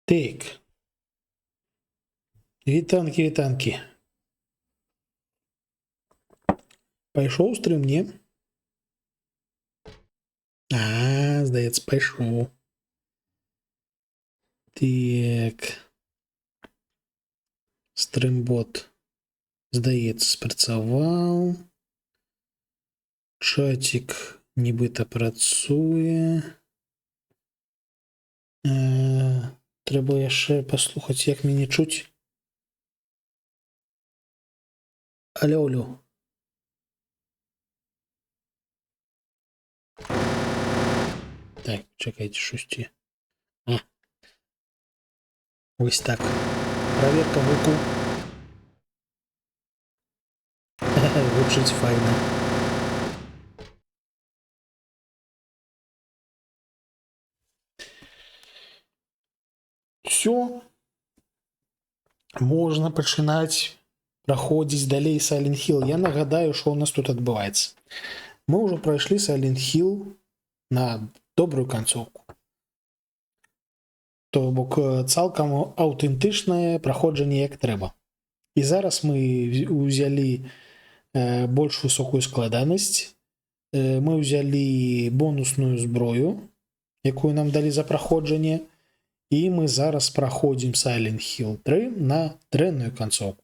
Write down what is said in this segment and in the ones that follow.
Так. Вітанки, вітанки. Пайшоў стрым, не? Здаецца, пайшоў. Так. Стрымбот, здаецца, спрацаваў. Чатик нібыта працуе. Трэба яшчэ паслухаць, як мяне чуць. Алё, алё. Так, чакайце, шусці. Вось так. Праверка гуку. Гучыць файна. Всё. Можна пачынаць праходзіць далей Silent Hill. Я нагадаю, што ў нас тут адбываецца. Мы ўжо прайшлі Silent Hill на добрую канцоўку. То бок цалкам аўтэнтычнае праходжанне як трэба. І зараз мы ўзялі больш высокую складанасць. Мы ўзялі бонусную зброю, якую нам далі за праходжанне. І мы зараз праходзім Silent Hill 3 на дрэнную канцоўку.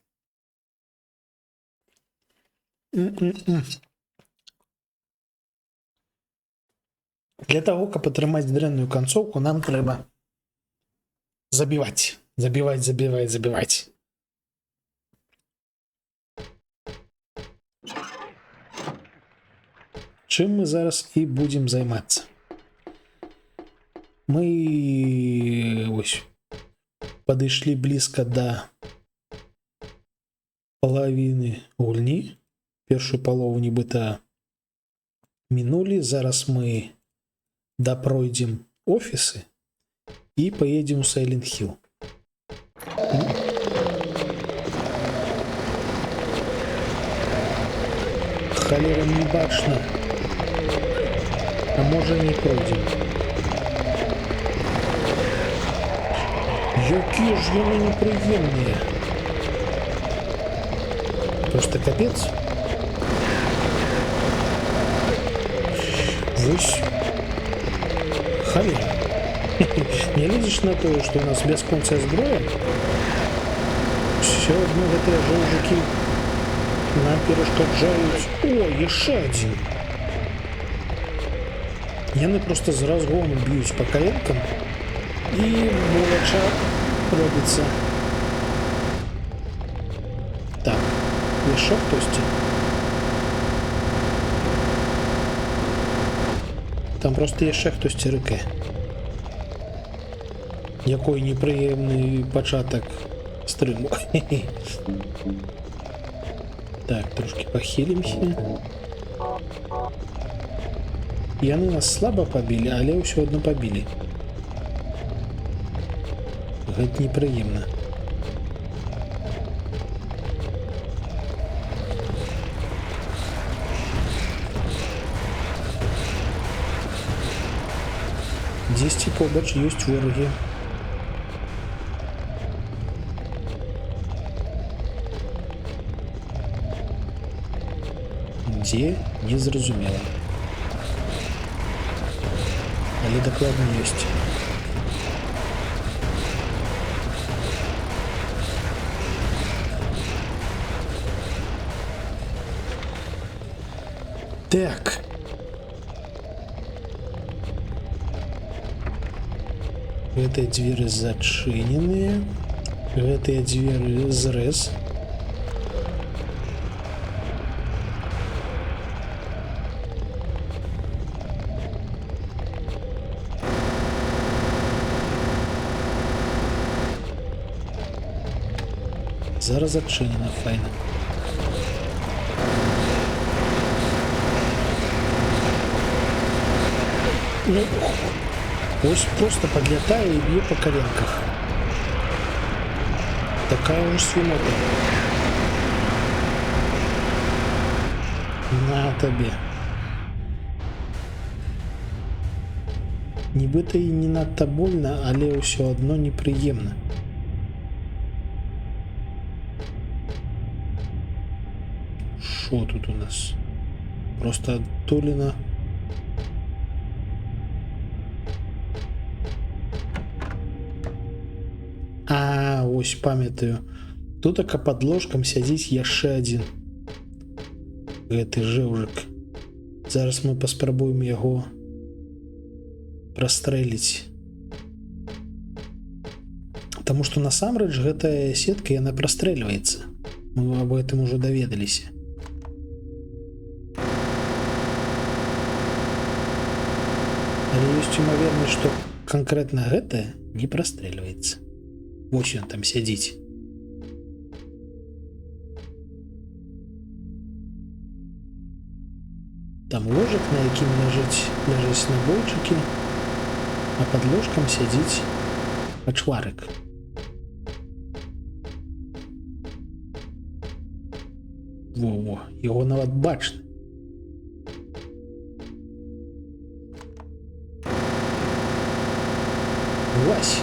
Для таго, каб атрымаць дрэнную канцоўку, нам трэба забіваць. Забіваць. Чым мы зараз і будзем займацца. Мы ось падышлі блізка да палавіны гульні. Першую палову нібыта мінулі. Зараз мы допройдзем офісы і поедем у Silent Hill. Халера не бачна. А можа не пройдзем. Якія ж яны непрыемныя. Просто капец. Вось. Халера. Не лезеш на тое, што у нас бясконцая зброя? Все адно гэтыя жоўжыкі нам перашкаджаюць. О, яшчэ адзін. Яны проста з разгону б'юць па каленкам і боляча робіцца. Так, яшчэ хтосьці. Там просто яшчэ хтосьці рыкае. Якой непрыемны пачатак стрыму. Так, трошки пахілімся. Яны нас слаба пабілі, але ўсё адно пабілі. Гэта непрыемна. Дзесьці побач ёсць ворагі. Дзе? Незразумела. Але дакладна ёсць. Так. Гэтыя дзверы зачыненыя. Гэтыя дзверы зрэз. Зараз зачынена, файна. Ну, ось просто подлетаю и бью по коленках. Такая уж свинота. На тебе. Нібыта і не надта больно, але ўсё адно непрыемна. Шо тут у нас? Просто адтуліна. А, ось памятаю. Тут пад ложкам сядзіць яшчэ адзін. Гэты жэўжык. Зараз мы паспрабуем яго прастрэліць. Таму што насамрэч гэтая сетка, яна прастрэльваецца. Мы аб гэтым ужо даведаліся. Але ёсць імавернасць, што канкрэтна гэтая не прастрэльваецца. Вось ён там сядзіць. Там ложак, на якім ляжаць набойчыкі, а пад ложкам сядзіць пачварык. Во-во, яго нават бачна. Вась!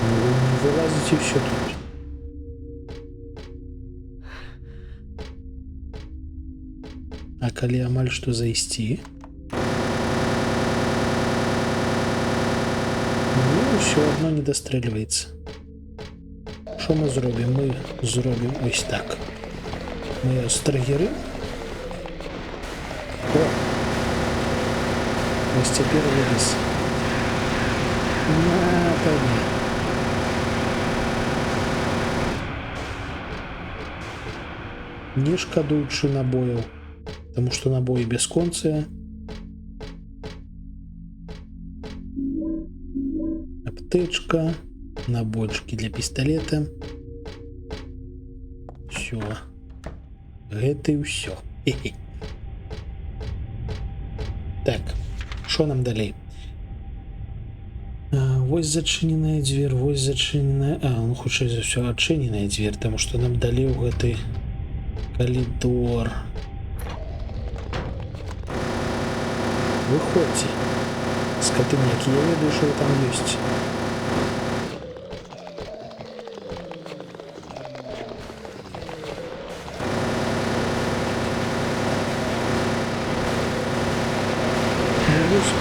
Ну, не вылазіць і ўсё тут. А калі амаль што зайсці? Не, ўсё адно не дастрэльваецца. Што мы зробім? Мы зробім ось так. Мы страгеры. О! Ось цяпер вылез. На, пойми. Не шкадуючы набояў, таму што набоі бясконцыя. Аптечка, набойчыкі для пісталета. Всё. Гэта і ўсё. Хе-хе. Так, што нам далей? Вось зачыненая дзвер, вось зачыненая... ну, хутчэй за ўсё, адчыненая дзвер, таму што нам далі ў гэты калідор. Выходзьце. Скатынякі, я ведаю, што там ёсць.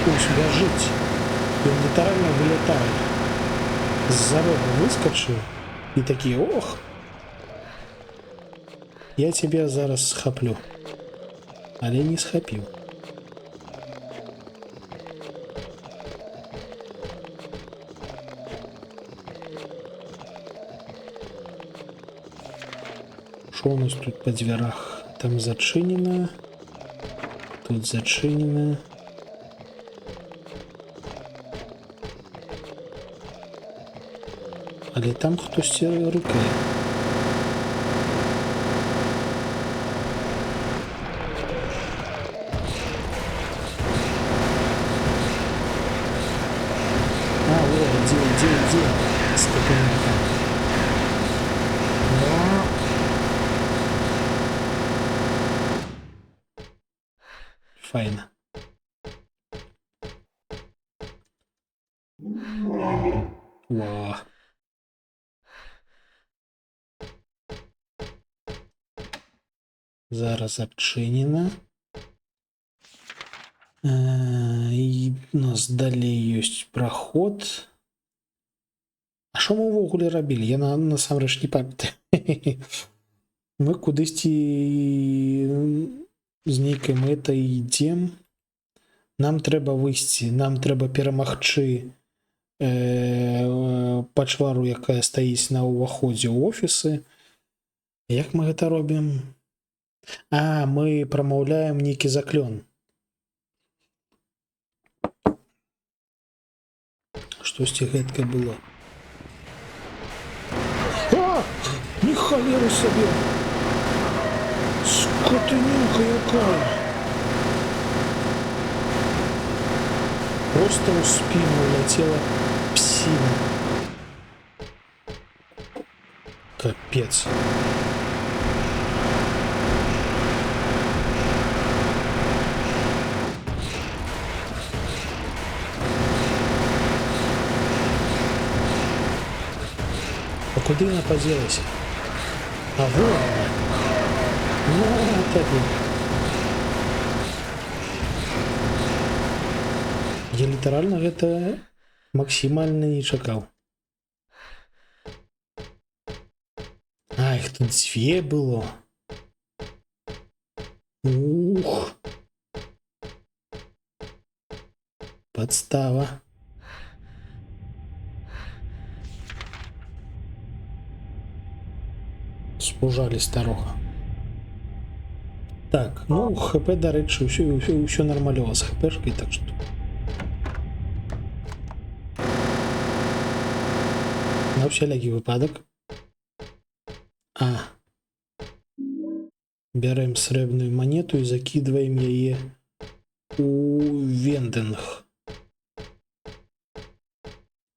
Ось бяжыць. Ён літаральна вылятае. З-за рога выскачыў і такі, ох! Я цябе зараз схаплю. Але не схапіў. Што у нас тут па дзвярах? Там зачынена. Тут зачынена. Але там хтосьці рыкае. А, о, дзе? Скотыняка. Файна. Во. Зараз адчынена. І у нас далей ёсць праход. А што мы ўвогуле рабілі? Я насамрэч не памятаю. Мы кудысьці з нейкай мэтай ідзем. Нам трэба выйсці, нам трэба перамагчы пачвару, якая стаіць на ўваходзе ў офісы. Як мы гэта робім? А, мы прамаўляем нейкі заклён. Штосьці гэткае было. А! Ні халеры сабе! Скотыняка якая! Просто ў спіну летела псіна. Капец. Куди вона поділася? А вот вона. Ну, тобі. Я літаральна гэта максімальна не чакаў. А, іх тут дзве было. Ух. Подстава. Спужалі старога. Так, ну, ХП, до речі, все нормальово з ХПшкой, так что. На всякий выпадок. Берем срэбную монету и закидываем ее у вендинг.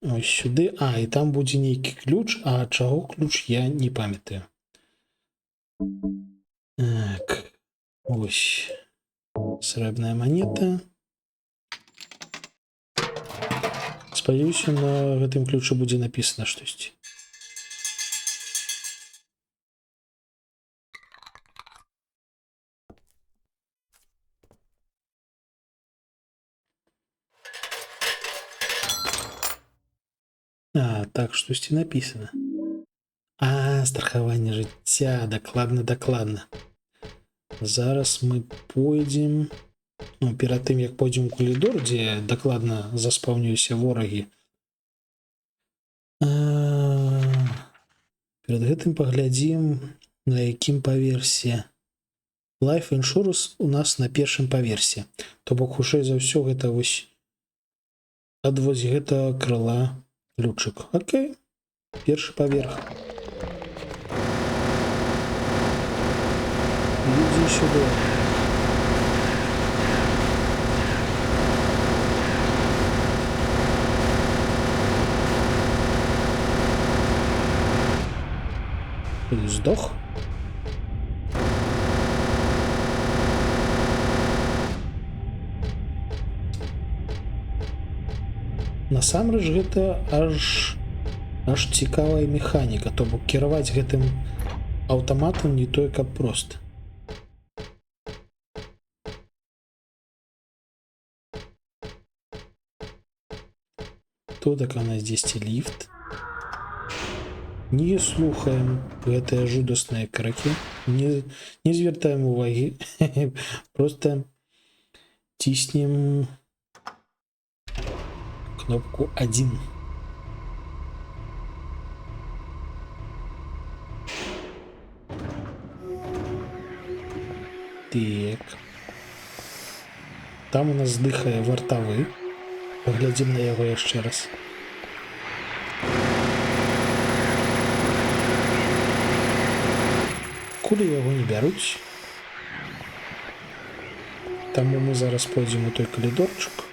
Ось сюди. І там буде нейкі ключ, а чаго ключ я не памятаю. Так. Ось. Срэбная монета. Спадзяюся, на гэтым ключу будзе написано штосьці. Так, штосьці написано. Страхаванне жыцця. Дакладна. Зараз мы пойдзем. Ну, перад тым, як пойдзем у калідор, дзе дакладна заспаўнююся ворагі. Перад гэтым паглядзім, на якім паверсе. Life Insurance у нас на першым паверсе. То бок, хутчэй за ўсё, гэта вось ад вось гэта крыла ключик. Окей. Перший поверх. Иди сюда. Ты сдох? Насамрэч гэта аж цікавая механіка, то бок кіраваць гэтым аўтаматам не тое, каб проста. Тут у нас здесь ліфт. Не слухаем гэтыя жудасныя крыкі, не звяртаем увагі, просто ціснем кнопку 1. Так. Там у нас здыхае вартавы. Паглядзім на яго яшчэ раз. Кулі яго не бяруць. Таму мы зараз пойдзем у той калідорчык.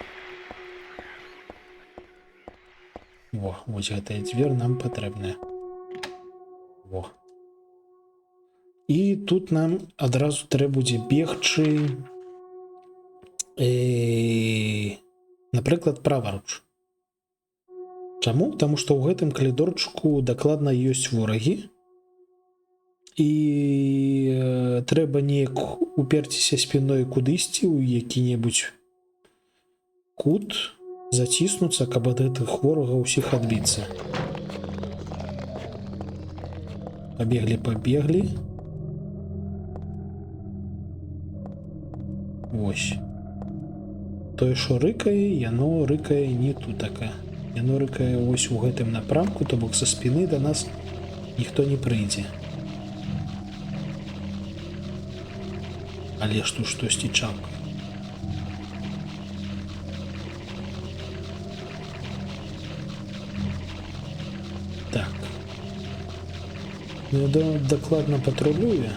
Во, вось гэтая дзвер нам патрэбная. Во. І тут нам адразу трэба будзе бегчы, напрыклад, праваруч. Чаму? Таму што ў гэтым калідорчыку дакладна ёсць ворагі. І трэба неяк уперціся спіной кудысьці ў які-небудзь кут, заціснуцца, каб ад гэтых ворагаў усіх адбіцца. Пабеглі. Ось. Тое, што рыкае, яно рыкае не тутака. Яно рыкае ось у гэтым напрамку, то бок са спіны да нас ніхто не прыйдзе. Але ж тут штосьці чалка. Так. Ну, я дакладна патрулюю.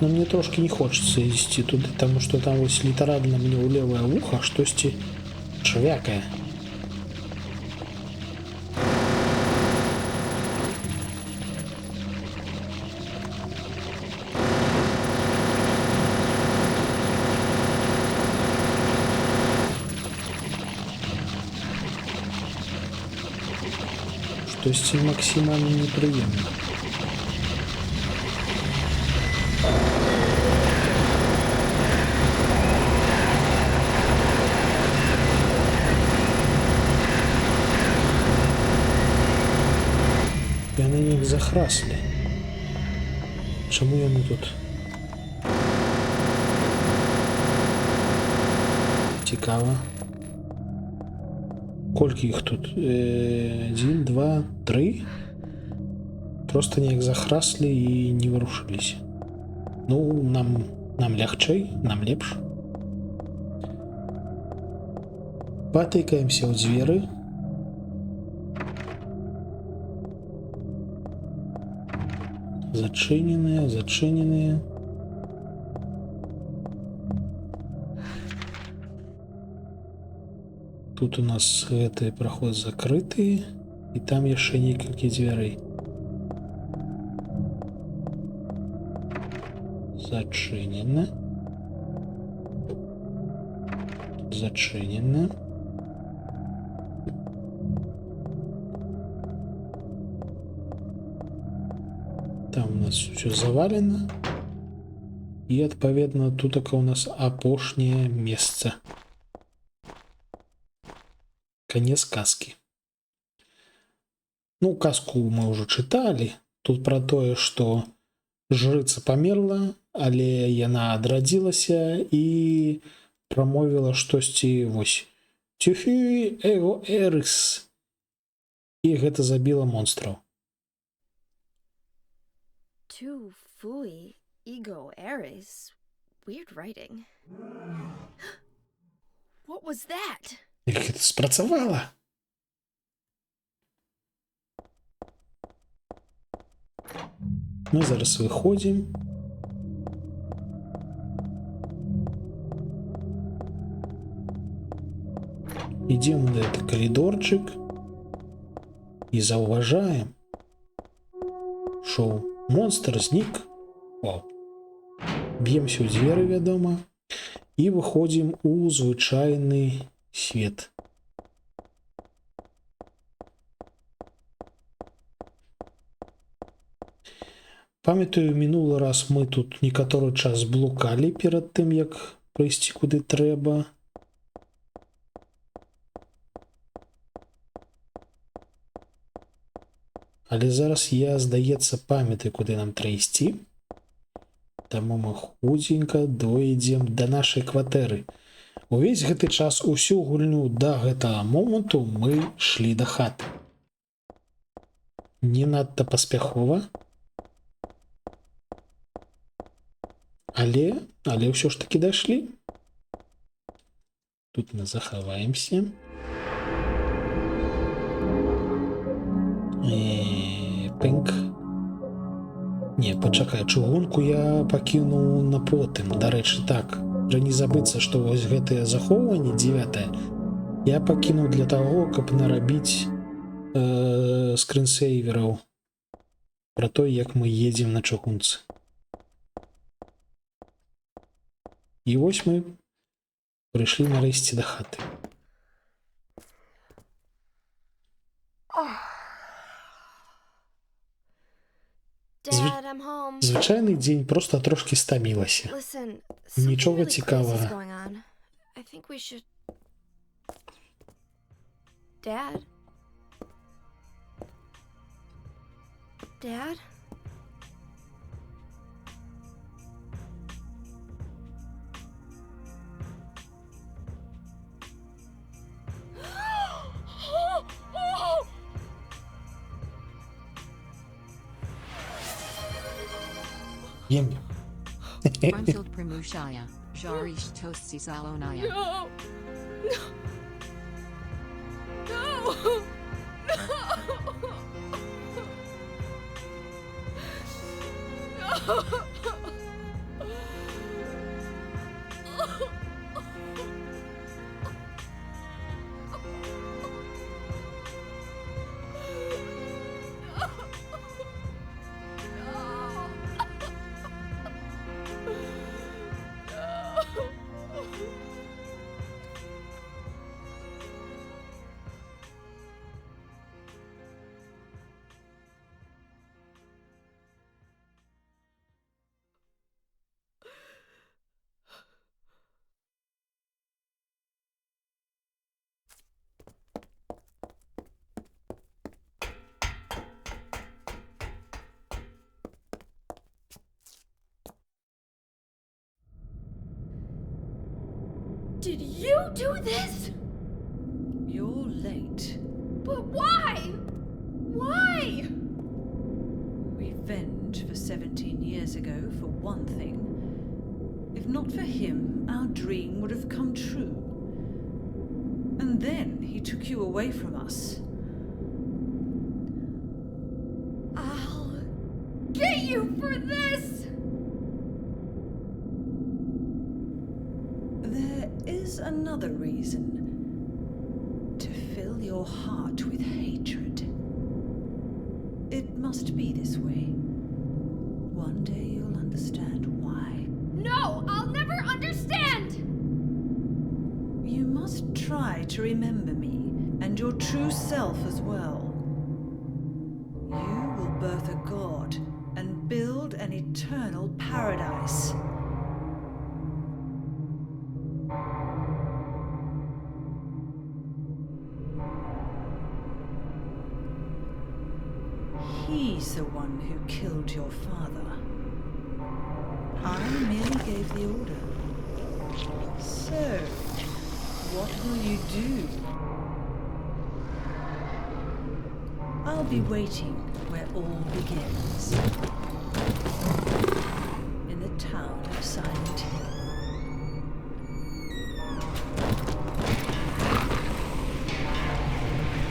Но мне трошки не хочется идти туда, потому что там вот литерально мне у левое ухо штосьці чвякае. Штосьці максімальна непрыемна. Яны неяк захраслі. Чаму яны тут? Цікава. Колькі іх тут? 1, 2, 3? Просто неяк захраслі і не варушыліся. Ну, нам лягчэй, нам лепш. Патыкаемся ў дзверы. Зачыненыя, зачыненыя. Тут у нас гэты праход закрыты, і там яшчэ некалькі дзвярэй. Зачынена. Зачынена. Там у нас все завалено. І, адпаведна, тутака у нас апошняе месца. Конец казки. Ну, казку мы уже читали. Тут про тое, что жрыца померла, але яна адрадзілася і прамовіла штосьці вось «Тюфі эго эрыс». І гэта забіла монстраў. Tu fui ego eris. Weird writing. What was that? Як гэта спрацавала? Мы зараз выходзім. Ідзем на этот калідорчык і заўважаем, што монстр знік. Вау. Б'емся ў дзверы, вядома, і выходзім у звычайны свет. Памятаю, мінулы раз мы тут некаторы час блукалі перад тым, як прыйсці куды трэба. Але зараз я, здаецца, памятаю, куды нам трэба ісці. Таму мы худзенька дойдзем да нашай кватэры. Увесь гэты час, усю гульню да гэтага моманту мы шлі да хаты. Не надта паспяхова. Але ўсё ж таки дашлі. Тут мы захаваемся. Пэнк. Не, пачакай, чыгунку я пакінуў на потым. Дарэчы, так, жа не забыцца, што вось гэтае захоўванне 9 я пакінуў для таго, каб нарабіць скринсейвераў пра то, як мы едзем на чыгунцы. І вось мы прыйшлі нарэшце да хаты. Dad, I'm home. Звычайны дзень, проста трошкі стамілася. Listen, Нічога something really crazy is цікавага. going on. I think we should. Dad? Dad? Jem. Brunfield Primushaya, Jarish Tosti Salonaya. No! No! No! Did you do this? You're late. But why? Why? Revenge for 17 years ago, for one thing. If not for him, our dream would have come true. And then he took you away from us. I'll get you for this! There is another reason. To fill your heart with hatred. It must be this way. One day you'll understand why. No, I'll never understand! You must try to remember me, and your true self as well. You will birth a god, and build an eternal paradise. He's the one who killed your father. I merely gave the order. So, what will you do? I'll be waiting where all begins. In the town of Silent Hill.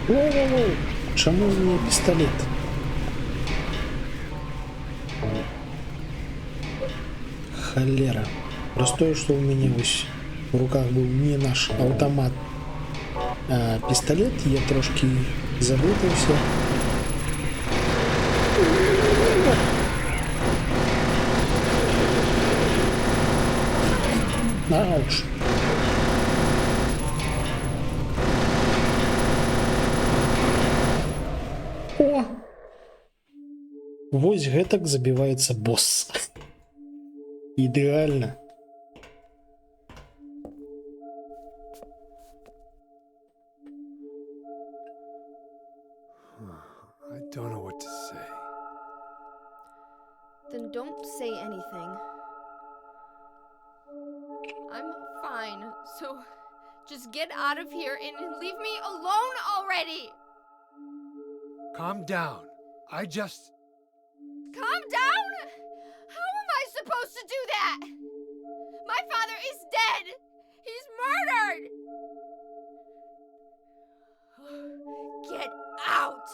Воу-воу-воу! Чому в мене пістолет? Холера. Просто то, что у меня в руках был не наш автомат, а пистолет, я трошки заблудився. Ауч. О! Вось гэтак забіваецца босс. Ідэальна. I don't know what to say. Then don't say anything. I'm fine, so just get out of here and leave me alone already! Calm down. I just... Calm down? How am I supposed to do that? My father is dead! He's murdered! Get out!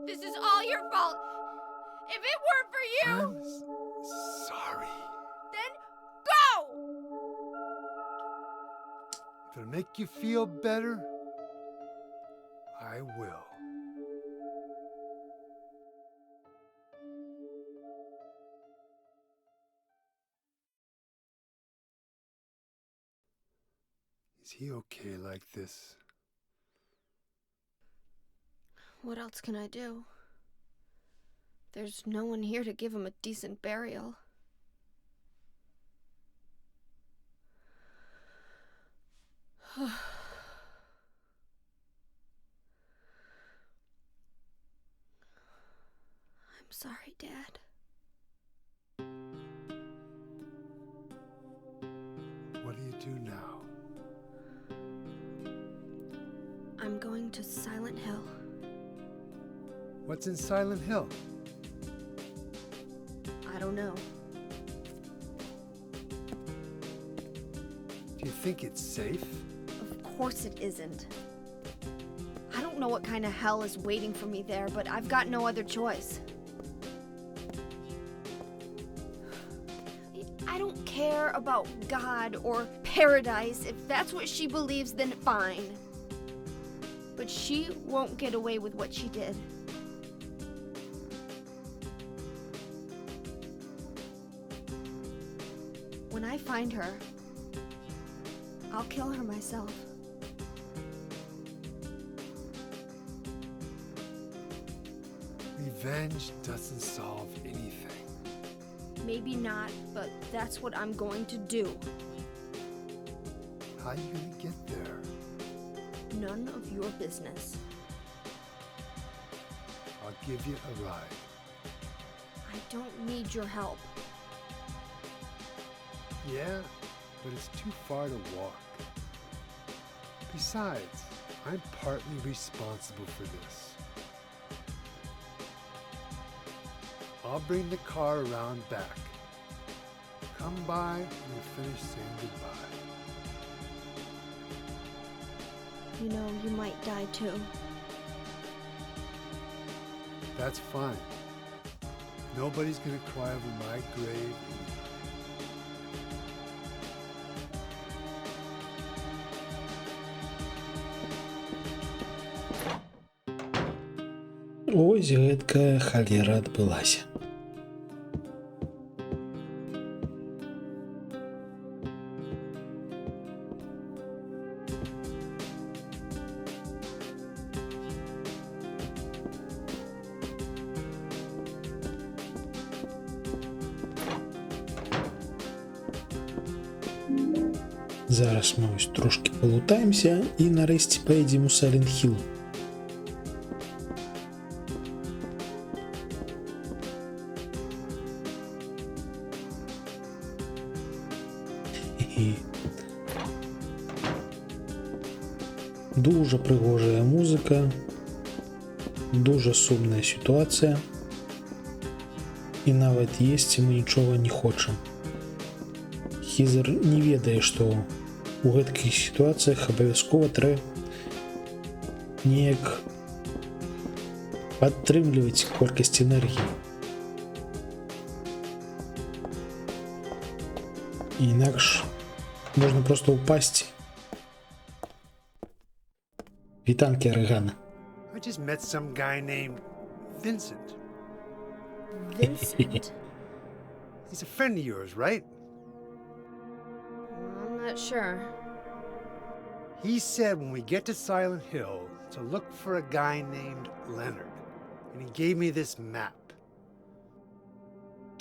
This is all your fault! If it weren't for you, I'm sorry. then go! If it'll make you feel better, I will. Is he okay like this? What else can I do? There's no one here to give him a decent burial. I'm sorry, Dad. What do you do now? I'm going to Silent Hill. What's in Silent Hill? I don't know. Do you think it's safe? Of course it isn't. I don't know what kind of hell is waiting for me there, but I've got no other choice. I don't care about God or paradise. If that's what she believes, then fine. But she won't get away with what she did. When I find her, I'll kill her myself. Revenge doesn't solve anything. Maybe not, but that's what I'm going to do. How are you gonna get there? None of your business. I'll give you a ride. I don't need your help. Yeah, but it's too far to walk. Besides, I'm partly responsible for this. I'll bring the car around back. Come by and we'll finish saying goodbye. You know, you might die too. That's fine. Nobody's gonna cry over my grave. Ось гэткая халера адбылася. Зараз мы ось трошки полутаемся і нарэшце поедем у Silent Hill. Дуже прыгожая музыка, дуже сумная сітуацыя. І нават есці мы нічога не хочам. Хізер не ведае, што у гэткіх сітуацыях абавязкова трэба неяк падтрымліваць колькасць энергіі. Інакш можна проста ўпасці. Вітанкі, Арыгана. I just met some guy named Vincent. Vincent? He's a friend of yours, right? I'm not sure. He said when we get to Silent Hill to look for a guy named Leonard. And he gave me this map.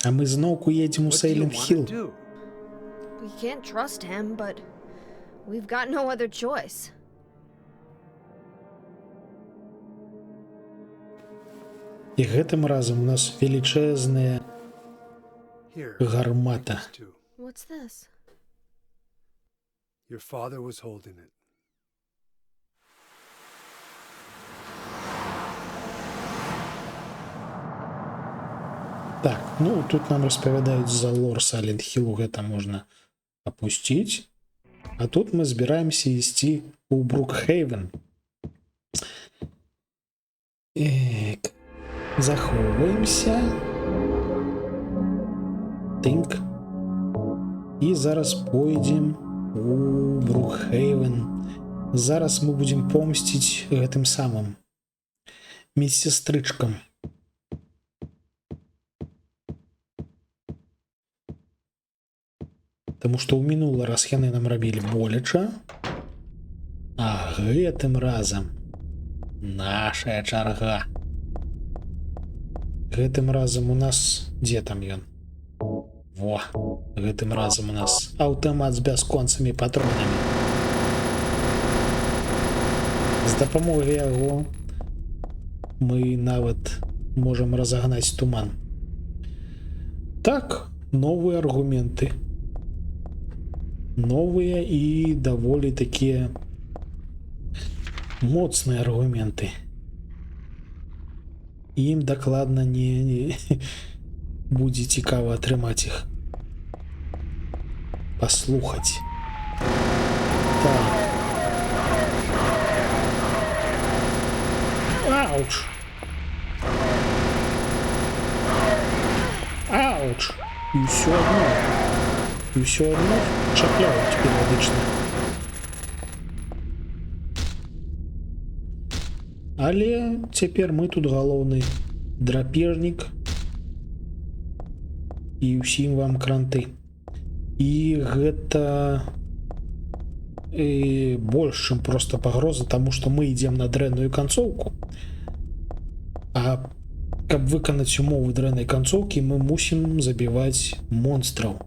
А мы зноўку едзем у What do you Silent want Hill. to do? We can't trust him, but we've got no other choice. І гэтым разам у нас велічэзная Here. гармата. This too. What's this? Your father was holding it. Так, ну тут нам распавядаюць за лор Silent Hill, гэта можна апусціць. А тут мы збіраемся ісці ў Брукхейвен. Так, захоўваемся. Тынк. І зараз пойдзем у Брукхейвен. Зараз мы будзем помсціць гэтым самым медсестрычкам. Таму што ў мінулы раз яны нам рабілі боляча, а гэтым разам нашая чарга. Гэтым разам у нас... Дзе там ён? Во, гэтым разам у нас аўтамат з бясконцымі патронамі. З дапамогай яго мы нават можам разагнаць туман. Так, новыя аргументы. Новыя і даволі такія моцныя аргументы. Ім дакладна не будзе цікава атрымаць іх. Паслухаць. Так. Ауч! Ауч! І ўсё адно. І ўсё адно чапляюць перыядычна. Але цяпер мы тут галоўны драпежнік. І ўсім вам кранты. І гэта больш, чым проста пагроза, таму што мы ідзем на дрэнную канцоўку. А каб выканаць умовы дрэннай канцоўкі, мы мусім забіваць монстраў.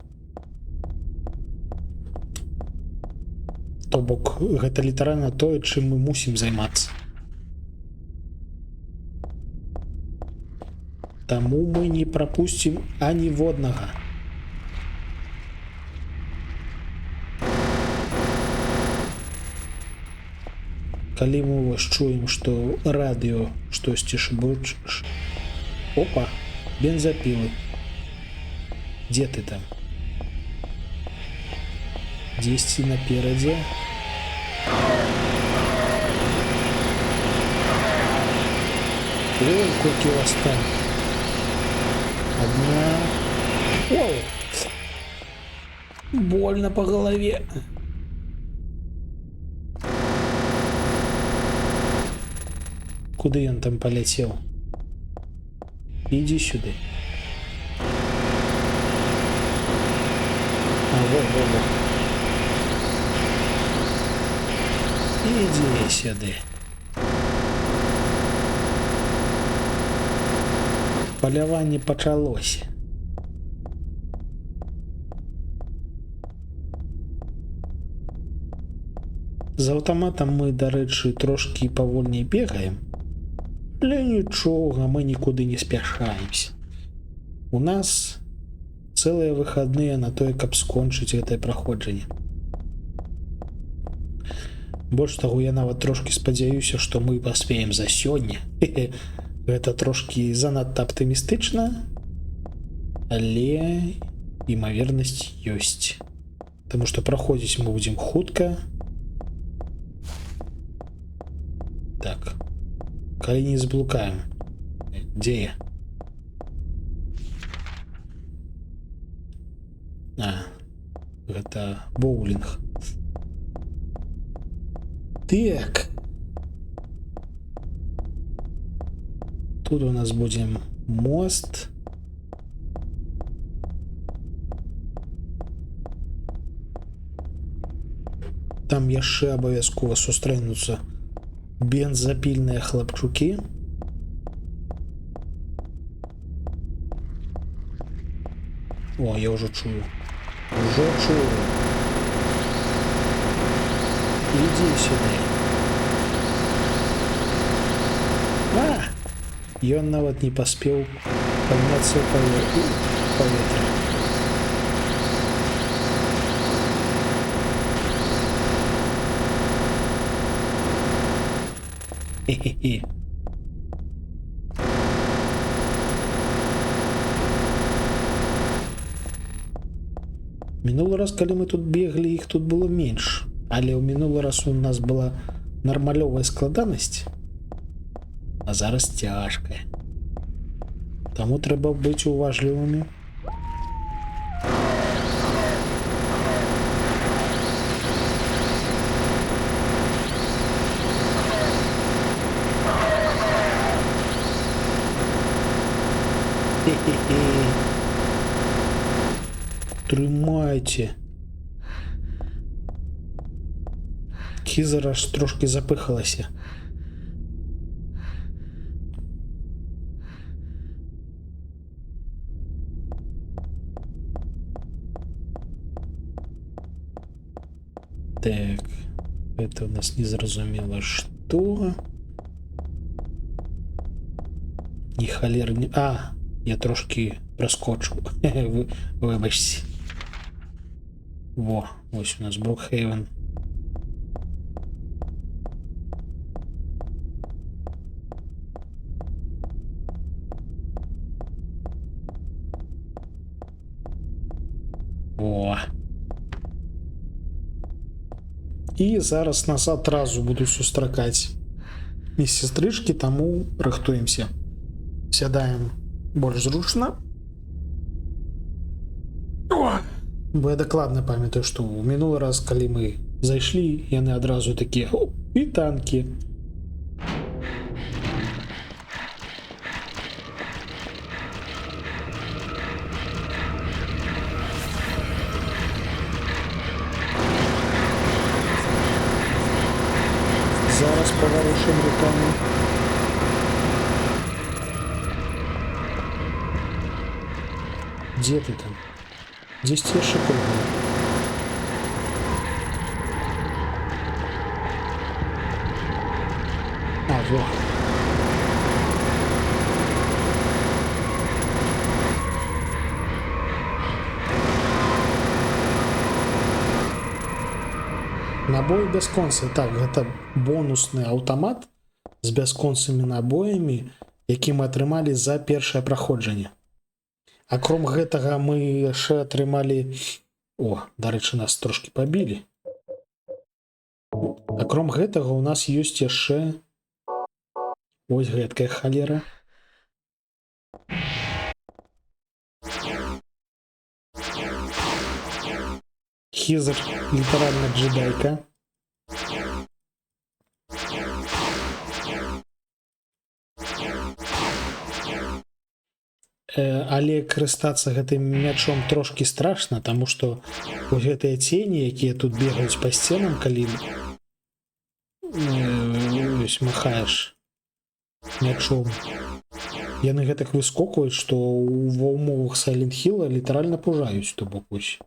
То бок, гэта літаральна тое, чым мы мусім займацца. Таму мы не прапусцім аніводнага. калі мы вось чуем, што радыё штосьці шыбуч... Опа, бензапілы. Дзе ты там? Дзесьці наперадзе. Ой, колькі у вас там. Одна. Оу! Больно по голове. Куды ён там полетел? Иди сюда. А, во. Иди сюда. Поляванне пачалося. З аўтаматам мы, дарэчы, трошкі павольней бегаем. Але нічога, мы нікуды не спяшаемся. У нас цэлыя выхадныя на тое, каб скончыць гэтае праходжанне. Больш таго, я нават трошкі спадзяюся, што мы паспеем за сёння. Гэта трошкі занадта аптымістычна, але імавернасць ёсць. Таму што праходзіць мы будзем хутка. Так. Калі не заблукаем. Дзе я? А, гэта боулінг. Так. Тут у нас будзе мост. Там яшчэ абавязкова сустрэнуцца бензапільныя хлапчукі. О, я ўжо чую. Ужо чую. Иди сюда. А! Ён нават не паспеў падняцца ў паветра. Хе-хе-хе. Мінулы раз, калі мы тут беглі, іх тут было менш. Але ў мінулы раз у нас была нармалёвая складанасць, а зараз цяжкая. Таму трэба быць уважлівымі. Хе-хе-хе. Трымайце. Кізара ж трошки запыхалася. Так, это у нас незразумела что. Ні халер не... А, я трошки проскочив. Вибачте. Во, ось у нас Брукхейвен. О. І зараз нас адразу буду сустракаць медсестрычкі, таму рыхтуемся. Сядаем больш зручна. О! Бо я дакладна памятаю, што ў мінулы раз, калі мы зайшлі, яны адразу такія: «О, і танкі». Зараз поворушим руками. Где ты там? Здесь те шикарные. А, вот. Набой бясконцы. Так, гэта бонусны аўтамат з бясконцымі набоямі, які мы атрымалі за першае праходжанне. Акром гэтага мы яшчэ атрымалі... О, дарэчы, нас трошки пабілі. Акром гэтага у нас ёсць яшчэ... Ось гэткая халера. Хізер, літаральна джедайка. Але карыстацца гэтым мячом трошки страшна, таму што вось гэтыя цені, якія тут бегаюць па сценам, калі махаеш мячом, яны гэтак выскокваюць, што ва ўмовах Silent Hill літаральна пужаюць, то бок вось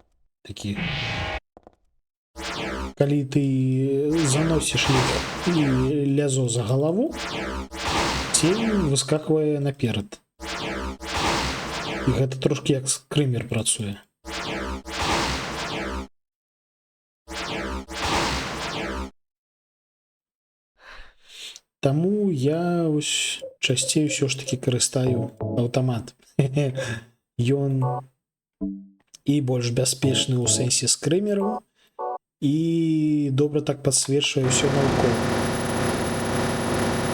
такі. Калі ты заносіш іх і лязо за галаву, цень выскаквае наперад. І гэта трошки як скрымер працуе. Таму я ось часцей ўсё ж таки карыстаю аўтамат. Ён і больш бяспечны ў сэнсе скрымераў, і добра так падсвечвае ўсё наўкола.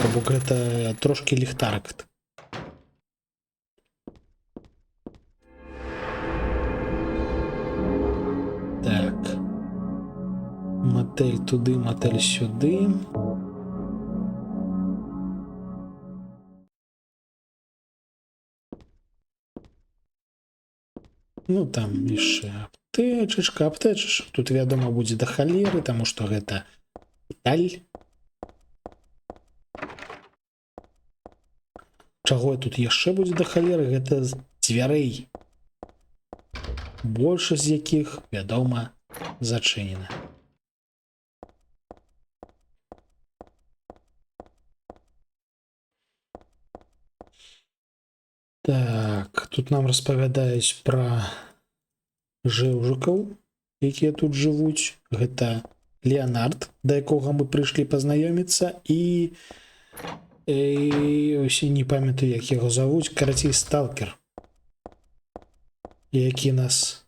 То бок гэта трошки ліхтарык. Так. Матель туды, матель сюды. Ну, там яшчэ аптэчачка. Тут, вядома, будзе да халеры, таму што гэта таль. Чаго тут яшчэ будзе да халеры? Гэта дзвярэй. Большасць з якіх, вядома, зачынена. Так, тут нам распавядаюць пра жэўжыкаў, якія тут жывуць. Гэта Леонард, да якога мы прыйшлі пазнаёміцца, і ось не памятаю, як яго завуць, карацей, сталкер, які нас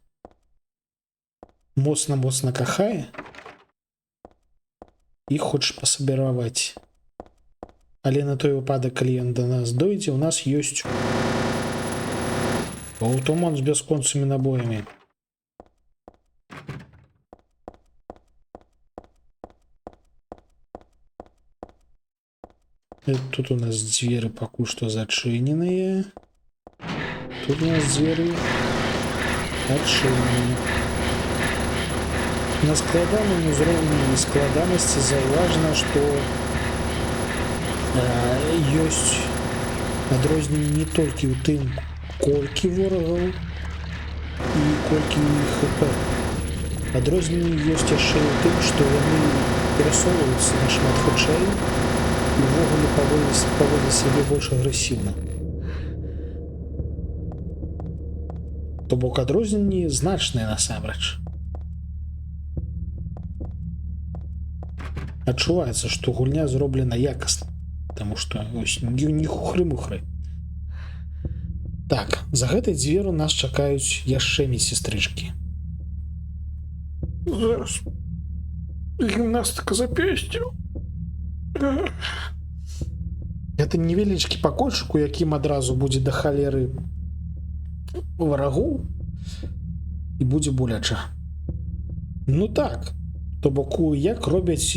моцна-моцна кахае і хоча пасабіраваць. Але на той выпадак, калі ён да нас дойдзе, у нас ёсць аўтамат з бясконцымі набоямі. Тут у нас дзверы пакуль што зачыненыя. Тут у нас дзверы адчыненыя. На складаным узроўні складанасці заўважна, што ёсць адрозненне не толькі ў тым, колькі ворагаў і колькі ў іх ХП. Адрозненне ёсць яшчэ ў тым, што яны перасоўваюцца нашмат хутчэй і ўвогуле паводзяць сябе больш агрэсіўна. То бок адрозненні значныя насамрэч. Адчуваецца, што гульня зроблена якасна, таму што не хухры-мухры. Так, за гэтай дзвер у нас чакаюць яшчэ медсестрычкі. Зараз гімнастыка запясця. Гэта невялічкі пакойчык, у якім адразу будзе да халеры варагоў і будзе боляча. Ну так, то бок як робяць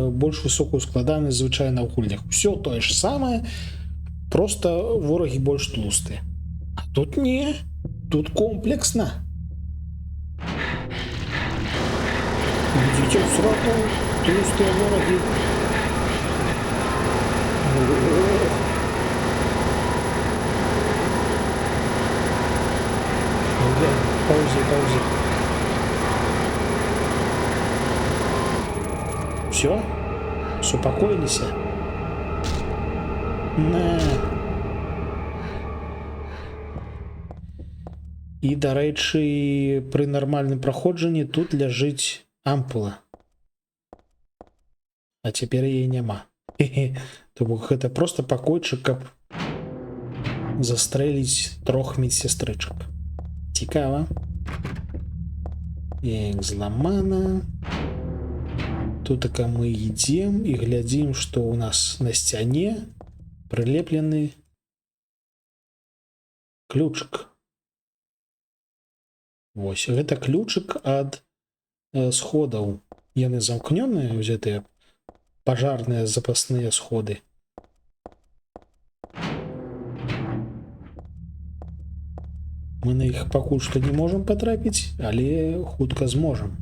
больш высокую складанасць звычайна ў гульнях. Усё тое ж самае, проста ворагі больш тлустыя. А тут не, тут комплексна. Ідзіце ў сраку, тлустыя ворагі. Паузи. Все? Супакоіліся? На. І, дарэчы, пры нармальным праходжанні тут ляжыць ампула. А цяпер яе няма. То бок гэта просто пакойчык, каб застрэліць 3 медсястрычак. Цікава. Як зламана. Тутака мы ідзем і глядзім, што ў нас на сцяне прылеплены ключык. Вось, гэта ключык ад сходаў. Яны замкнёныя, узятыя пажарныя запасныя сходы. Мы на іх пакуль што не можам патрапіць, але хутка зможам.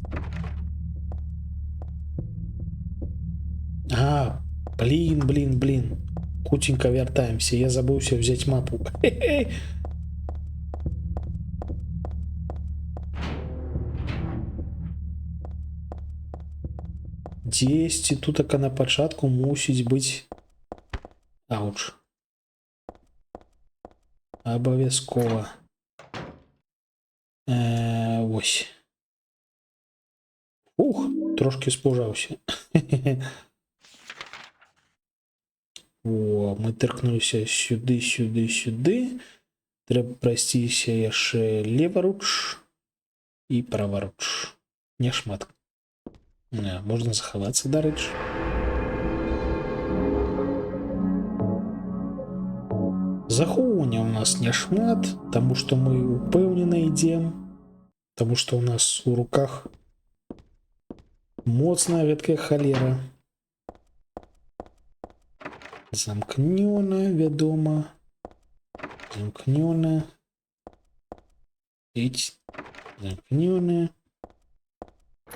А, блин. Хутенька вяртаемся. Я забыўся взять мапу. Дзесьці тутака на пачатку мусіць быць ауч. Абавязкова. Вось. Ух, трошки спужаўся. О, мы тыркнуліся сюды. Трэба прайсціся яшчэ леваруч і праваруч. Няшмат. Можна захавацца, дарэчы. Захоўвання ў нас няшмат, таму што мы упэўнена ідзем, таму што ў нас у руках моцная гэткая халера. Замкнёна, вядома. Замкнёна. Замкнёна.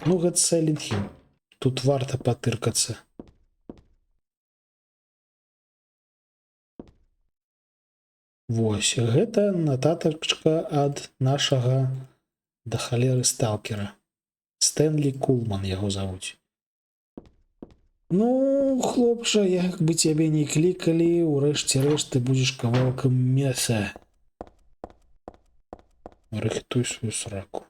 Ну, гэта Silent Hill. Тут варта патыркацца. Вось, гэта нататачка ад нашага да халеры сталкера. Стэнлі Кулман яго завуць. Ну, хлопча, як бы цябе не клікалі, урэшце рэшт ты будзеш кавалкам мяса. Рыхтуй сваю сраку.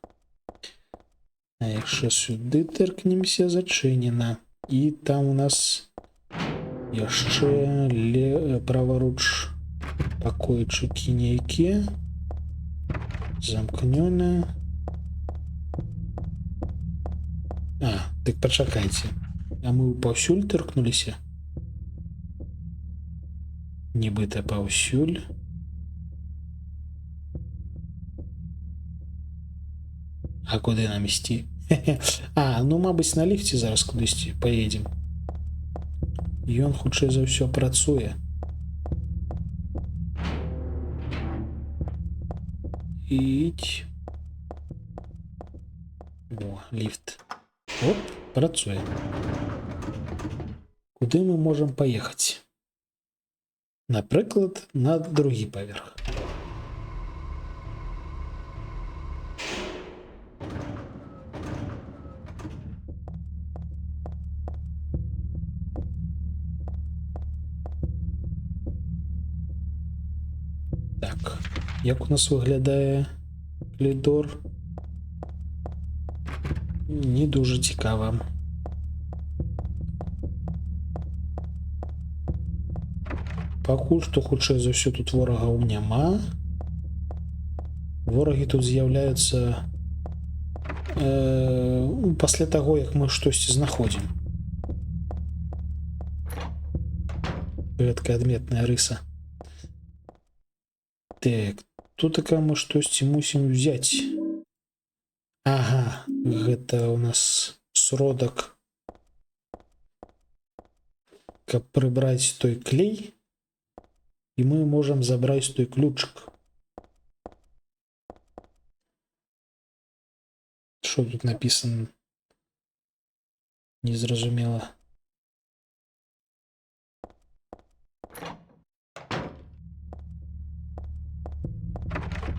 А яшчэ сюды тыркнемся, зачынена. І там у нас яшчэ праваруч пакойчыкі нейкія. Замкнёна. А, дык пачакайце. А мы паўсюль тыркнуліся? Нібыта паўсюль. А куды нам ісці? А, ну, мабыць, на ліфце зараз кудысьці паедзем. Ён хутчэй за ўсё працуе. Ідź. О, ліфт. Оп, працуе. Куды мы можам паехаць? Напрыклад, на другі паверх. Так, як у нас выглядае коридор? Не дуже цікава. Пакуль што хутчэй за ўсё тут ворагаў няма. Ворагі тут з'яўляюцца пасля таго, як мы штосьці знаходзім. Гэткая адметная рыса. Так, тутака мы штосьці мусім взяць. Ага, гэта у нас сродак, каб прыбраць той клей, і мы можам забраць той ключык. Што тут напісана? Незразумела.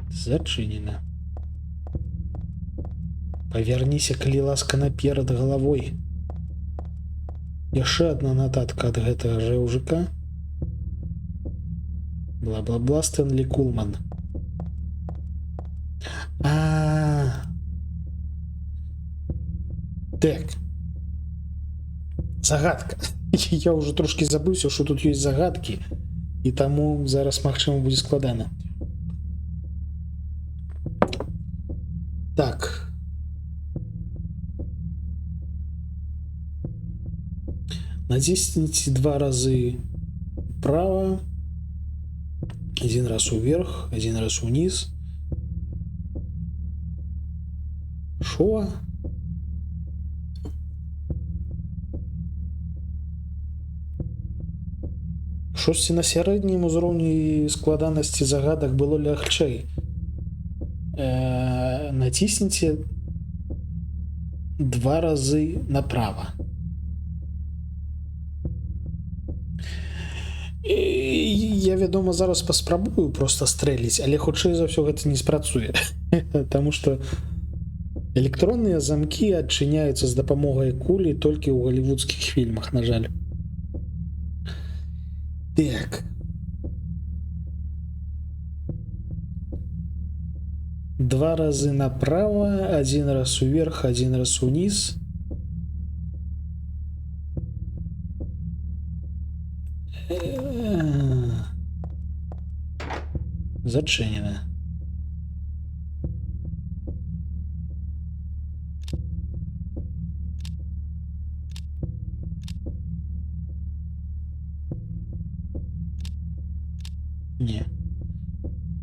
Зачынена. Павярніся, калі ласка, наперад галавой. Яшчэ адна нататка ад гэтага жэўжыка. Бла-бла-бла, Стэнлі Кулман. Так. Загадка. Я уже трошки забыўся, що тут ёсць загадкі, і таму зараз, магчыма, будзе складана. Так. Натисните 2 разы вправо, 1 раз вверх, 1 раз вниз. Шо? Шосьці на сярэднім узроўні складанасці загадак было лягчэй. Натисните 2 разы направо. Я, вядома, зараз паспрабую просто стрэліць, але хутчэй за ўсё гэта не спрацуе. Таму што электронныя замкі адчыняюцца з дапамогай кулі толькі ў галівудскіх фільмах, на жаль. Так. Два разы направо, 1 раз вверх, 1 раз вниз. Зачинено. Не.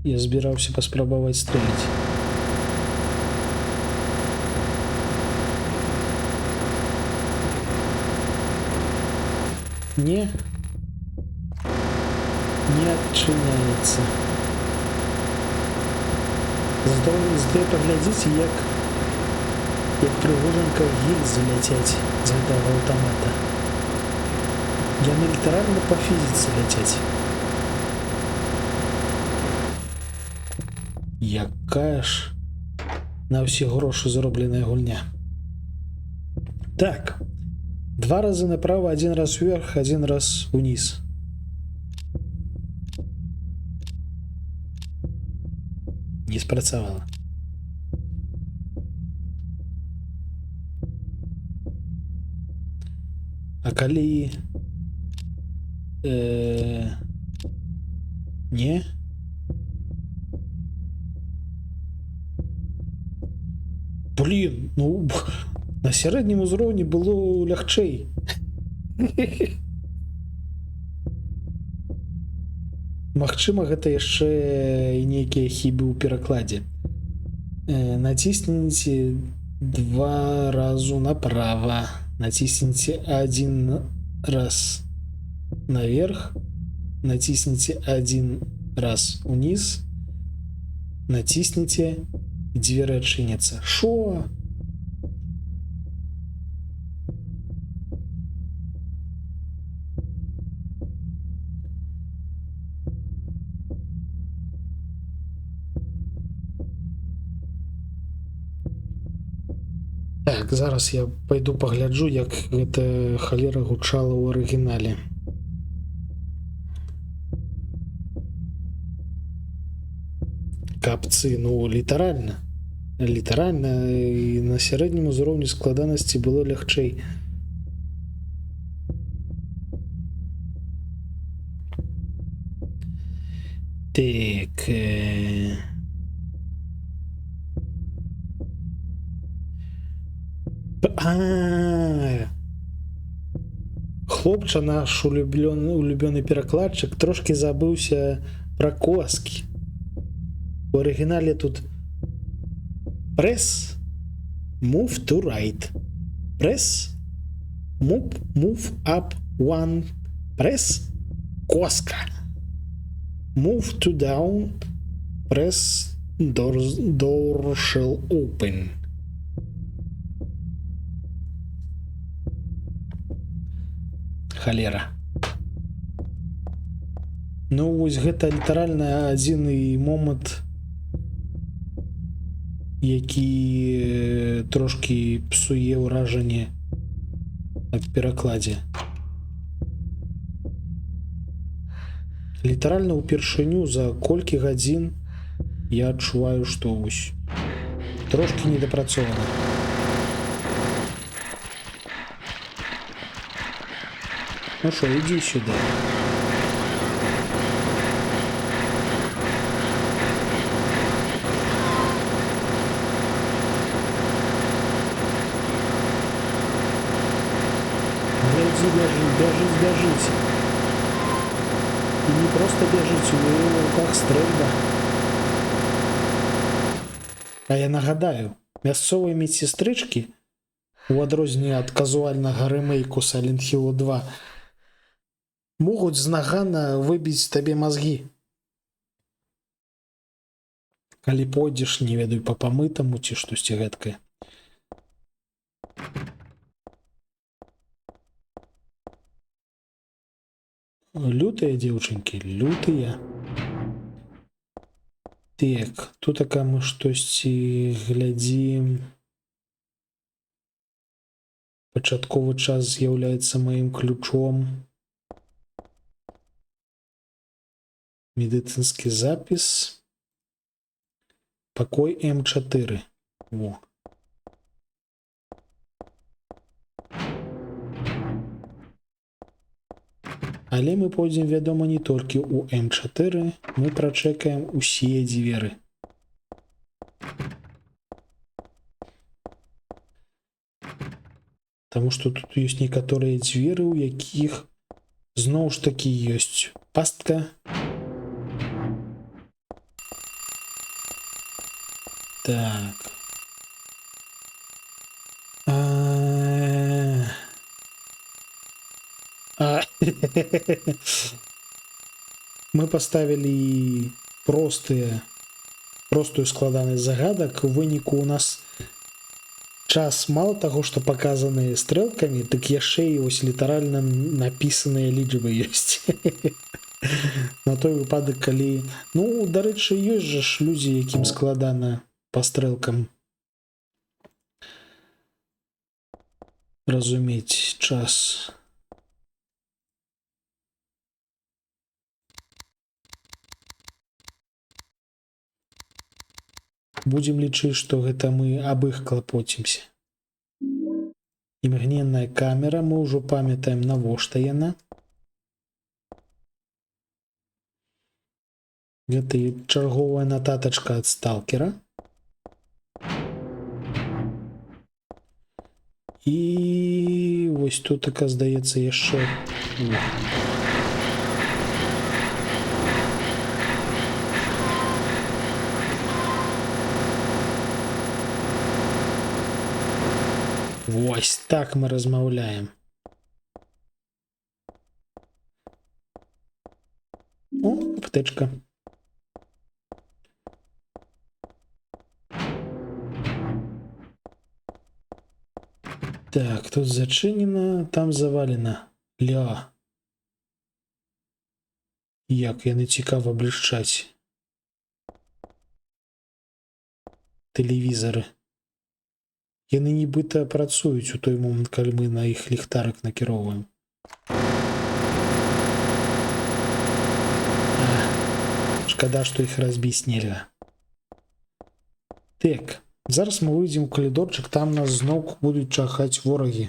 Я збіраўся паспрабаваць стрэліць. Не. Не адчыняецца. Здолей паглядзіце, як прыгожанка гільзы ляцяць з гэтага аўтамата. Яны літаральна па фізіцы ляцяць. Якая ж на ўсе грошы зробленая гульня. Так. 2 разы направо, 1 раз вверх, 1 раз вниз. Не спрацавала. А калі... Не? Блин, ну... На сярэднім узроўні было лягчэй. Магчыма, гэта яшчэ і нейкія хібы ў перакладзе. Натисните 2 разу направо. Натисните 1 раз наверх. Натисните 1 раз вниз. Натисните, и двери отчинятся. Шо? Так, зараз я пойду пагляджу, як гэта халера гучала ў арыгінале. Капцы, ну, літаральна. Літаральна, і на сярэднім узроўні складанасці было лягчэй. Так... Хлопча, наш улюбёны перакладчык, трошки забыўся пра коскі. У арыгінале тут press, move to right, press, move up one, press, коска, move to down, press, door shall open. Халера. Ну, вось гэта літаральна адзіны момант, які трошки псуе ўражанне ад перакладзе. Літаральна ўпершыню за колькі гадзін я адчуваю, што вось трошки недапрацована. Ну що, іди сюди. Гляди, бежить. І не просто бежить, у неї в руках стрельба. А я нагадаю, мясцовыя медсестрычкі, у адрозненне ад казуальнага рэмейку Silent Hill 2, могуць знагана выбіць табе мазгі. Калі пойдзеш, не ведаю, па памытаму ці штосьці гэткае. Лютыя дзеўчынкі, лютыя. Так, тут така мы штосьці глядзім. Пачатковы час з'яўляецца маім ключом. Медыцынскі запіс. Пакой М4. Во. Але мы пойдзем, вядома, не толькі ў М4, мы прачэкаем усе дзверы. Таму што тут ёсць некаторыя дзверы, у якіх зноў ж такі ёсць пастка. Так. Мы поставілі простую складанасць загадак. У выніку у нас час мало таго, што паказаны стрэлкамі, дык яшчэ і вось літаральна напісаныя лічбы ёсць. На той выпадак, калі... Ну, дарэчы, ёсць жа ж людзі, якім складана па стрэлкам разумець час. Будзем лічыць, што гэта мы аб іх клапоцімся. Імгненная камера, мы ўжо памятаем, навошта яна. Гэта чарговая нататачка ад сталкера. І вось тут, така, здаецца, яшчэ... Вось так мы размаўляем. О, аптечка. Так, тут зачынена, там завалена. Ля. Як яны цікава блішчаць. Тэлевізары. Яны нібыта працуюць у той момант, калі мы на іх ліхтарык накіроўваем. Шкада, што іх разбіць нельга. Так, зараз мы выйдзем у калідорчык, там нас зноў будуць чакаць ворагі.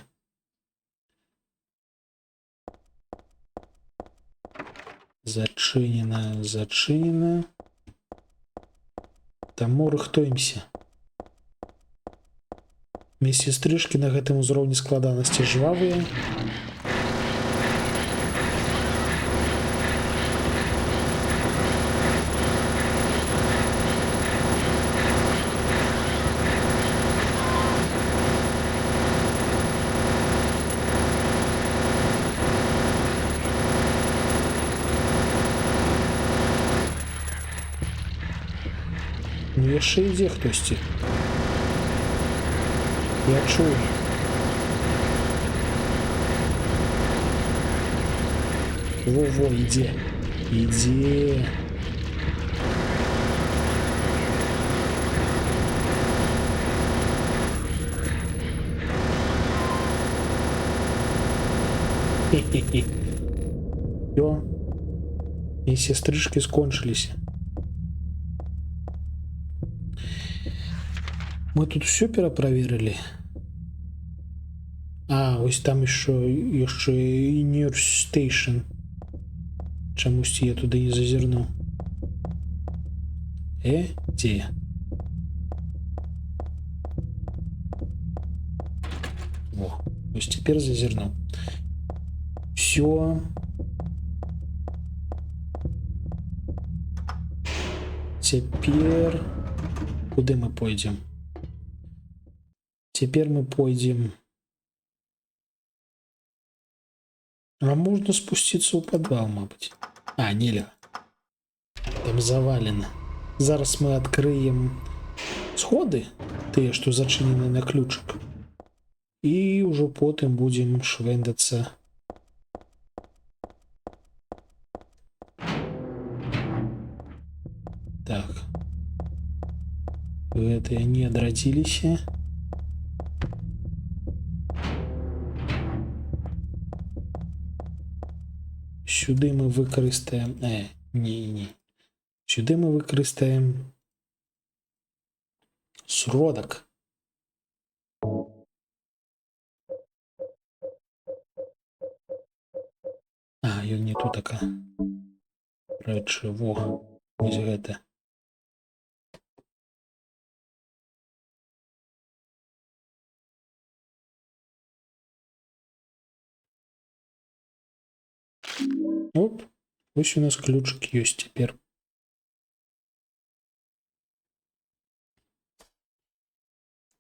Зачынена, зачынена. Таму рыхтуемся. Медсестрычкі на гэтым узроўні складанасці жвавыя. Ну яшчэ ідзе хтосьці. Я чую. Во-во, ідзе. Ідзе. Хе-хе-хе. Всё. І сестрычкі скончыліся. Мы тут все перапроверили. А, ось там яшчэ Nurse Station. Чамусьці я туды не зазірнуў. Дзе? Во, ось цяпер зазірнуў. Всё. Цяпер... Куды мы пойдзем? Цяпер мы пойдзем... А можна спусціцца ў падвал, мабыць. А, нельга. Там завалена. Зараз мы адкрыем сходы, тыя, што зачынены на ключик. І ўжо потым будзем швэндацца. Так. Гэтыя не адрадзіліся. Сюды мы выкарыстаем... не. Сюды мы выкарыстаем сродак. А, ён не тутака. Рэчы, во. Вось гэта. Оп. Вось у нас ключик ёсць цяпер.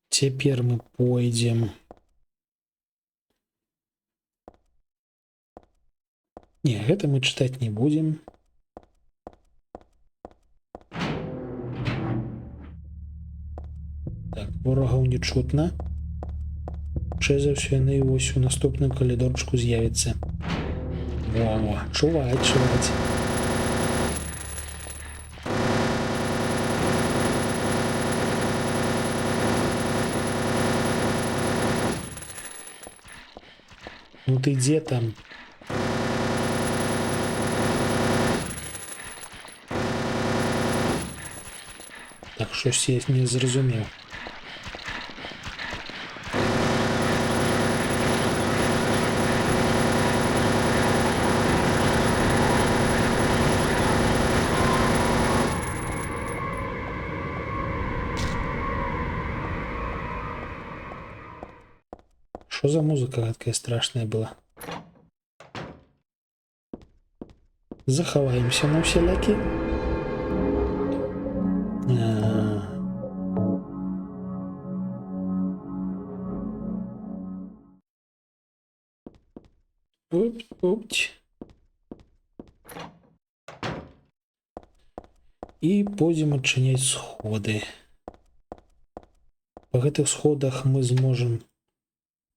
Цяпер мы пойдзем... Не, гэта мы чытаць не будзем. Так, ворагаў не чутна. Хутчэй за ўсё яны вось у наступным калідорчыку з'явяцца. Во-во, чуваць. Ну ты дзе там? Так, щось я не зрозумів. Що за музыка такая страшная была? Захаваемся на усялякі. Оп-оп. І пойдзем адчыняць сходы. Па гэтых сходах мы зможам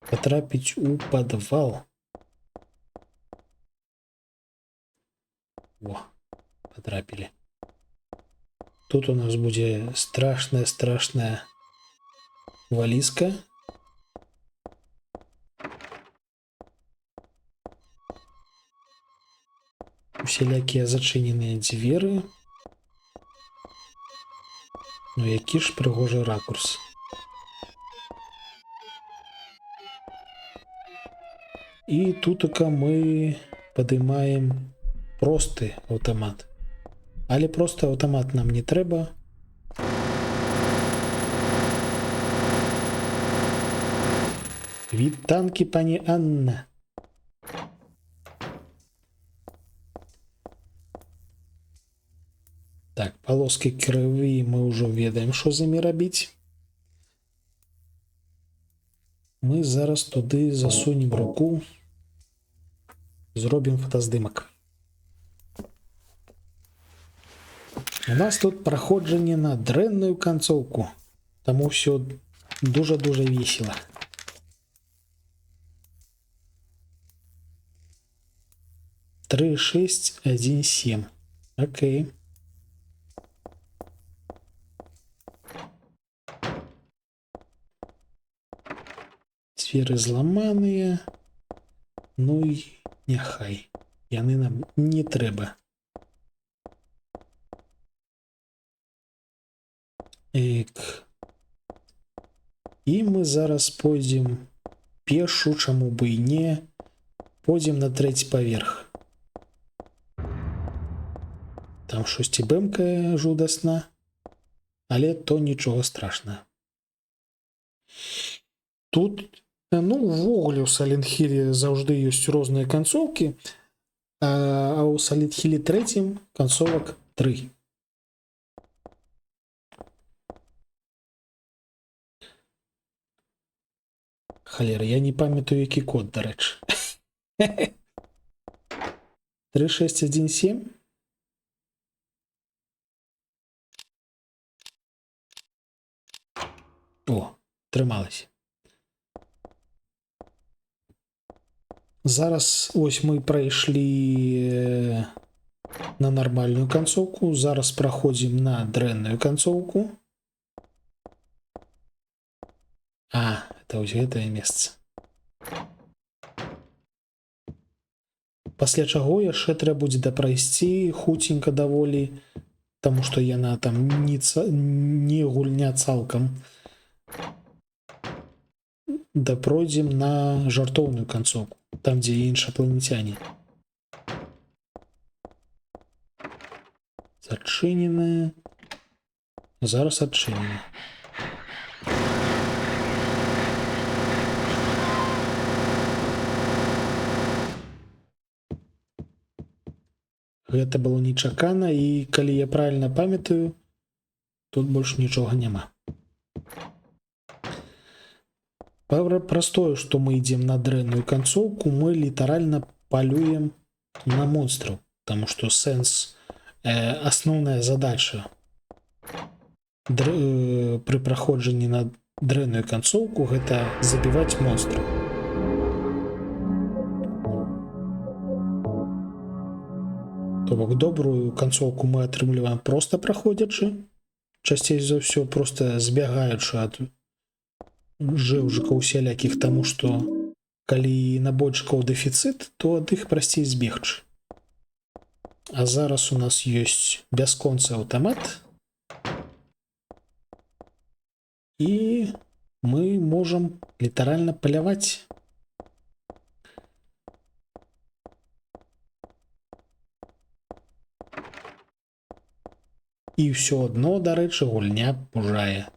потрапіць у падвал. О, потрапілі. Тут у нас будзе страшная валізка. Усялякія зачыненыя дзверы. Ну які ж прыгожы ракурс. І тутака мы падымаем просты аўтамат. Але просты аўтамат нам не трэба. Вітанкі, пані Анна. Так, полоски крыві мы ўжо ведаем, што з імі рабіць. Мы зараз туды засунем руку. Зробім фотаздымак. У нас тут праходжанне на дрэнную канцоўку. Таму ўсё дужа-дужа весела. Тры, 6, 1, 7. Окей. Дзверы зламаныя. Ну і няхай. Яны нам не трэба. І мы зараз пойдзем пешу, чаму бы і не. Пойдзем на 3-й паверх. Там штосьці бэмкае жудасна, але то нічога страшнага. Тут, ну, увогуле ў Silent Hill заўжды ёсць розныя канцоўкі, а ў Silent Hill 3 канцовак 3. Халера, я не памятаю, які код, дарэчы. 3617? О, трымалась. Зараз ось мы прайшлі на нармальную канцоўку, зараз праходзім на дрэнную канцоўку. А, это вось гэтае месца. Пасля чаго яшчэ трэба будзе дапрайсці хуценька даволі, таму што яна там не гульня цалкам. Да пройдзем на жартоўную канцоўку, там дзе іншапланецяне. Зачыненая. Зараз адчынена. Гэта было нечакана, і калі я правільна памятаю, тут больш нічога няма. Праз тое, што мы ідзем на дрэнную канцоўку, мы літаральна палюем на монстраў, таму што сэнс, асноўная задача пры праходжанні на дрэнную канцоўку гэта забіваць монстраў. То бок добрую канцоўку мы атрымліваем проста праходзячы, часцей за ўсё проста збягаючы ад жыўжыкаў усялякіх, таму што калі набойчыкаў дэфіцыт, то ад іх прасцей збегчы. А зараз у нас ёсць бясконцы аўтамат, і мы можам літаральна паляваць. І ўсё адно, дарэчы, гульня пужае.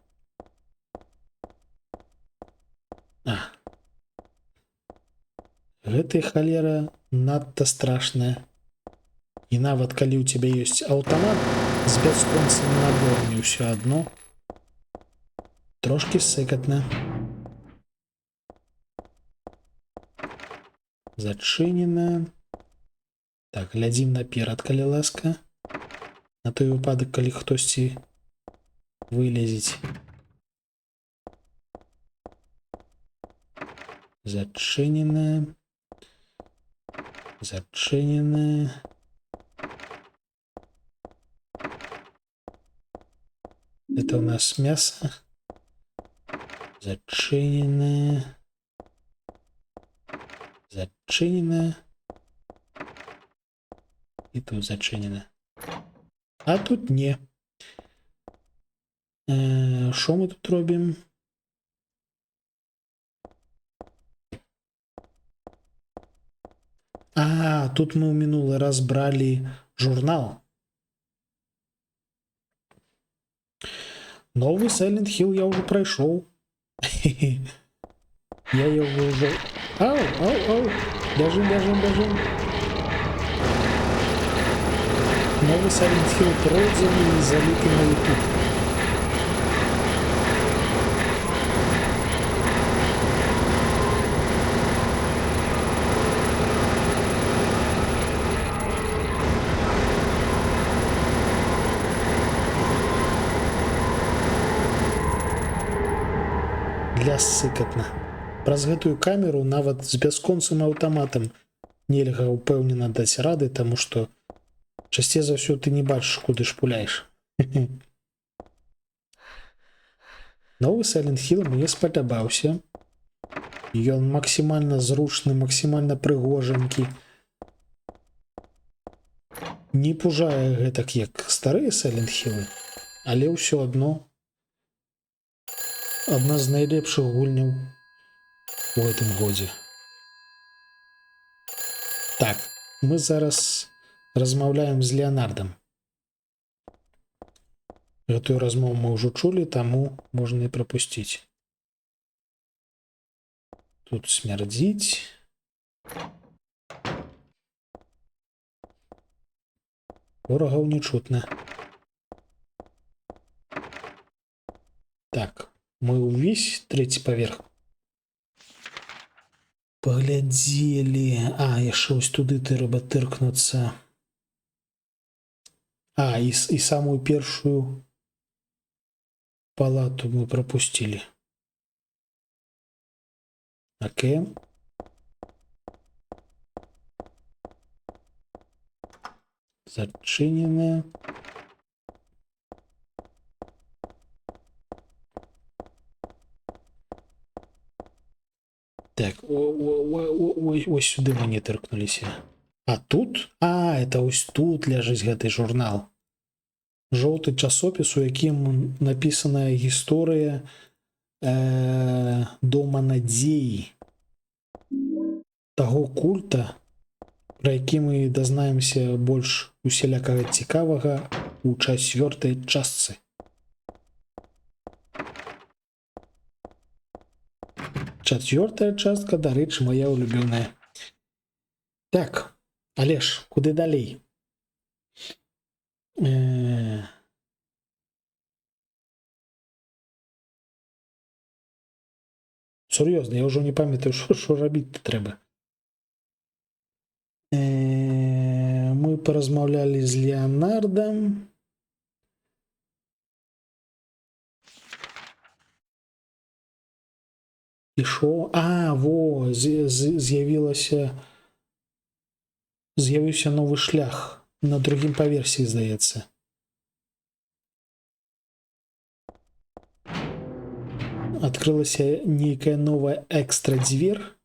Гэтая халера надта страшная. І нават калі ў цябе ёсць аўтамат з бясконцымі наборамі, ўсё адно трошкі сыкатна. Зачынена. Так, глядзім наперад, калі ласка. На той выпадак, калі хтосьці вылезець. Зачынена. Зачынена. Это у нас мясо. Зачынена. Зачынена. І тут зачынена. А тут не. Що ми тут робимо? А, тут ми у минулий раз брали журнал. Новый Silent Hill я уже пройшов. Я его уже... Ау, ау, ау. Бежим, бежим, бежим. Новый Silent Hill пройденный и залитый на YouTube. Для сыкатна. Праз гэтую камеру нават з бясконцым аўтаматам нельга ўпэўнена даць рады, таму што часцей за ўсё ты не бачыш, куды ж пуляеш. Новы Silent Hill мне спадабаўся. Ён максімальна зручны, максімальна прыгожанькі. Не пужае гэтак, як старыя Silent Hill, але ўсё адно адна з найлепшых гульняў у гэтым годзе. Так, мы зараз размаўляем з Леонардам. Гэтую размову мы ўжо чулі, таму можна і прапусціць. Тут смярдзіць. Ворагаў не чутна. Так, мы ўвесь трэці паверх. Паглядзелі. А, яшчэ ось туды трэба тыркнуцца. А, і самую першую палату мы прапусцілі. Окей. Зачиненая. Так, ось сюды мы не тыркнуліся. А тут? А, это ось тут ляжыць гэты журнал. Жоўты часопіс, у якім напісаная гісторыя Дома надзеі. Таго культа, пра які мы дазнаемся больш усялякага цікавага у 4-й частцы. Чацвёртая частка, дарэчы, моя улюбёная. Так, але ж, куды далей? Сур'ёзна, я ўжо не памятаю, што рабіць трэба. Мы паразмаўлялі з Леонардам. І шо? А, во, з'явіўся новы шлях на другім паверсе, здаецца. Адкрылася нейкая новая экстра-дзвер.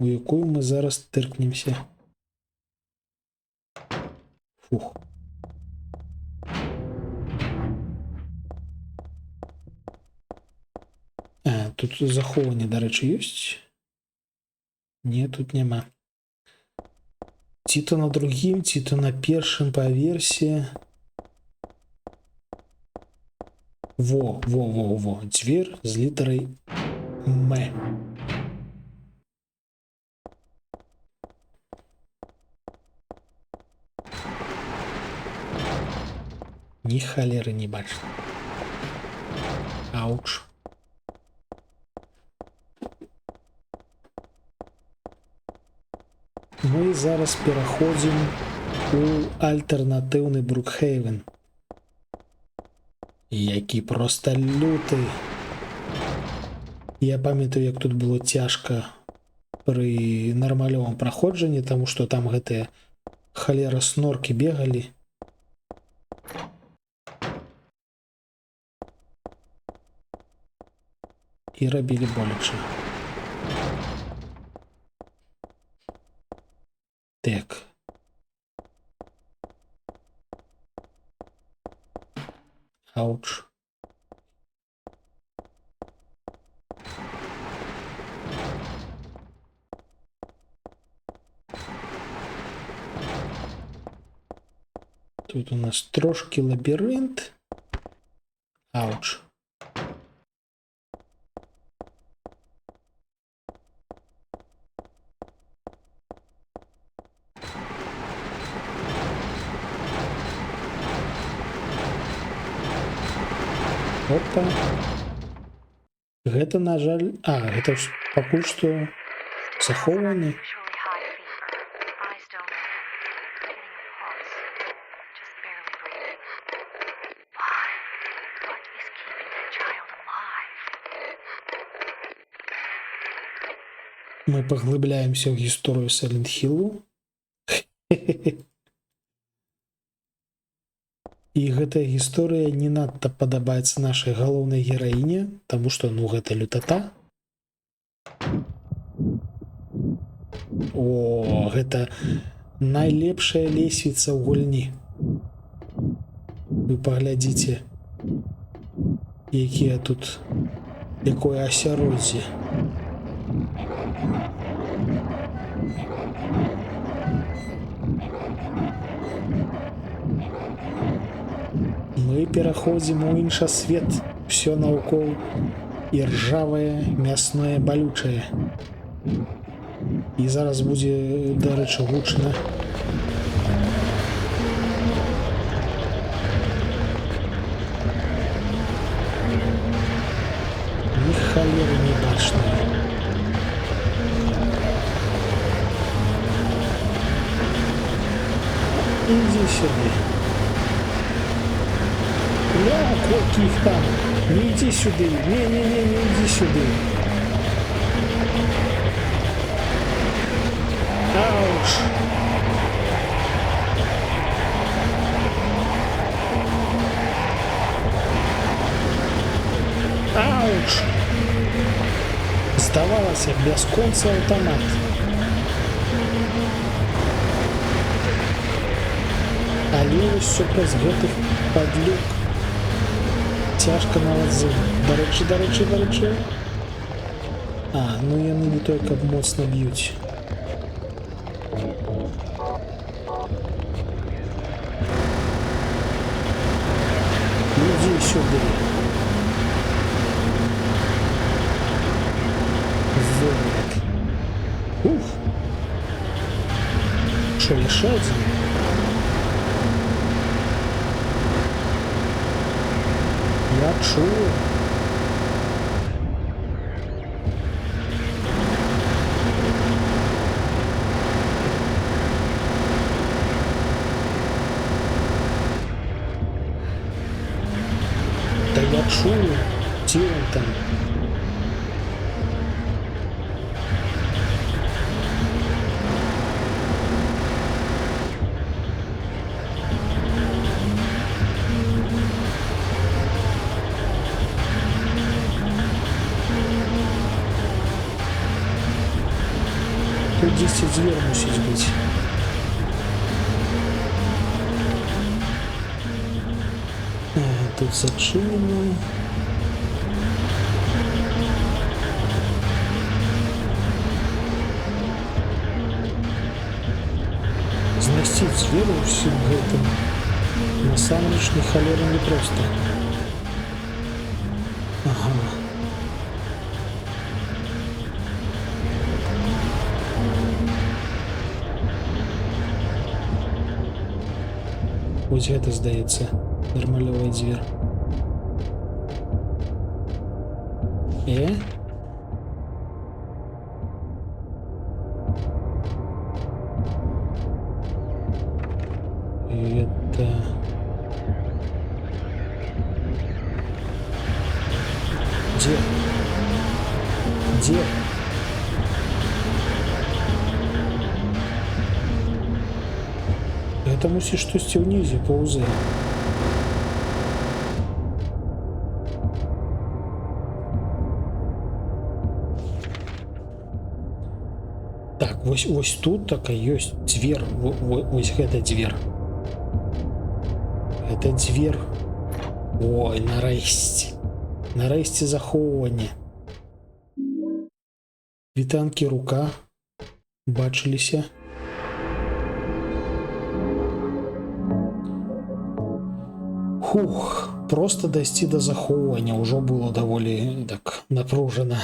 У якую мы зараз тыркнемся. Фух. А, тут захованне, дарэчы, ёсць? Не, тут няма. Ці то на другім, ці то на першым паверсе. Во. Дзвер з літарай М. Ні халеры не бачу. Ауч. Мы зараз пераходзім у альтэрнатыўны Брукхейвен. Які проста люты. Я памятаю, як тут было цяжка пры нармалёвым праходжанні, таму што там гэтыя халера сноркі бегалі. І рабілі боляча. Так. Ауч. Тут у нас трошки лабіринт. Ауч. Опа. Гэта, на жаль... А, гэта пакуль што захованы. Unusually high fever, eyes don't open, getting a pulse, just barely breathing. Why? What is keeping that child alive? Мы паглыбляемся ў гісторыю Сайлент Хілу. І гэтая гісторыя не надта падабаецца нашай галоўнай гераіне, таму што, ну, гэта лютата. О, гэта найлепшая лесвіца ў гульні. Вы паглядзіце, Якія тут... Якое асяроддзе. Мы пераходзім у іншасвет. Всё наўкол іржавае, мясное, балючае. І зараз будзе, дарэчы, гучна. Ні халеры не бачна. Ідзі сюды. Я, колькі іх там. Не ідзі сюды. Не ідзі сюды. Ауч. Ауч. Здавалася, бясконцы аўтамат. Але ўсё праз гэтых падлюк. Цяжка нават з... Дарэчы. Ну яны не той, каб моцна б'юць. Ідзі сюды. Золак. Ух! Шо, яшчэ адзін? Я чую. Да я чую. Где он там? Тут 10 зверь мусить быть. Тут зачинено. Зносить зверу всем гэтым насамрэч не халера не просто. Ага. Вось гэта, здаецца, нармалёвая дзвер. Это... Где? Это мусіць штосьці ўнізе паўзе. Так, вось тут такая ёсць дзвер. Вось гэта дзвер. Это дзвер. Ой, нарэшце. Нарэшце захоўванне. Вітанкі рука. Бачыліся. Хух, просто дайсці да захоўвання ўжо было даволі так напружана.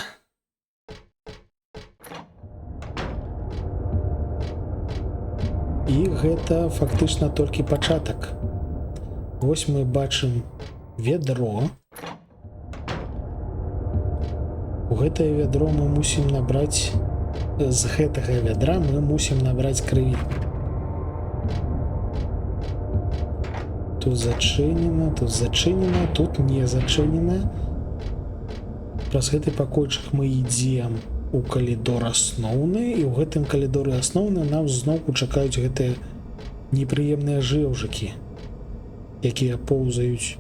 І гэта фактычна толькі пачатак. Вось мы бачым ведро. У гэтае ведро мы мусім набраць, з гэтага вядра мы мусім набраць крыві. Тут зачынена, тут не зачынена. Праз гэты пакойчык мы ідзем у калідор асноўны, і ў гэтым калідоры асноўны нам зноўку чакаюць гэтыя непрыемныя жэўжыкі, якія поўзаюць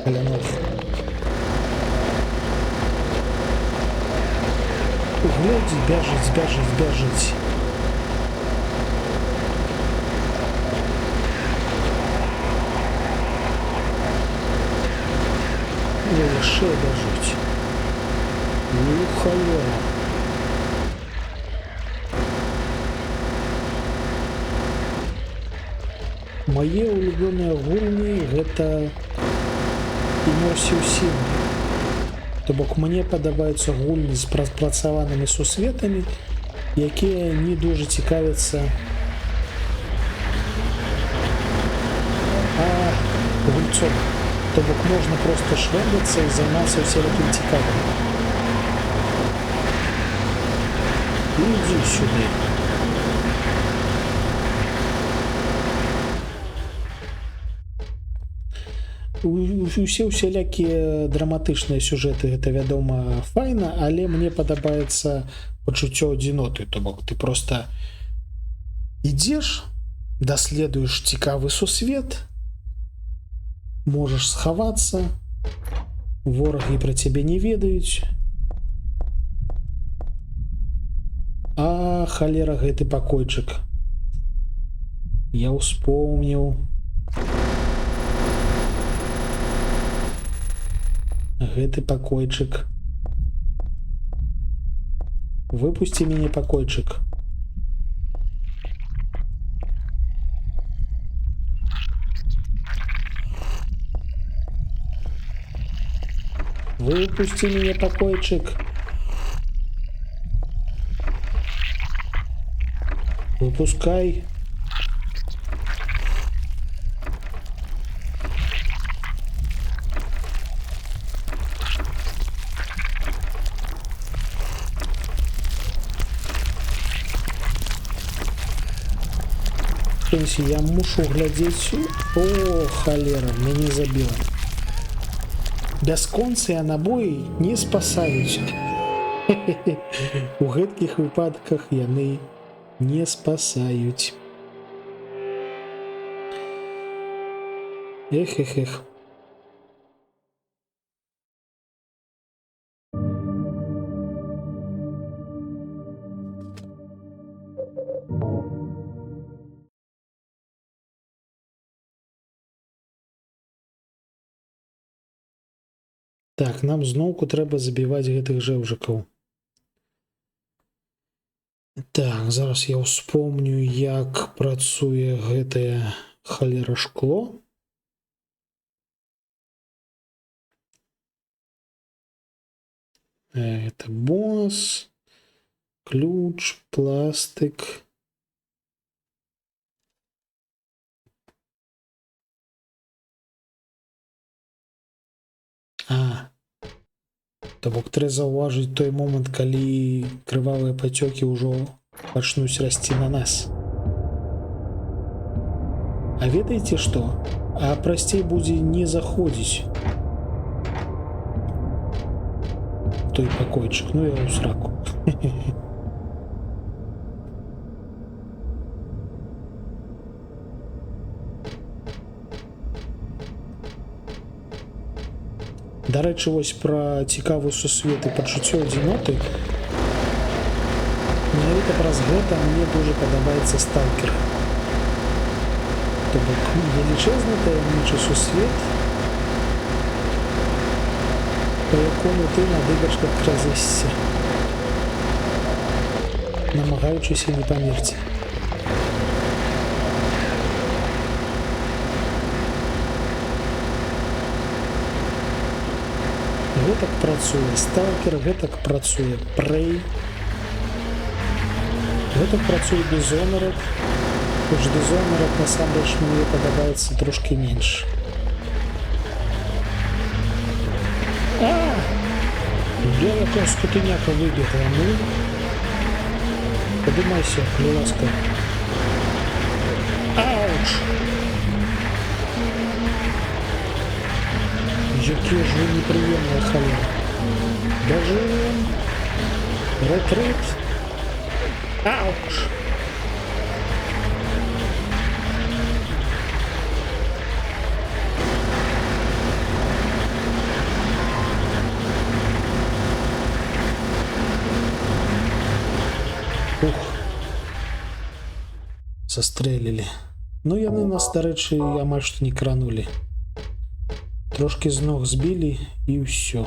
каля ног. Глядзі, бяжыць. ще біжить. Халера. Мае улюбёныя гульні гэта Immersive Sim. То бок мне падабаюцца гульні з прапрацаванымі сусветамі, якія не дуже цікавяцца гульцом. То бок можна проста швэндацца і займацца усялякім цікавым. Ідзі сюды. Усе усялякія драматычныя сюжэты гэта, вядома, файна, але мне падабаецца пачуццё адзіноты. То бок ты проста ідзеш, даследуеш цікавы сусвет, можаш схавацца, ворагі пра цябе не ведаюць. А, халера, гэты пакойчык. Я ўспомніў. Гэты пакойчык. Выпусці мяне, пакойчык. Выпусти меня, покойчик. Выпускай. Я мушу глядзець. О, халера, мяне забіла. Бясконцыя набоі не спасаюць. У гэткіх выпадках яны не спасаюць. Эх. Так, нам зноўку трэба забіваць гэтых жэўжыкаў. Так, зараз я ўспомню, як працуе гэтае халера шкло. Это бонус, ключ, пластик. То бок трэба заўважыць той момант, калі крывавыя пацёкі ўжо пачнуць расці на нас. А ведаеце што? А прасцей будзе не заходзіць той пакойчык. Ну я ў сраку. Дарэчы, вось пра цікавы сусвет і пачуццё адзіноты. Менавіта праз гэта мне дуже падабаецца Сталкер. То бок велічэзны таямнічы сусвет, па якому ты на дыбачках кразэшся, намагаючыся не памерці. Гэтак працуе Сталкер, гэтак працуе Prey, гэтак працуе Dishonored, хоч Dishonored насамрэч мне падабаецца трошкі менш. Я якая скотыняка выбегла, ну? Падымайся, ласка. Ауч! Якія ж вы непрыемныя халеры. Бяжым! Рэтрыт! Ауч! Ух! Застрэлілі. Ну яны нас, дарэчы, амаль што не кранулі. Трошки з ног збілі і ўсё.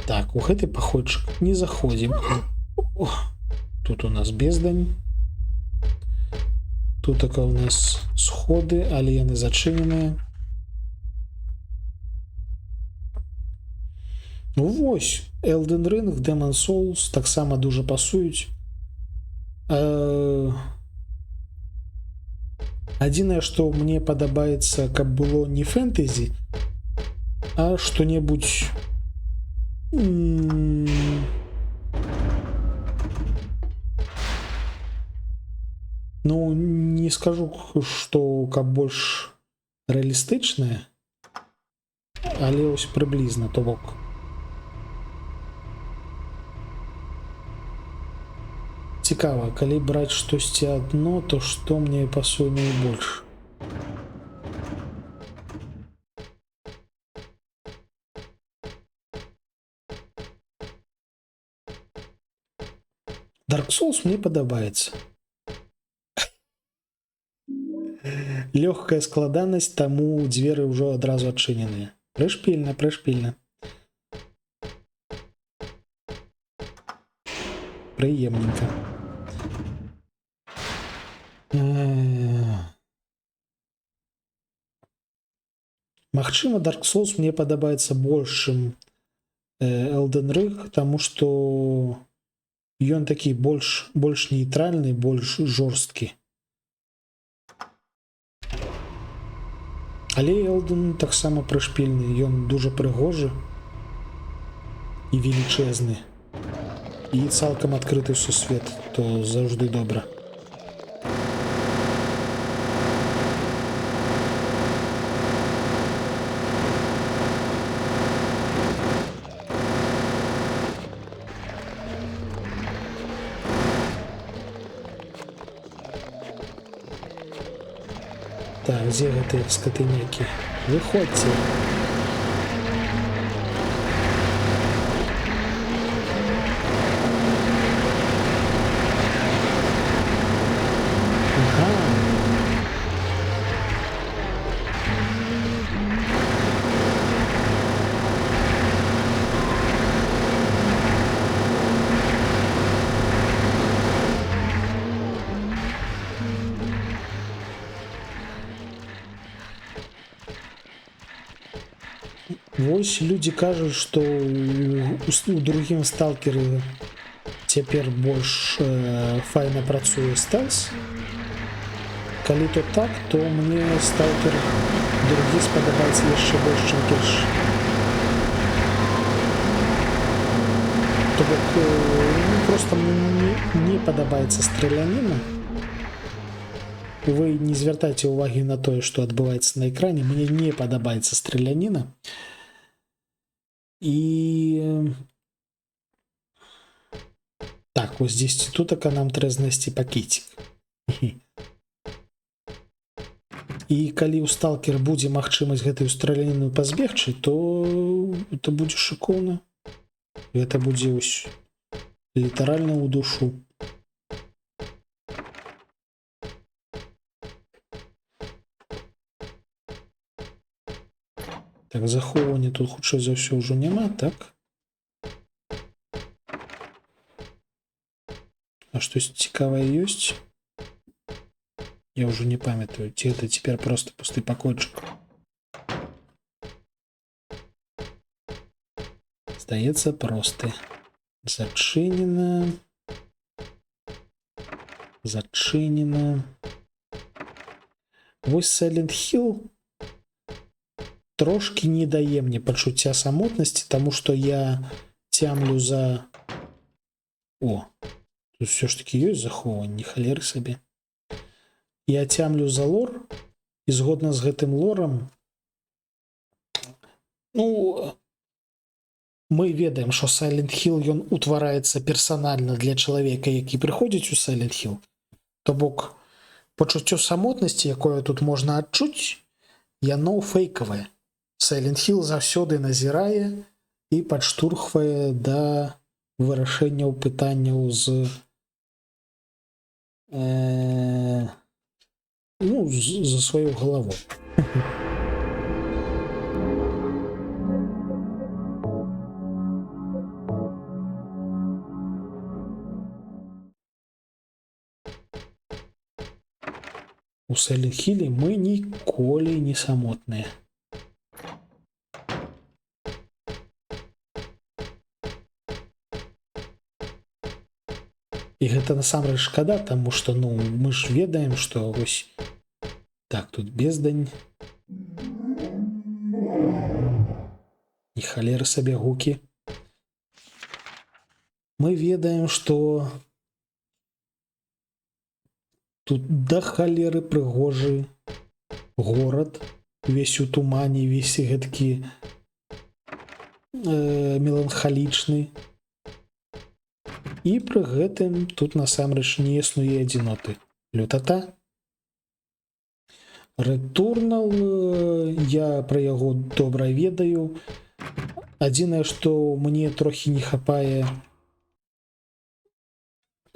Так, у гэты паходчык не заходзім. О, тут у нас бездань. Тут у нас сходы, але яны зачыненыя. Ну вось, Elden Ring, Demon's Souls таксама дуже пасуюць. Адзінае, што мне падабаецца, каб было не фэнтэзі, а што-небудзь ну, не скажу, што каб больш рэалістычнае, але ось прыблізна, то бок. Цікава, калі браць штосьці адно, то што мне пасуе найбольш? Dark Souls мне падабаецца. Лёгкая складанасць, таму дзверы ўжо адразу адчыненыя. Прышпільна, прышпільна. Прыемненька. Магчыма, Dark Souls мне падабаецца больш, чым Elden Ring, таму што ён такі больш нейтральны, больш жорсткі. Але Elden таксама прышпільны, ён дужа прыгожы і велічэзны. І цалкам адкрыты сусвет, то заўжды добра. Так, дзе гэтыя скатынякі? Выходзьце. Вось людзі кажуць, што у другім сталкеры цяпер больш файна працуе стэлс. Калі то так, то мне сталкер другі спадабаецца яшчэ больш, чым першы. То бок, проста мне не падабаецца страляніна. Вы не звяртайце ўвагі на тое, што адбываецца на экране. Мне не падабаецца страляніна. І так, ось 10 тутака нам трэба знайсці пакетик. І калі ў сталкер будзе магчымасць гэтую страляніну пазбегчы, то это будзе шыкоўна. Гэта будзе ось літаральна ў душу. Так, захоўвання тут хутчэй за ўсё ўжо няма, так? А штось цікавае ёсць? Я ўжо не памятаю, ці гэта цяпер проста пусты пакойчык. Здаецца, просты. Зачынена. Зачынена. Вось Silent Hill трошки не дае мне пачуцця самотнасці, таму што я цямлю за... О, тут все ж таки ёсць захоўванне, халеры сабе. Я цямлю за лор, і згодна з гэтым лорам, ну, мы ведаем, што Silent Hill ён утвараецца персанальна для чалавека, які прыходзіць у Silent Hill. То бок, пачуццё самотнасці, якое тут можна адчуць, яно фейкавае. Silent Hill заўсёды назірае і падштурхвае да вырашэнняў пытанняў з за сваю галаву. У Silent Hill мы ніколі не самотныя. І гэта насамрэч шкада, таму што ну мы ж ведаем, што вось так тут бездань. І халеры сабе гукі. Мы ведаем, што тут да халеры прыгожы горад, увесь у тумане, весь гэткі меланхалічны. І пры гэтым тут насамрэч не існуе адзіноты. Лютата. Returnal, я пра яго добра ведаю. Адзінае, што мне трохі не хапае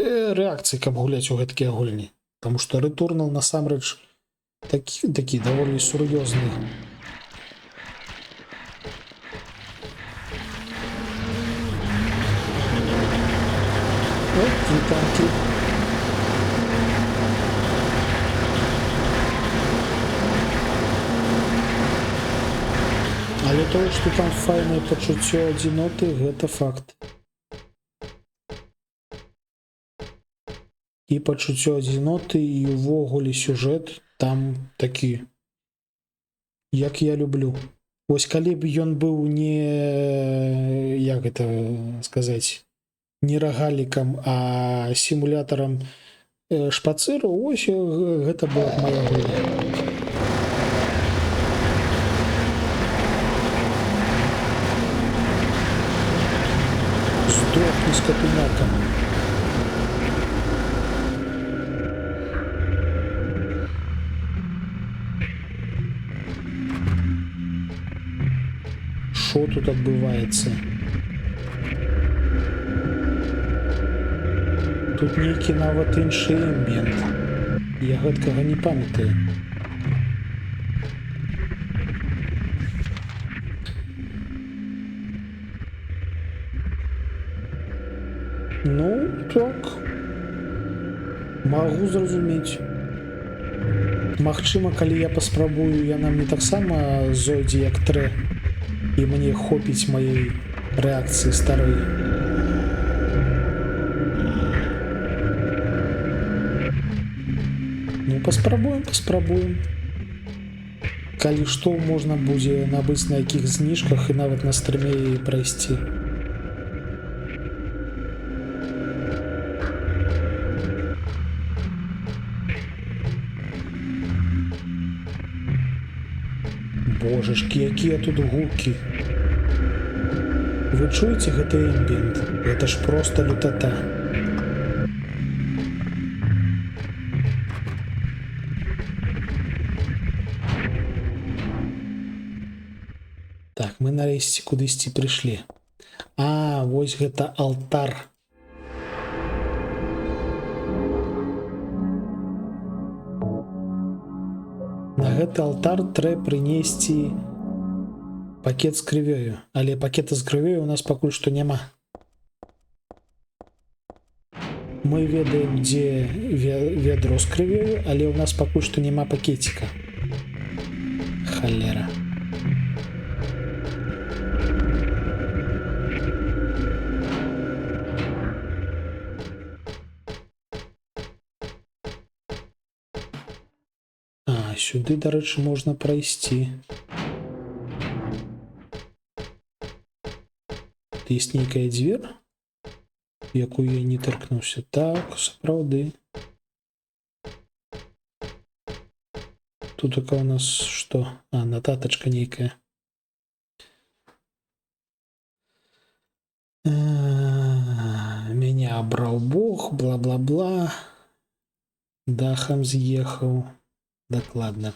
рэакцыі, каб гуляць у гэткія гульні. Таму што Returnal насамрэч такі даволі сур'ёзны. От і танкі. Але тое, што там файнае пачуццё адзіноты, гэта факт. І пачуццё адзіноты, і ўвогуле сюжэт там такі, як я люблю. Вось калі б ён быў не, як гэта сказаць, не рогалікам, а сімулятарам шпацыру, ось гэта была б моя гульня. Здохні з катунякам. Що тут адбываецца? Тут нейкі нават іншы эмбієнт. Я гэткага не памятаю. Ну, так. Магу зразумець. Магчыма, калі я паспрабую, яна мне таксама зойдзе як трэ, і мне хопіць маёй рэакцыі старой. Ну, паспрабуем. Калі што, можна будзе набыць на якіх зніжках і нават на стрыме прайсці. Божачкі, якія тут гукі. Вы чуеце гэты эмбієнт? Гэта ж проста лютата. Так, мы нарэшце кудысьці прыйшлі. А, вось гэта алтар. На гэты алтар трэба прынесці пакет з крывёю, але пакета з крывёю у нас пакуль што няма. Мы ведаем, дзе ведро з крывёю, але ў нас пакуль што няма пакеціка. Халера. Сюды, дарэчы, можна прайсці. Есть нейкая дзвер, якую я не торкнуўся. Так, сапраўды. Тут у нас што? А, нататачка нейкая. Мяне абраў Бог, бла-бла-бла. Дахам з'ехаў. Дакладна.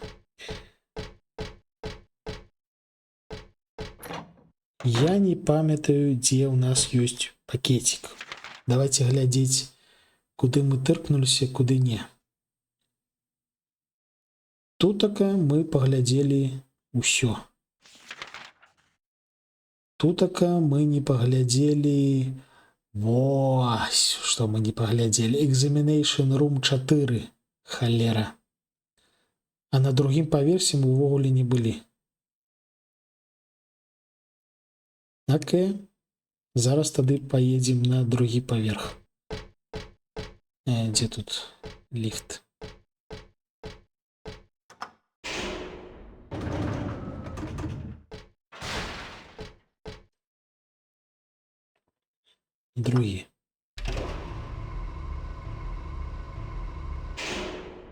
Я не памятаю, дзе ў нас ёсць пакетик. Давайте глядзець, куды мы тыркнуліся, куды не. Тутака мы паглядзелі ўсё. Тутака мы не паглядзелі... Вось, што мы не паглядзелі. Examination Room 4. Халера. А на другім паверсе мы ўвогуле не былі. Окей. Зараз тады поедем на другі паверх. Дзе тут ліфт? Другі.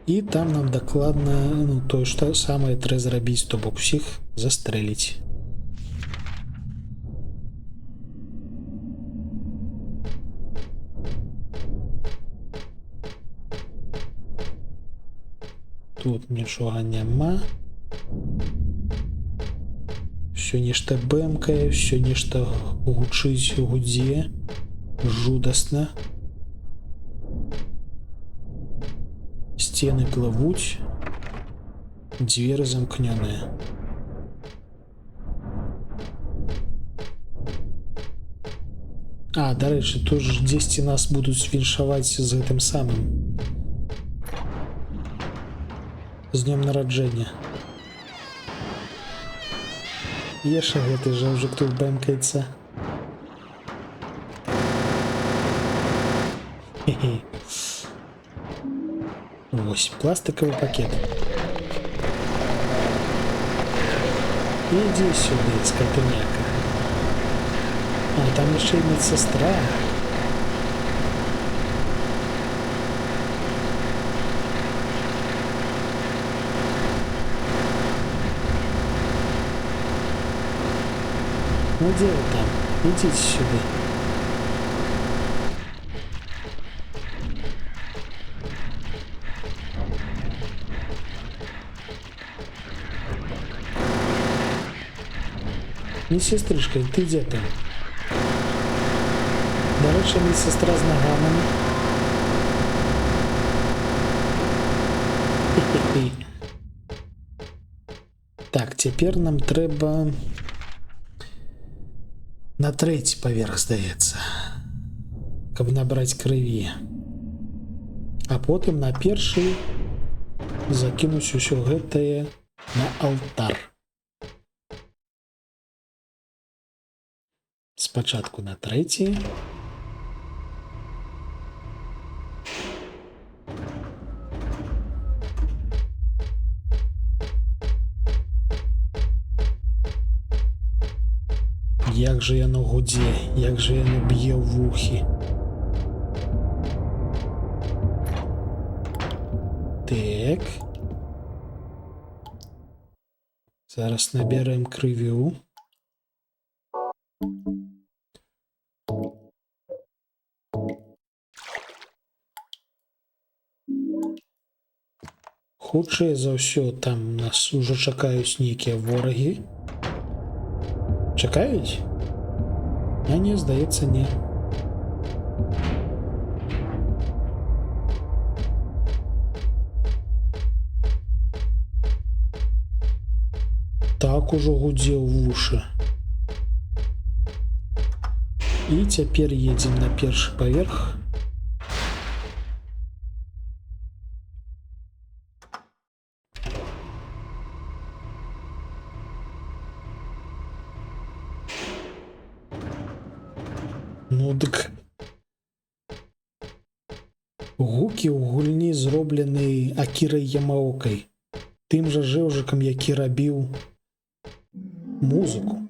І там нам дакладна тое што самае трэ зрабіць, то бок усіх застрэліць. Тут нічога няма. Всё нешта бэмкае, всё нешта гучыць, гудзе. Жудасна. Сцены плывуць. Дзверы замкнёныя. А, дарэчы, тут ж дзесьці нас будуць віншаваць з гэтым самым. З днём нараджэння. Яшчэ гэты жаўжык тут бэмкаецца. Хе-хе. Вось, пластиковый пакет. Иди сюда, скотыняка. А, там еще и медсестра. Ну где вы там? Идите сюда. Медсестричка, ты где там? Дарэчы, медсестра з наганамі. Так, цяпер нам трэба на трэці паверх, здаецца, каб набраць крыві. А потым на першы закінуць усё гэтае на алтар. Спачатку на трэці. Як же яно гудзе, як же яно б'е ў вухі. Так. Зараз набераем крывю. Хутчэй за ўсё, там нас ужо чакаюць нейкія ворагі. Чакаюць? А не, здаецца, не. Так ужо гудзе ў вушы. І цяпер едзем на першы паверх. Ну дык гукі ў гульні зроблены Акірай Ямаокай, тым жа жэўжыкам, які рабіў музыку.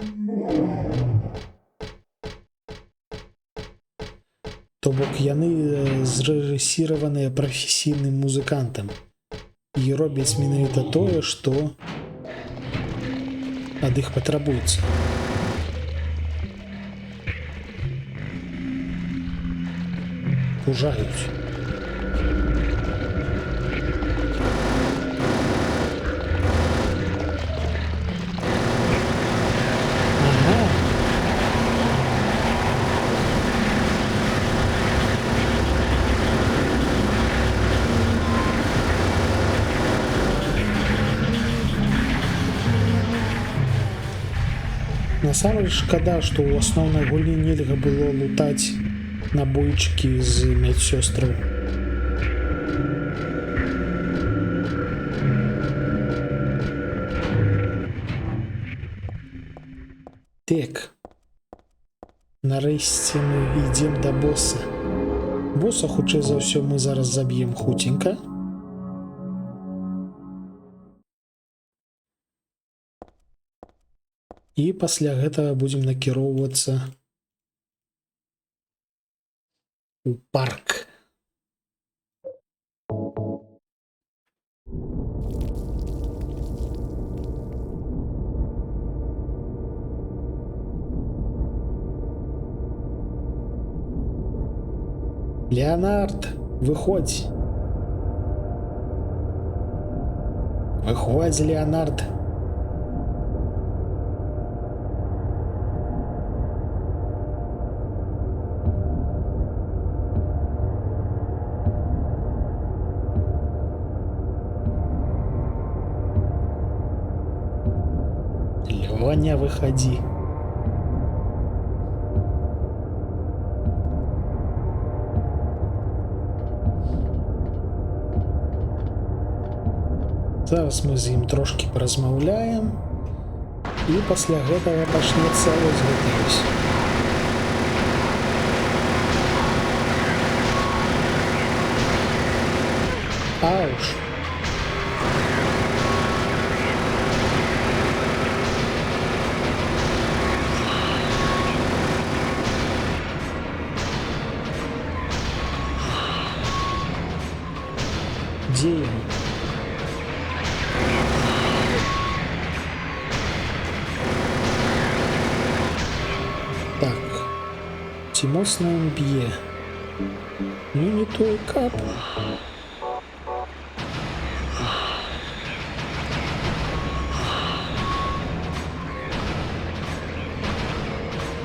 То бок яны зрэжысіраваныя прафесійным музыкантам і робяць менавіта тое, што ад іх патрабуецца. Пужаюць. Ага. Насамрэч шкада, што ў асноўнай гульні нельга было лутаць набойчыкі з медсёстраў. Так. Нарешті ми йдемо до боса. Боса, хутчэй за ўсё, мы зараз заб'ем хутенька. І пасля гэтага будзем накіроўвацца у парк. Леонард, выходь. Выходь, Леонард. Лёня, выходи. Зараз мы з ім трошки паразмаўляем, і пасля гэтага пачнецца вось гэта вось. Ауш. Дзе ён? Так. Ці моцна ён б'е? Ну не той кап.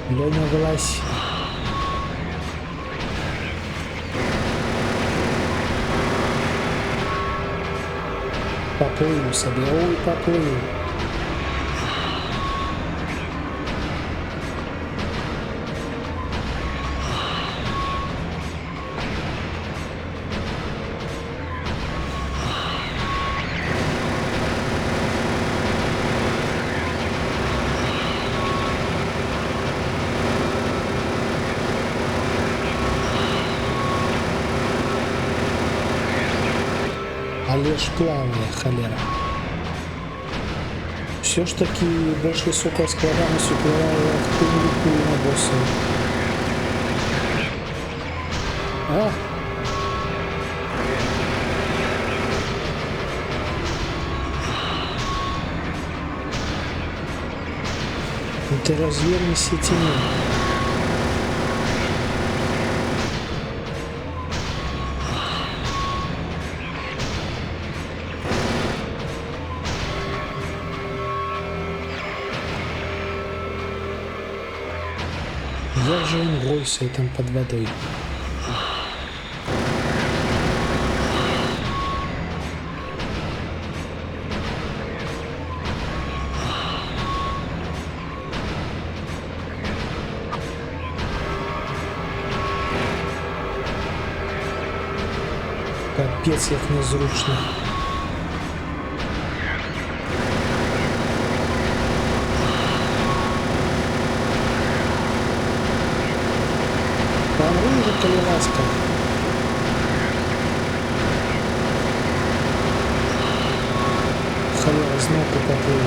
Лёня, вылазь. Поплыл себе, ой, поплыл. Але ж плаває, холера. Все ж таки больш высокая складанасць уплывае актыўніку на боссаў. А! Ну ты развернися ці не? Як же он гойся там под водой? Капец, як незручно. Помри же, коли ласка. Холера, знов поплыл.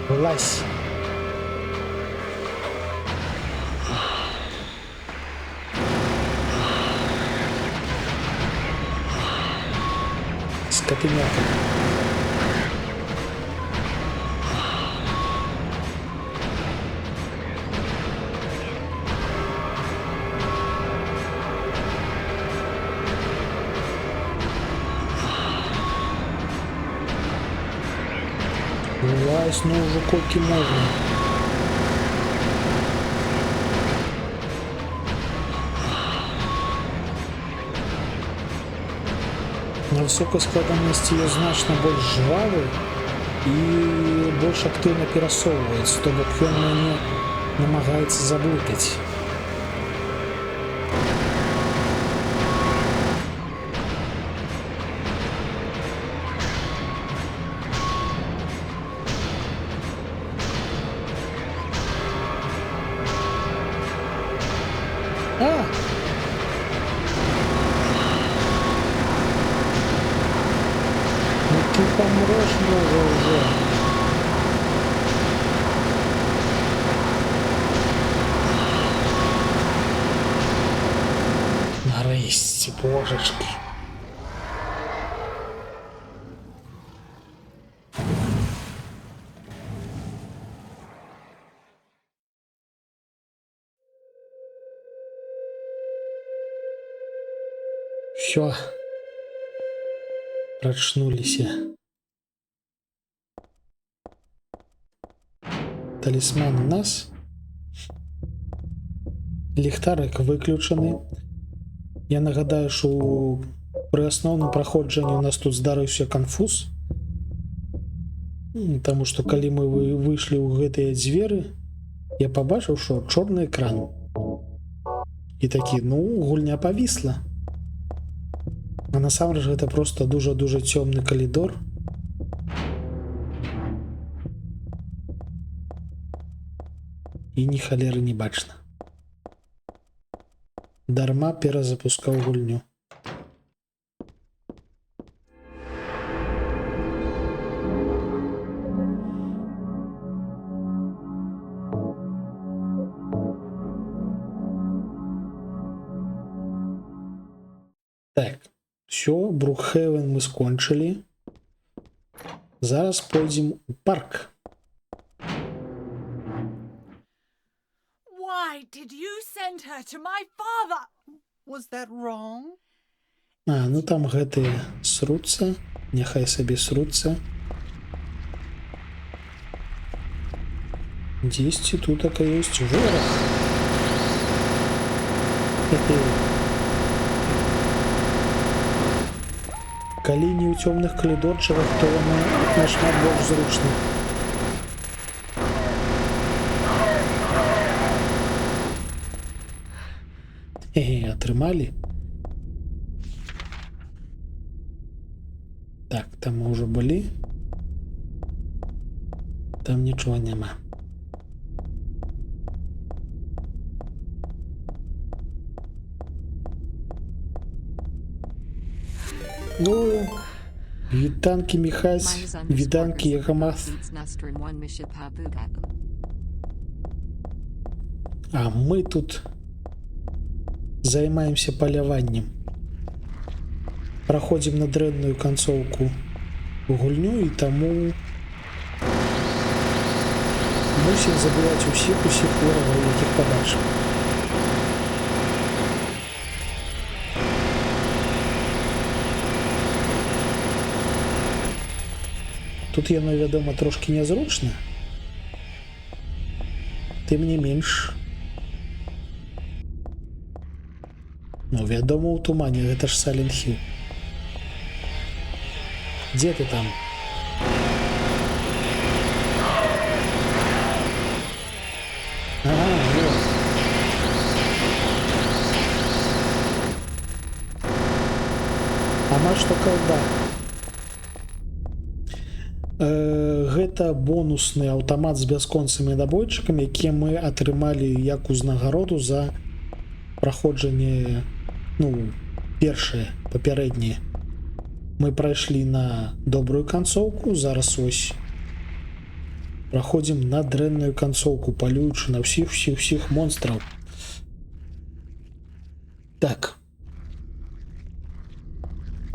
Вылазь. Скотыняка. Вась, ну уже кольки можно. На высокой складанности я значно больш жвавы і больш актыўна перасоўваецца, то бок ён мяне намагаецца заблытаць. А! Ну ты помрешь много уже. Нарешті, божечки. Все. Прочнулись. Талісман у нас. Ліхтарик выключены. Я нагадаю, що при основному праходжанні у нас тут здарыўся канфуз. Таму што калі мы выйшлі ў гэтыя дзверы, я пабачыў, што чорны экран. І такі, ну, гульня павісла. А насамрэч гэта проста дужа-дужа цёмны калідор. І ні халеры не бачна. Дарма перазапускаў гульню. Так, все, Брукхейвен мы скончылі. Зараз пойдзем у парк. Why did you send her to my father? Was that wrong? А, ну там гэтыя сруцца, няхай сабе сруцца. Дзесьці тутака ёсць вораг. Калі не ў цёмных калідорчыках, то яны нашмат больш зручны. Атрымалі. Так, там мы ўжо былі. Там нічога няма. Ну, вітанкі Міхась, вітанкі Ягамас. А мы тут займаемся паляваннем. Праходзім на дрэнную канцоўку гульню, і таму мусім забіваць усіх ворагаў, якіх побачым. Тут яно, вядома, трошки нязручна. Тым не менш. Ну, вядома, у тумане, гэта ж Silent Hill. Дзе ты там? Ага, вот. Ама што калда. Гэта бонусны аўтамат з бясконцымі набойчыкамі, якія мы атрымалі як узнагароду за праходжанне, ну, першае, папярэдняе. Мы прайшлі на добрую канцоўку, зараз ось праходзім на дрэнную канцоўку, палюючы на ўсіх монстраў. Так.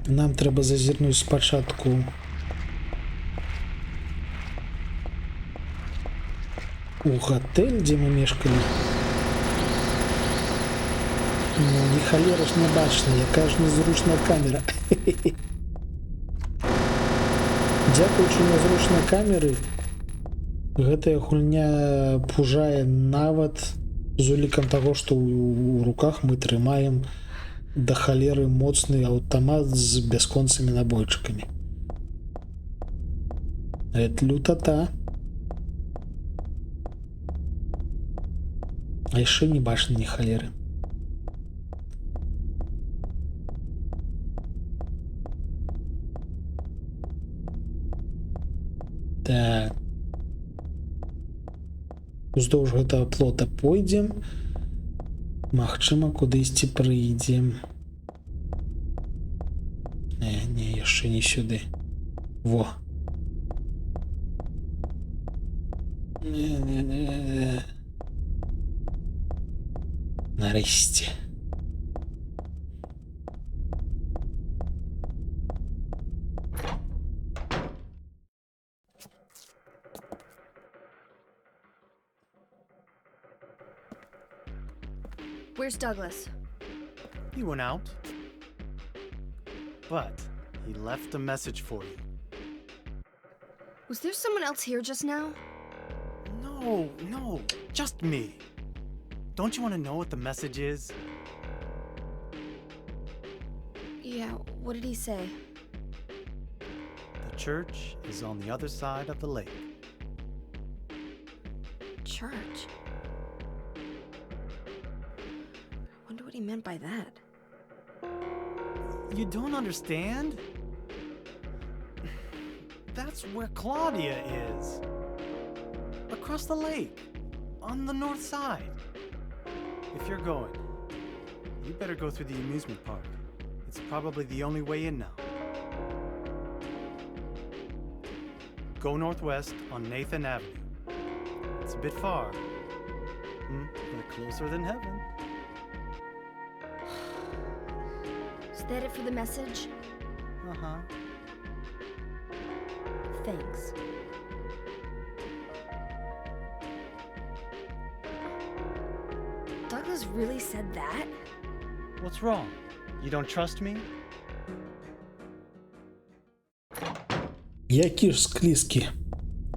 Нам трэба зазірнуць спачатку у гатэль, дзе мы мешкалі. Ну, ні халера ж не бачна, якая ж незручная камера. Дзякуючы нязручнай камеры Гэтая гульня пужае нават з улікам таго, што ў руках мы трымаем да халеры моцны аўтамат з бясконцымі набойчыкамі. Гэта лютата. А яшчэ не бачна ні халеры. Так. Уздоўж гэтага плота пойдзем. Магчыма, кудысьці прыйдзем. Не, яшчэ не сюды. Во. Не. Нарэшце. Where's Douglas? He went out. But he left a message for you. Was there someone else here just now? No, just me. Don't you want to know what the message is? Yeah, what did he say? The church is on the other side of the lake. Church? Wonder what he meant by that. You don't understand? That's where Claudia is. Across the lake, on the north side. If you're going, you better go through the amusement park. It's probably the only way in now. Go northwest on Nathan Avenue. It's a bit far, but closer than heaven. Is that it for the message? Uh-huh. Thanks. Douglas really said that? What's wrong? You don't trust me? Які ж склізкі,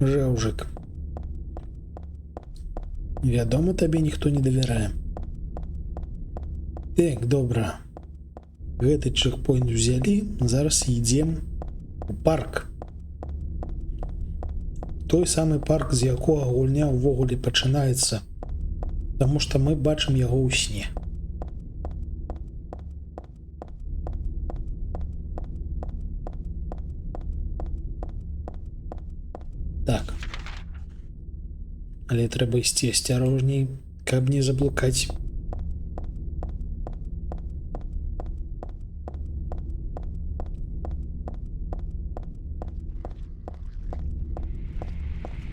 жэўжык. Вядома, табе ніхто не давярае. Так, добра. Гэты чэкпоінт узялі, зараз ідзем у парк. Той самы парк, з якога гульня ўвогуле пачынаецца, таму што мы бачым яго ў сне. Так. Але трэба ісці асцярожней, каб не заблукаць.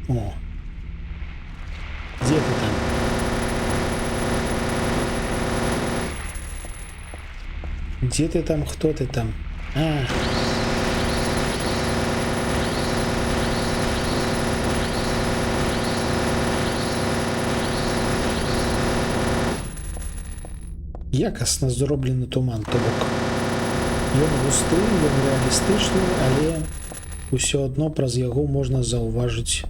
О. Где ты там? Где ты там? Кто ты там? А. Якасна зроблены туман, то бок. Ён густы, ён рэалістычны, але ўсё адно праз яго можна заўважыць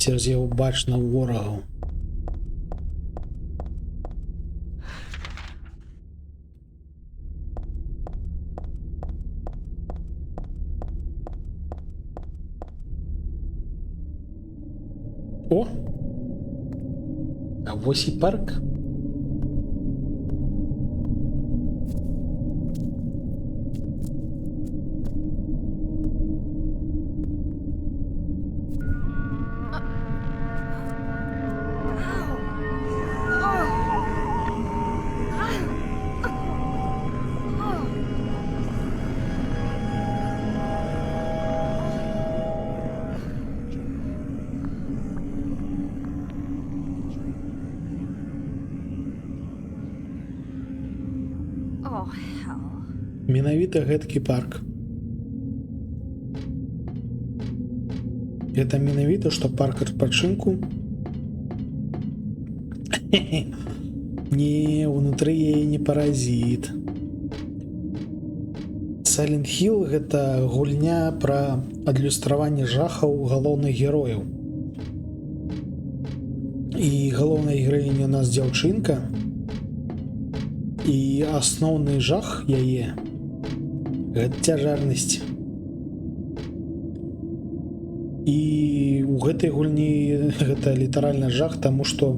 цераз яго бачна ворагаў. О! А вось і парк. Oh, hell. Менавіта гэткі парк. Гэта менавіта, што парк адпачынку. Не, унутры яе не паразіт. Silent Hill гэта гульня пра адлюстраванне жахаў галоўных герояў. І галоўная гераіня у нас дзяўчынка, і асноўны жах яе гэта цяжарнасць. І у гэтай гульні гэта літаральна жах, таму што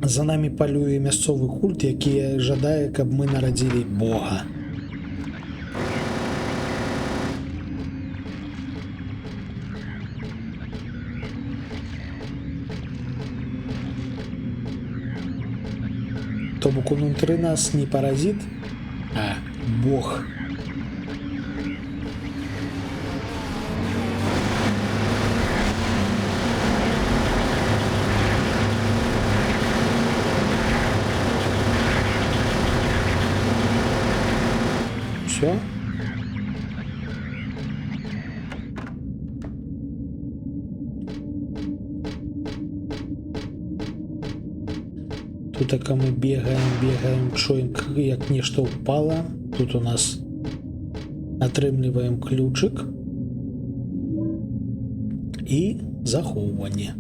за намі палюе мясцовы культ, які жадае, каб мы нарадзілі Бога. То бок унутры нас не паразит, а Бог. Все? Тут так мы бегаем, чуем, як нешта упала. Тут у нас атрымліваем ключик і захоўванне.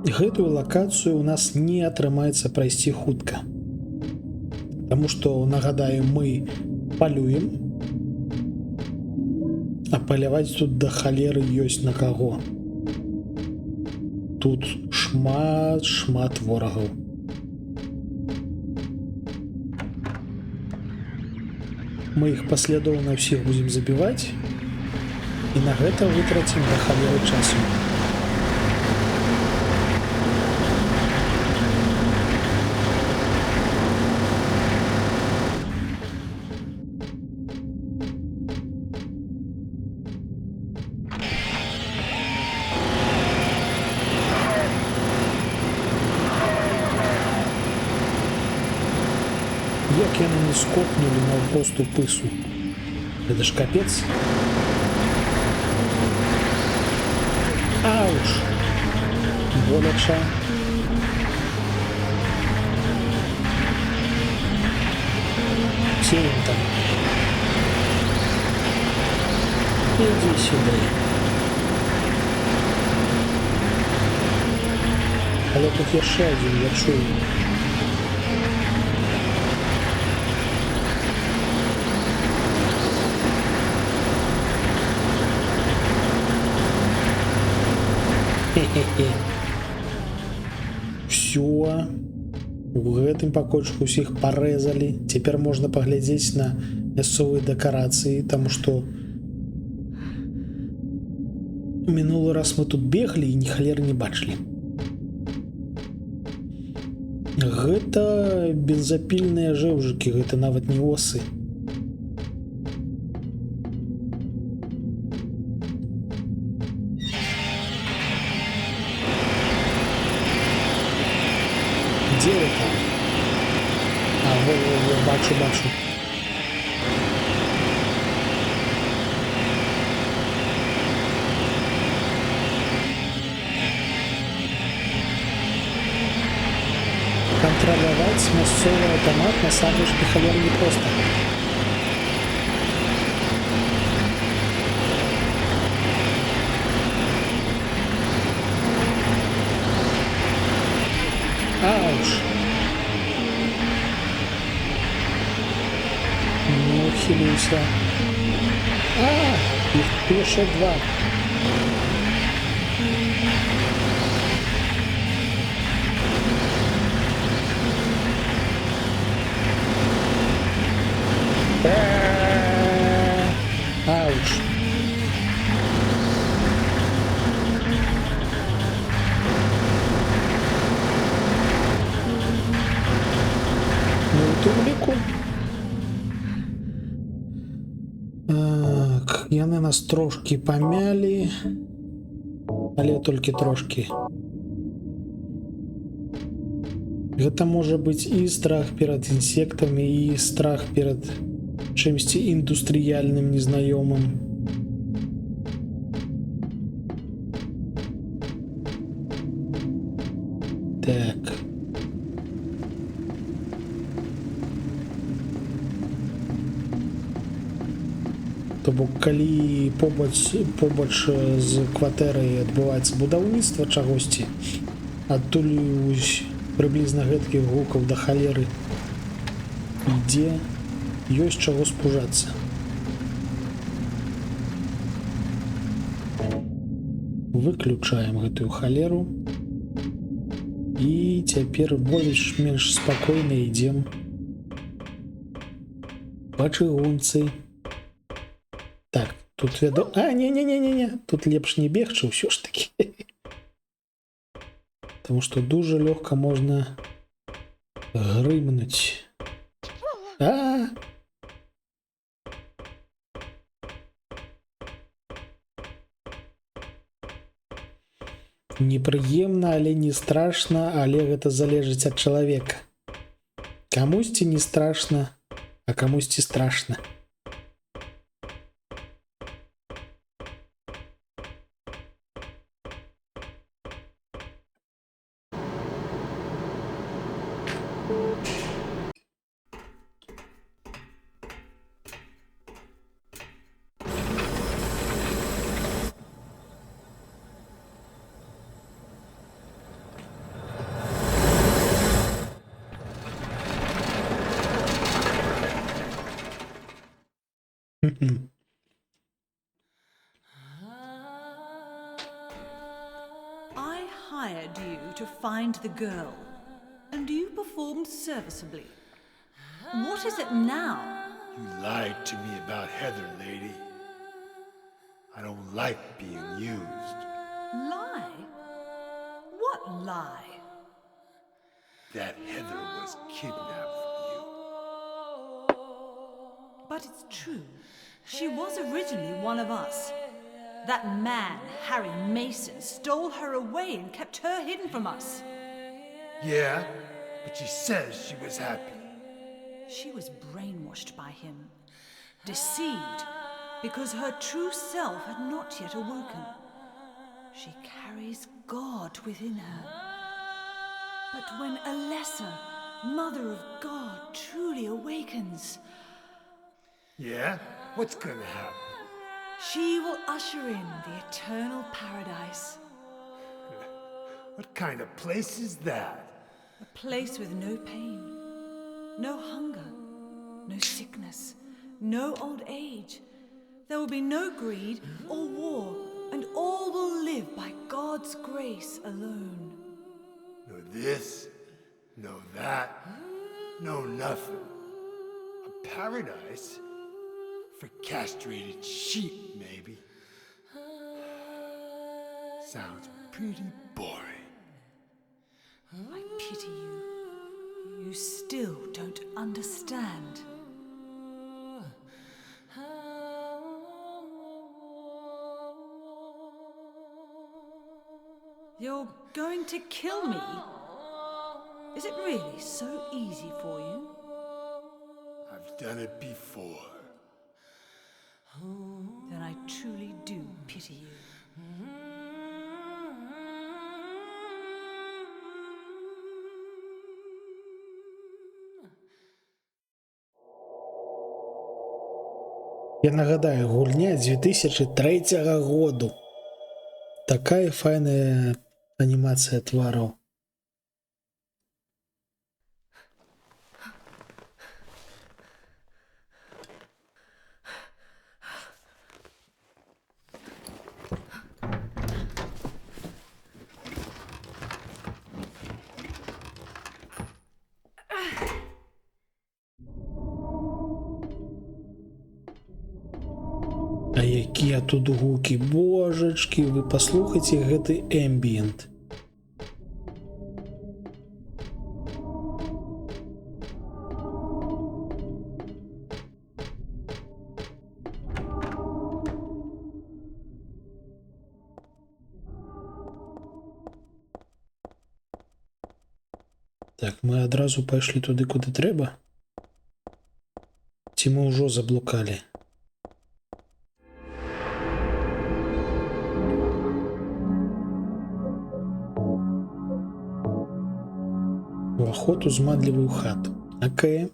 Гэтую лакацыю у нас не атрымаецца прайсці хутка. Таму што, нагадаю, мы палюем, а паляваць тут да халеры ёсць на каго. Тут шмат ворагаў. Мы іх паслядоўна ўсіх будзем забіваць, і на гэта вытрацім да халеры часу. Як яны не скокнули на просту пысу. Это ж капец. Ауч! Боляча. Сеем там. Иди сюда. Але тут яшчэ адзін, я чую. Все, у гэтым пакойчыку усіх парэзалі. Цяпер можна паглядзець на мясцовыя дэкарацыі, таму што мінулы раз мы тут беглі і ні халер не бачылі. Гэта бензапільныя жэўжыкі, гэта нават не осы. Где это? А, во, бачу. Контролировать мясцовый автомат на самом деле халер не просто. Ауч. Ну, хилился. Их еще два. Ауч. Тумліку. Так, яны нас трошки памялі, але толькі трошки. Гэта можа быць і страх перад інсектамі, і страх перад чымсьці індустрыяльным, незнаёмым. Так. То бок, калі побач з кватэрай адбываецца будаўніцтва чагосьці, адтуль прыблізна гэткіх гукаў да халеры ідзе, ёсць чаго спужацца. Выключаем гэтую халеру і цяпер больш-менш спакойна ідзем па чыгунцы. Так, тут веду... не, тут лепш не бегчы ўсё ж таки. Потому что дуже лёгка можна грымнуць. Непрыемна, але не страшна, але гэта залежыць ад чалавека. Камусьці не страшна, а камусьці страшна. I hired you to find the girl, and you performed serviceably. What is it now? You lied to me about Heather, lady. I don't like being used. Lie? What lie? That Heather was kidnapped from you. But it's true. She was originally one of us. That man, Harry Mason, stole her away and kept her hidden from us. Yeah, but she says she was happy. She was brainwashed by him, deceived, because her true self had not yet awoken. She carries God within her. But when a lesser, Mother of God, truly awakens, Yeah? What's gonna happen? she will usher in the eternal paradise. What kind of place is that? A place with no pain, no hunger, no sickness, no old age. There will be no greed or war, and all will live by God's grace alone. No this, no that, no nothing. A paradise? For castrated sheep, maybe. Sounds pretty boring. I pity you. You still don't understand. You're going to kill me? Is it really so easy for you? I've done it before. Then I truly do pity you. Я нагадаю, гульня 2003 году. Такая файная анімацыя твараў. А якія тут гукі, божачкі, вы паслухайце гэты эмбіент. Так, мы адразу пайшлі туды, куды трэба? Ці мы ўжо заблукалі? Уваход у змадлівую хату. Окей.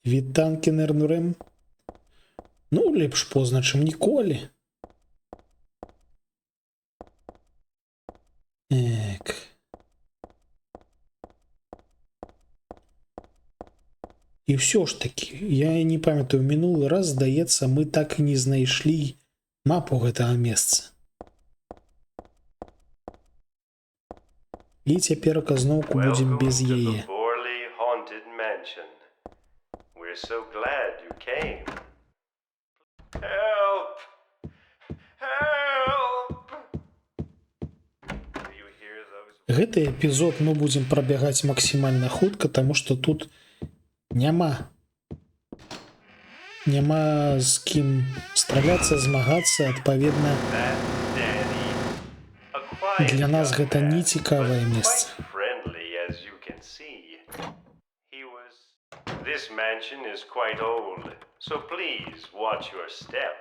Вітанкі нернурем. Ну, лепш позна, чым ніколі. Так. І ўсё ж такі, я не памятаю, мінулы раз, здаецца, мы так і не знайшлі мапу гэтага месца. І цяперака зноўку будзем без яе. Borley Haunted Mansion. We're so glad you came. Help! Help! Do you hear those? Гэты эпізод мы будзем прабягаць максімальна хутка, таму што тут няма з кім страляцца, змагацца, адпаведна, That's Danny. A quiet для нас young гэта man, не цікавае but месца. quite friendly, as you can see. He was. This mansion is quite old, so please watch your step.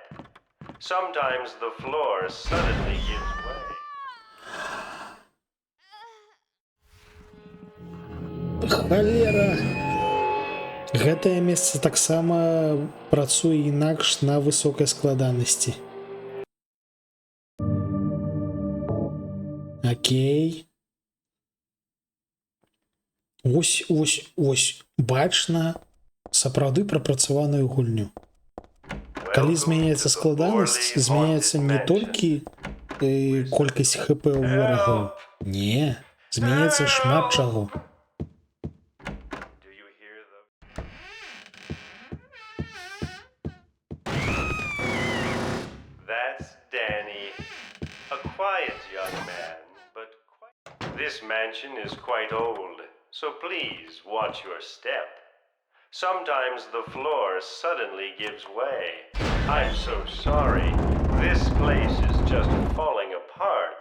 Sometimes the floor suddenly gives way. Халера! Гэтае месца таксама працуе інакш на высокай складанасці. Окей. Ось, бачна сапраўды прапрацаваную гульню. Калі змяняецца складанасць, змяняецца не толькі колькасць ХП у ворагаў. Не, змяняецца шмат чаго. Do you hear the? That's Danny, a quiet young man, but quite. This mansion is quite old, so please watch your step. Sometimes the floor suddenly gives way. I'm so sorry. This place is just falling apart.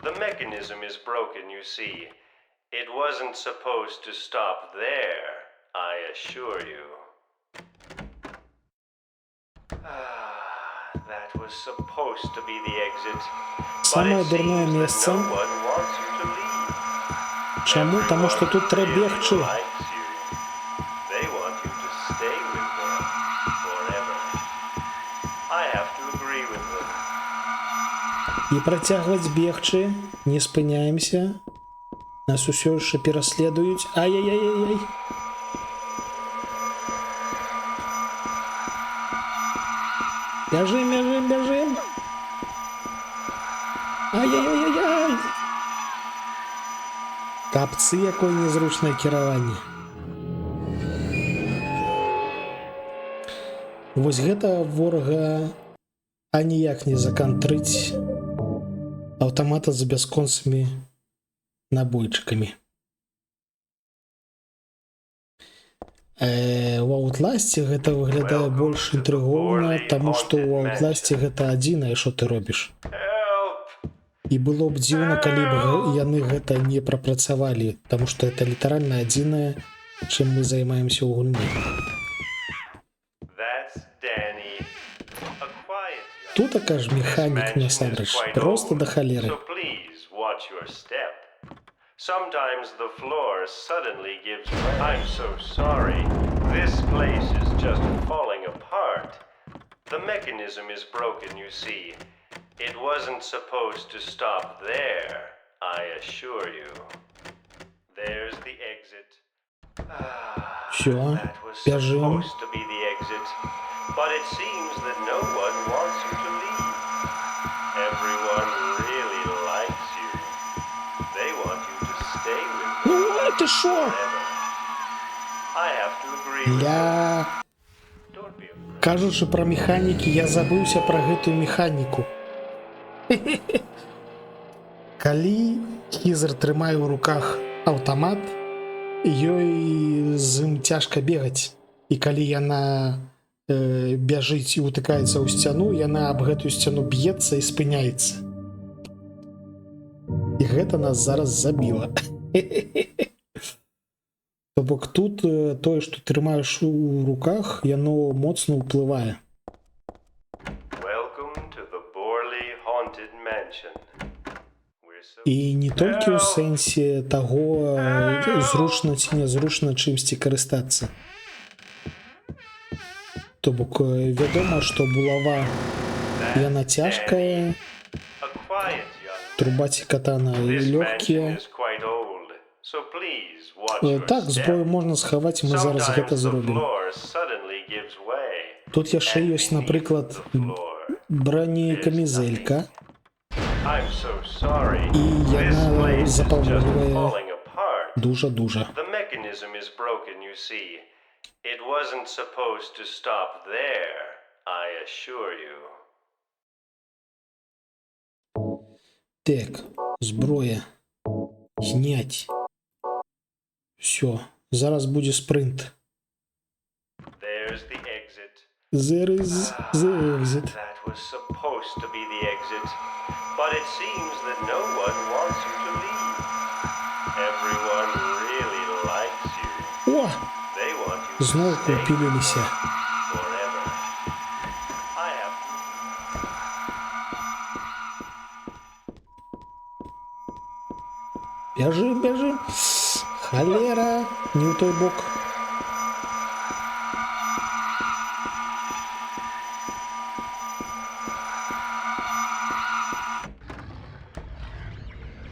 The mechanism is broken, you see. It wasn't supposed to stop there, I assure you. That was supposed to be the exit. But Самае it дурное seems that месца. no one wants you to leave. Чаму? Таму што тут трэ Everyone бегчы. really likes you. They want you to stay with them forever. I have to agree with them. І працягваць бегчы, не спыняемся. Нас усё яшчэ пераследуюць. Ай-яй-яй-яй. Бяжым. Ай-яй-яй-яй. Капцы, якое незручнае кіраванне. Вось гэта ворага аніяк не закантрыць аўтамата з бясконцымі набойчыкамі. У Outlast'е гэта выглядае больш інтрыгоўна, таму што ў Outlast'е гэта адзінае, што ты робіш. Help! І было б дзіўна, калі б яны гэта не прапрацавалі, таму што гэта літаральна адзінае, чым мы займаемся ў гульні. That's Danny, a quiet young Тутака ж механік насамрэч проста да халеры. So please watch your step. Sometimes the floor suddenly gives way. I'm so sorry. This place is just falling apart. The mechanism is broken, you see. It wasn't supposed to stop there, I assure you. There's the exit. Всё, That was бяжым. supposed to be the exit, but it seems that no one wants you to leave. Everyone really likes you. They want you to stay with them Ну, ти шо? forever. I have to agree with Я... you. Don't be afraid. Кажучы пра механікі, я забыўся пра гэтую механіку. Калі Хізер трымае ў руках аўтамат, ёй з ім цяжка бегаць. І калі яна бяжыць і утыкаецца ў сцяну, яна аб гэтую сцяну б'ецца і спыняецца. І гэта нас зараз забіла. То бок тут тое, што трымаеш у руках, яно моцна ўплывае. Welcome to the Borley Haunted Mansion. We're І не толькі ў сэнсе таго, зручна ці нязручна чымсьці карыстацца. То бок, вядома, што булава яна цяжкая, A quiet young труба ці катана This mansion лёгкія. is quite old, so please watch your Так, зброю step. можна схаваць, мы зараз Sometimes гэта the зробім. floor suddenly gives way. Тут яшчэ And ёсць, beneath напрыклад, the floor бронекамізэлька, I'm so sorry. І This яна place is just запалвае falling apart. дуже-дуже. The mechanism is broken, you see. It wasn't supposed to stop there, I assure you. Так, зброя. Знять. Все, зараз будзе спринт. There's the exit. There is the exit. That was supposed to be the exit, but it seems that no one wants you to leave. Everyone really likes you. О, They want you to зноў stay купіліліся. forever. I have Бяжым, бяжым. Халера, не ў той бок.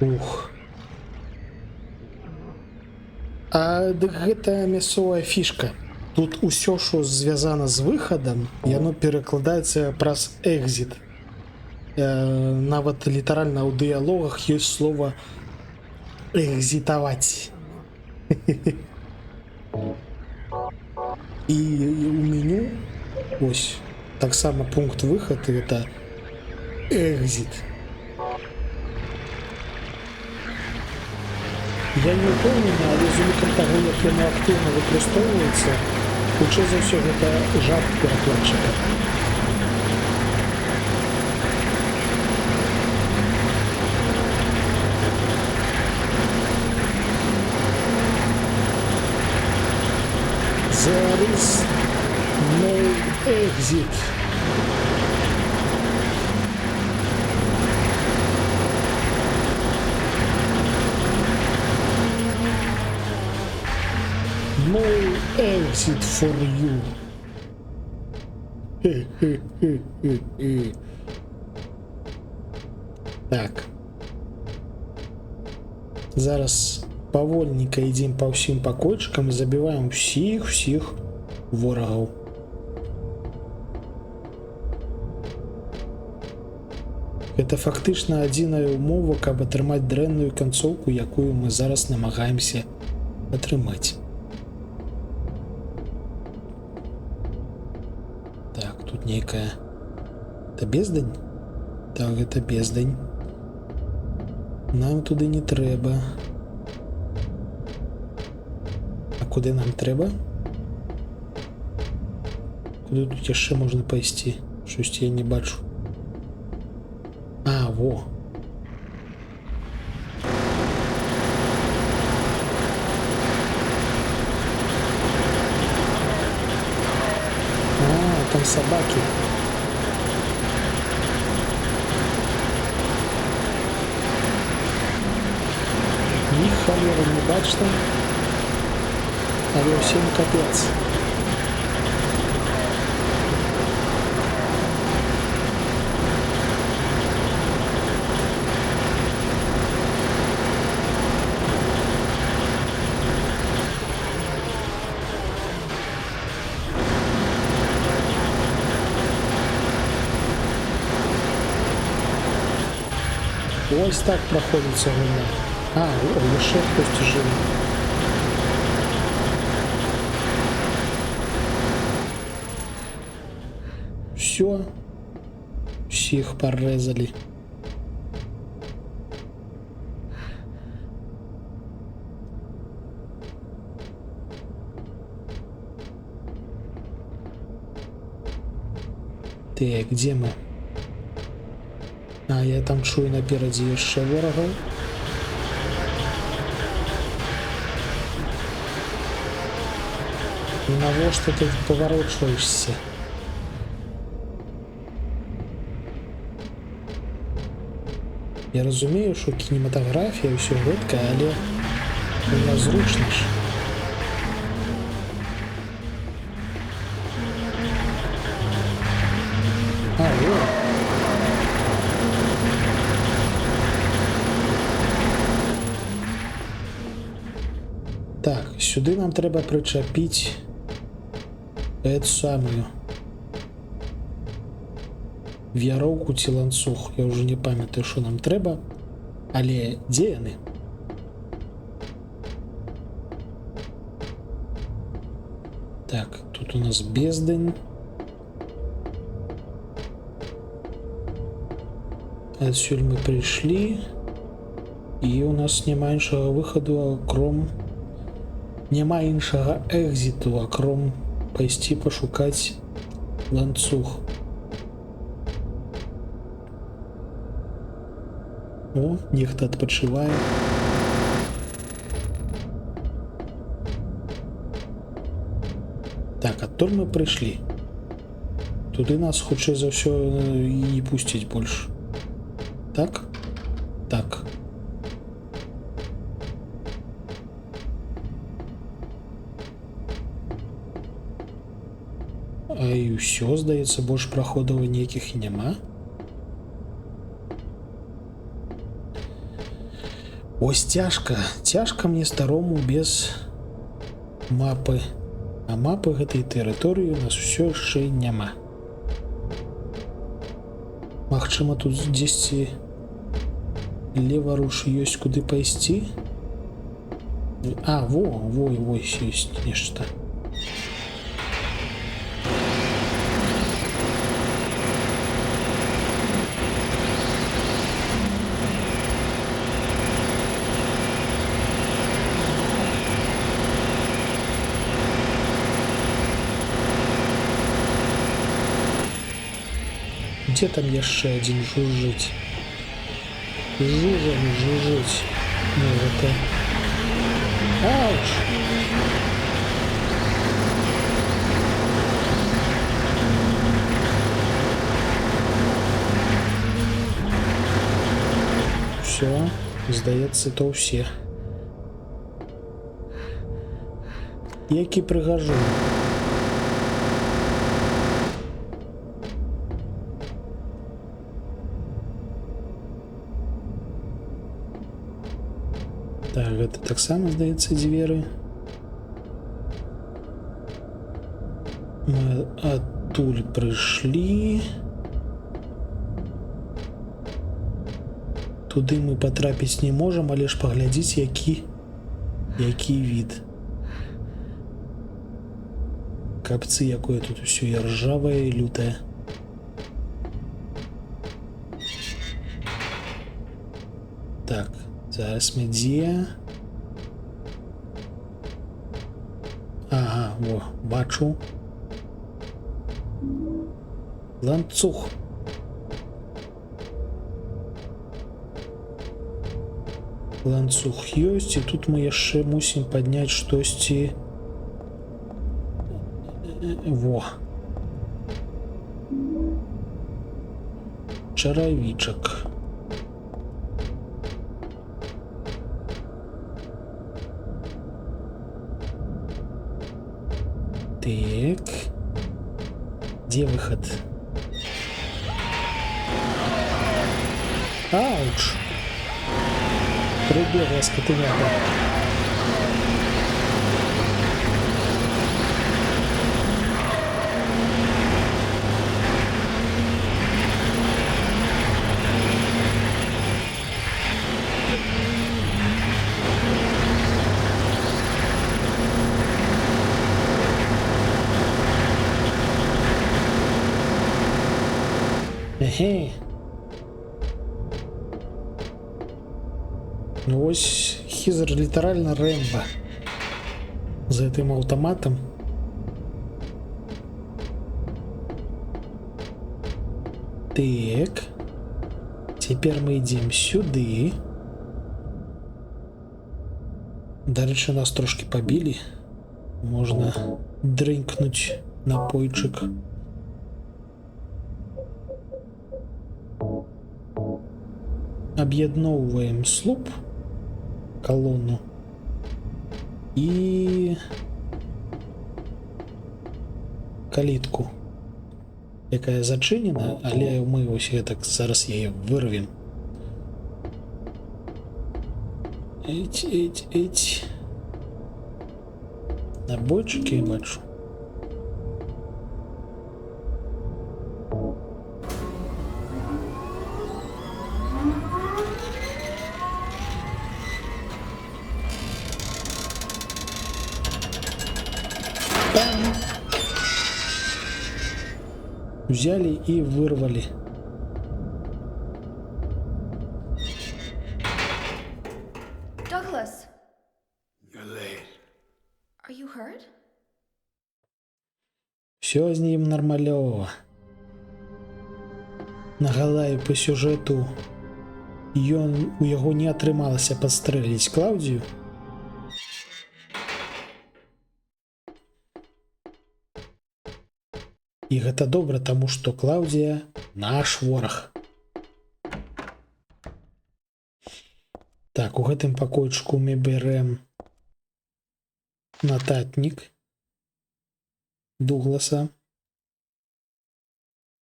Ух. А дык гэта мясцовая фішка. Тут усё, што звязана з выхадам, яно перакладаецца праз экзіт. Нават літаральна ў дыялогах ёсць слова экзітаваць. І у меню ось таксама пункт выхад гэта экзіт. Я не ўпэўнены, але з улікам таго, як яно актыўна выкарыстоўваецца, хутчэй за ўсё гэта жарт перакладчыка. There is no exit. No exit for you. Так. Зараз павольненька ідзем па ўсім пакойчыкам і забіваем усіх ворагаў. Гэта фактычна адзіная ўмова, каб атрымаць дрэнную канцоўку, якую мы зараз намагаемся атрымаць. Так, тут нейкая... Это бездань? Так, гэта бездань. Нам туды не трэба. А куды нам трэба? Куды тут яшчэ можна пайсці? Штосьці я не бачу. А, во. А, там собаки. Іх халера не бачна. Але ўсім капец. Ось так проходиться гуля. А, лише хтось живе. Все. Всіх порезали. Так, где мы? А, я там чую наперадзе яшчэ ворагаў. Навошта ты паварочваешся? Я разумею, що кінематографія ўсё гэтка, але нязручна ж. А, во. Так, сюди нам треба причепити эту самую в'яроўку ці ланцуг. Я уже не памятаю, що нам треба, але дзе яны? Так, тут у нас бездень. Отсюль мы пришли, і у нас няма іншага выхаду, акром... Няма іншага экзіту, акром пайсці пашукаць ланцуг. О, нехта адпачывае. Так, адтуль мы прыйшлі. Туды нас хутчэй за ўсё і не пусціць больш. Так? Так. А і ўсё, здаецца, больш праходаў нейкіх і няма. Ось цяжка мне старому без мапы. А мапы гэтай тэрыторыі у нас усё яшчэ няма. Магчыма, тут дзесьці леваруш ёсць куды пайсці? А, во, ёсць нешта. Где там яшчэ один жужжыць? Жужжам жужжыць. Ну, это... Ауч! Все, здаецца, то ўсе. Які прыгажу. Так, гэта таксама, здаецца, дзверы. Мы адтуль прыйшлі. Туды мы патрапіць не можам, але ж паглядзіць, які від. Капцы, якое тут усё і ржавае, і лютае. Так, зараз мы дзе? Ага, во, бачу. Ланцуг. Ланцуг ёсць, і тут мы яшчэ мусім падняць штосьці. Во. Чаравічак. Так. Где выход? Ауч! Прибегла скотиняка. Ехе. Ну ось Хизер литерально Рэмбо за этим автоматом. Так. Теперь мы идем сюда. Дальше нас трошки побили. Можно дрынкнуть напойчик. аб'ядноўваем слуп, калону, і калітку, якая зачынена, але мы вось гэтак зараз яе вырвем. Эць. Набойчыкі я бачу. Пам! Взяли и вырвали. Douglas, You're late. are you hurt? Все з ним нормалёва. Нагадаю, по сюжэту у яго не атрымалася падстрэліць Клаўдію. І гэта добра, таму што Клаўдія наш вораг. Так, у гэтым пакойчыку мы бярэм нататнік Дугласа.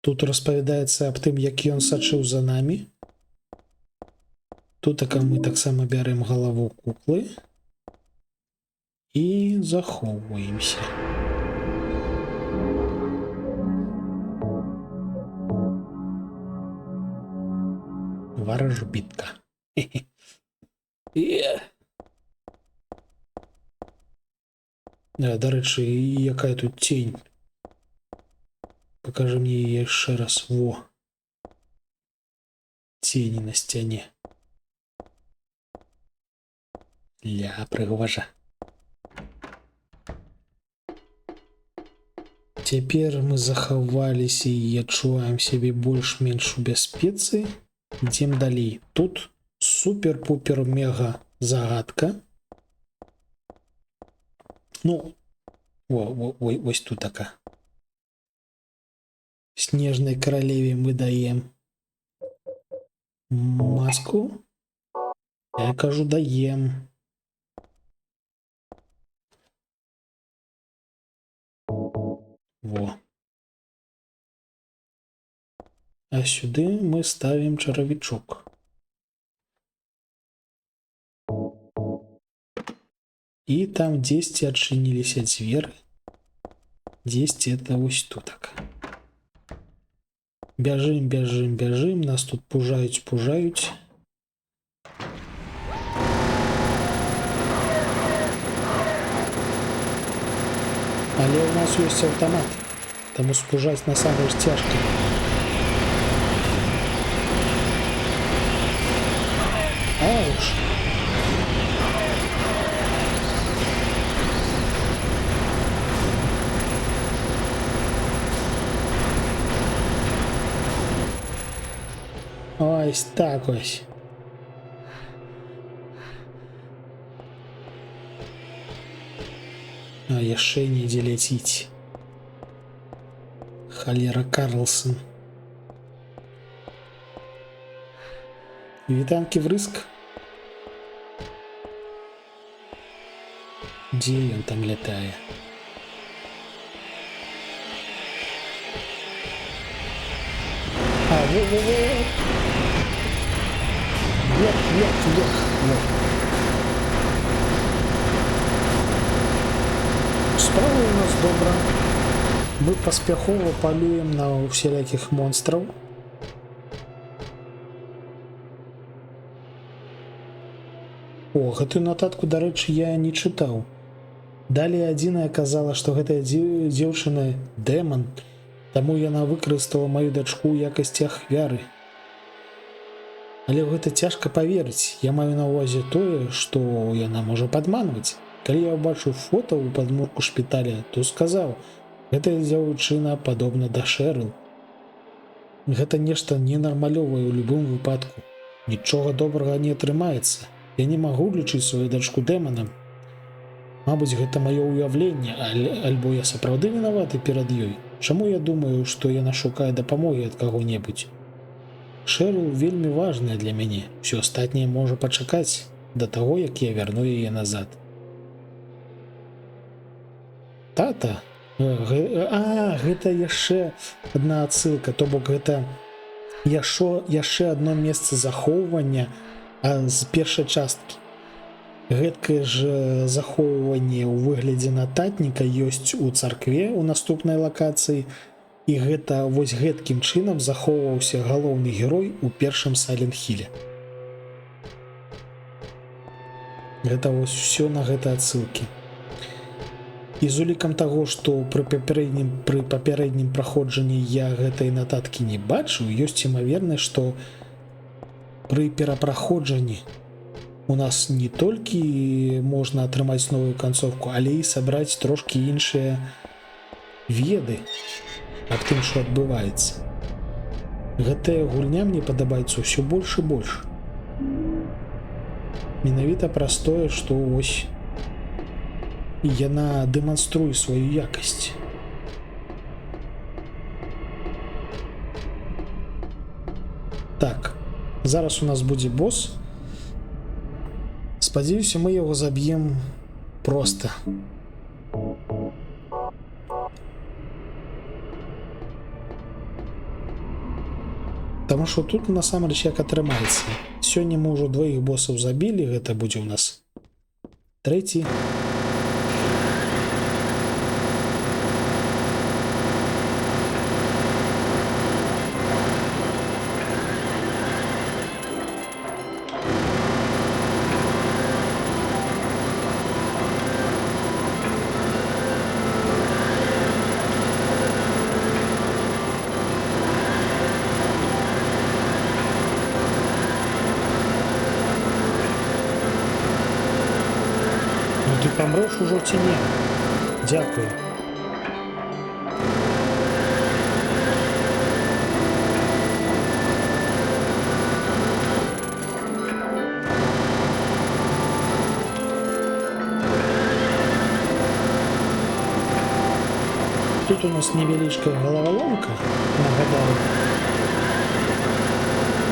Тут распавядаецца аб тым, як ён сачыў за намі. Тут мы таксама бярэм галаву куклы і захоўваемся. Варажбітка. Дарэчы, якая тут тень? Покажи мне ее еще раз. Во. Тени на стене. Ля, прыгважа. Теперь мы заховались и адчуваем себе больш-менш у бяспецы. Идем далей. Тут супер-пупер-мега загадка. Ну, ось тут такая. Снежной королеве мы даем маску. Я кажу, даем. Во. А сюды мы ставим чаровичок. И там 10 отчинились дверы. 10 это ось тут так. Бяжим, бяжим, бяжим. Нас тут пужаюць. Але у нас ёсць аўтамат. Таму спужаць насамрэч цяжка. Ауч! Ось так ось. А яшчэ недзе ляціць. Халера Карлсон. Вітанкі врыск. Дзе ён там лятае? А, во-во-во! Вверх. Справа у нас добра. Мы паспяхова палюем на усялякіх монстраў. О, гэтую нататку, дарэчы, я не чытаў. Далее адзіная казала, што гэтая дзеўчына дэман, таму яна выкарыстала маю дачку ў якасці ахвяры. Але ў гэта цяжка паверыць. Я маю на ўвазе тое, што яна можа падманваць. Калі я ўбачыў фота ў падмурку шпіталя, то сказаў, гэтая дзяўчына падобна да Шэрыл. Гэта нешта ненармалёвае ў любым выпадку. Нічога добрага не атрымаецца. Я не магу лічыць сваю дачку дэманам. Мабыць, гэта маё ўяўленне, альбо я сапраўды вінаваты перад ёй. Чаму я думаю, што яна шукае дапамогі ад каго-небудзь? Шэрыл вельмі важная для мяне. Усё астатняе можа пачакаць да таго, як я вярну яе назад. Тата? Гэта яшчэ адна адсылка, то бок гэта яшчэ одно месца захоўвання з першай часткі. Гэткае ж захоўванне ў выглядзе нататніка ёсць у царкве ў наступнай лакацыі, і гэта вось гэткім чынам захоўваўся галоўны герой у першым Silent Hill'е. Гэта вось усё на гэта адсылкі. І з улікам таго, што пры папярэднім праходжанні я гэтай нататкі не бачыў, ёсць імавернасць, што пры перапраходжанні у нас не толькі можна атрымаць новую канцовку, але і сабраць трошкі іншыя веды аб тым, што адбываецца. Гэтая гульня мне падабаецца ўсё больш і больш. Менавіта праз тое, што вось яна дэманструе сваю якасць. Так, зараз у нас будзе босс. Спадзяюся, мы яго заб'ем проста. Таму што тут насамрэч як атрымаецца. Сёння мы ўжо двоіх босаў забілі, гэта будзе ў нас трэці. Ты памреш ужо ці не? Дзякую. Тут у нас невялічкая галаваломка, нагадаю.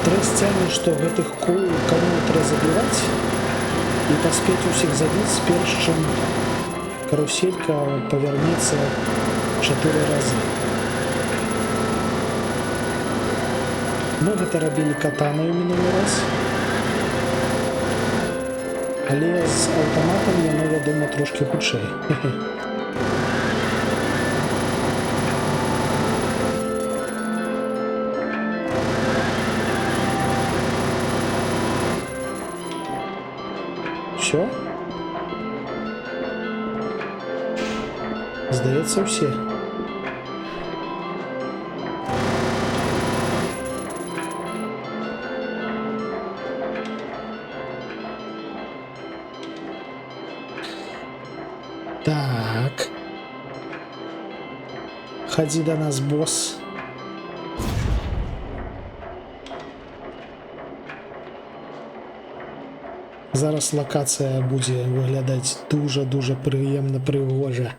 Трасцяне, што гэтых каму трэба забіваць, і паспець усіх забіць, перш чым каруселька павярнецца 4 разы. Мы гэта рабілі катанаю мінулы раз, але з аўтаматам яно, вядома, трошкі хутчэй. Все? Здаецца, все. Так. Хадзі да нас, босс. Зараз лакацыя будзе выглядаць дуже прыемна, прыгожа.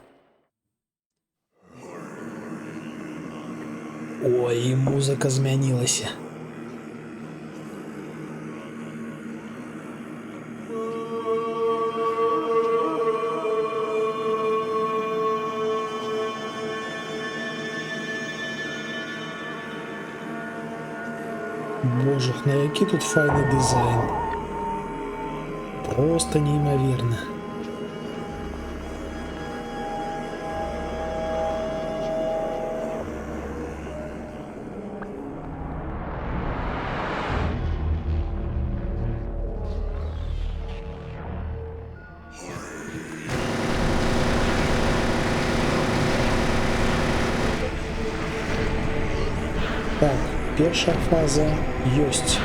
Ой, і музыка змянілася. Божах, на які тут файны дызайн. Просто неймоверно. Так, першая фаза ёсць.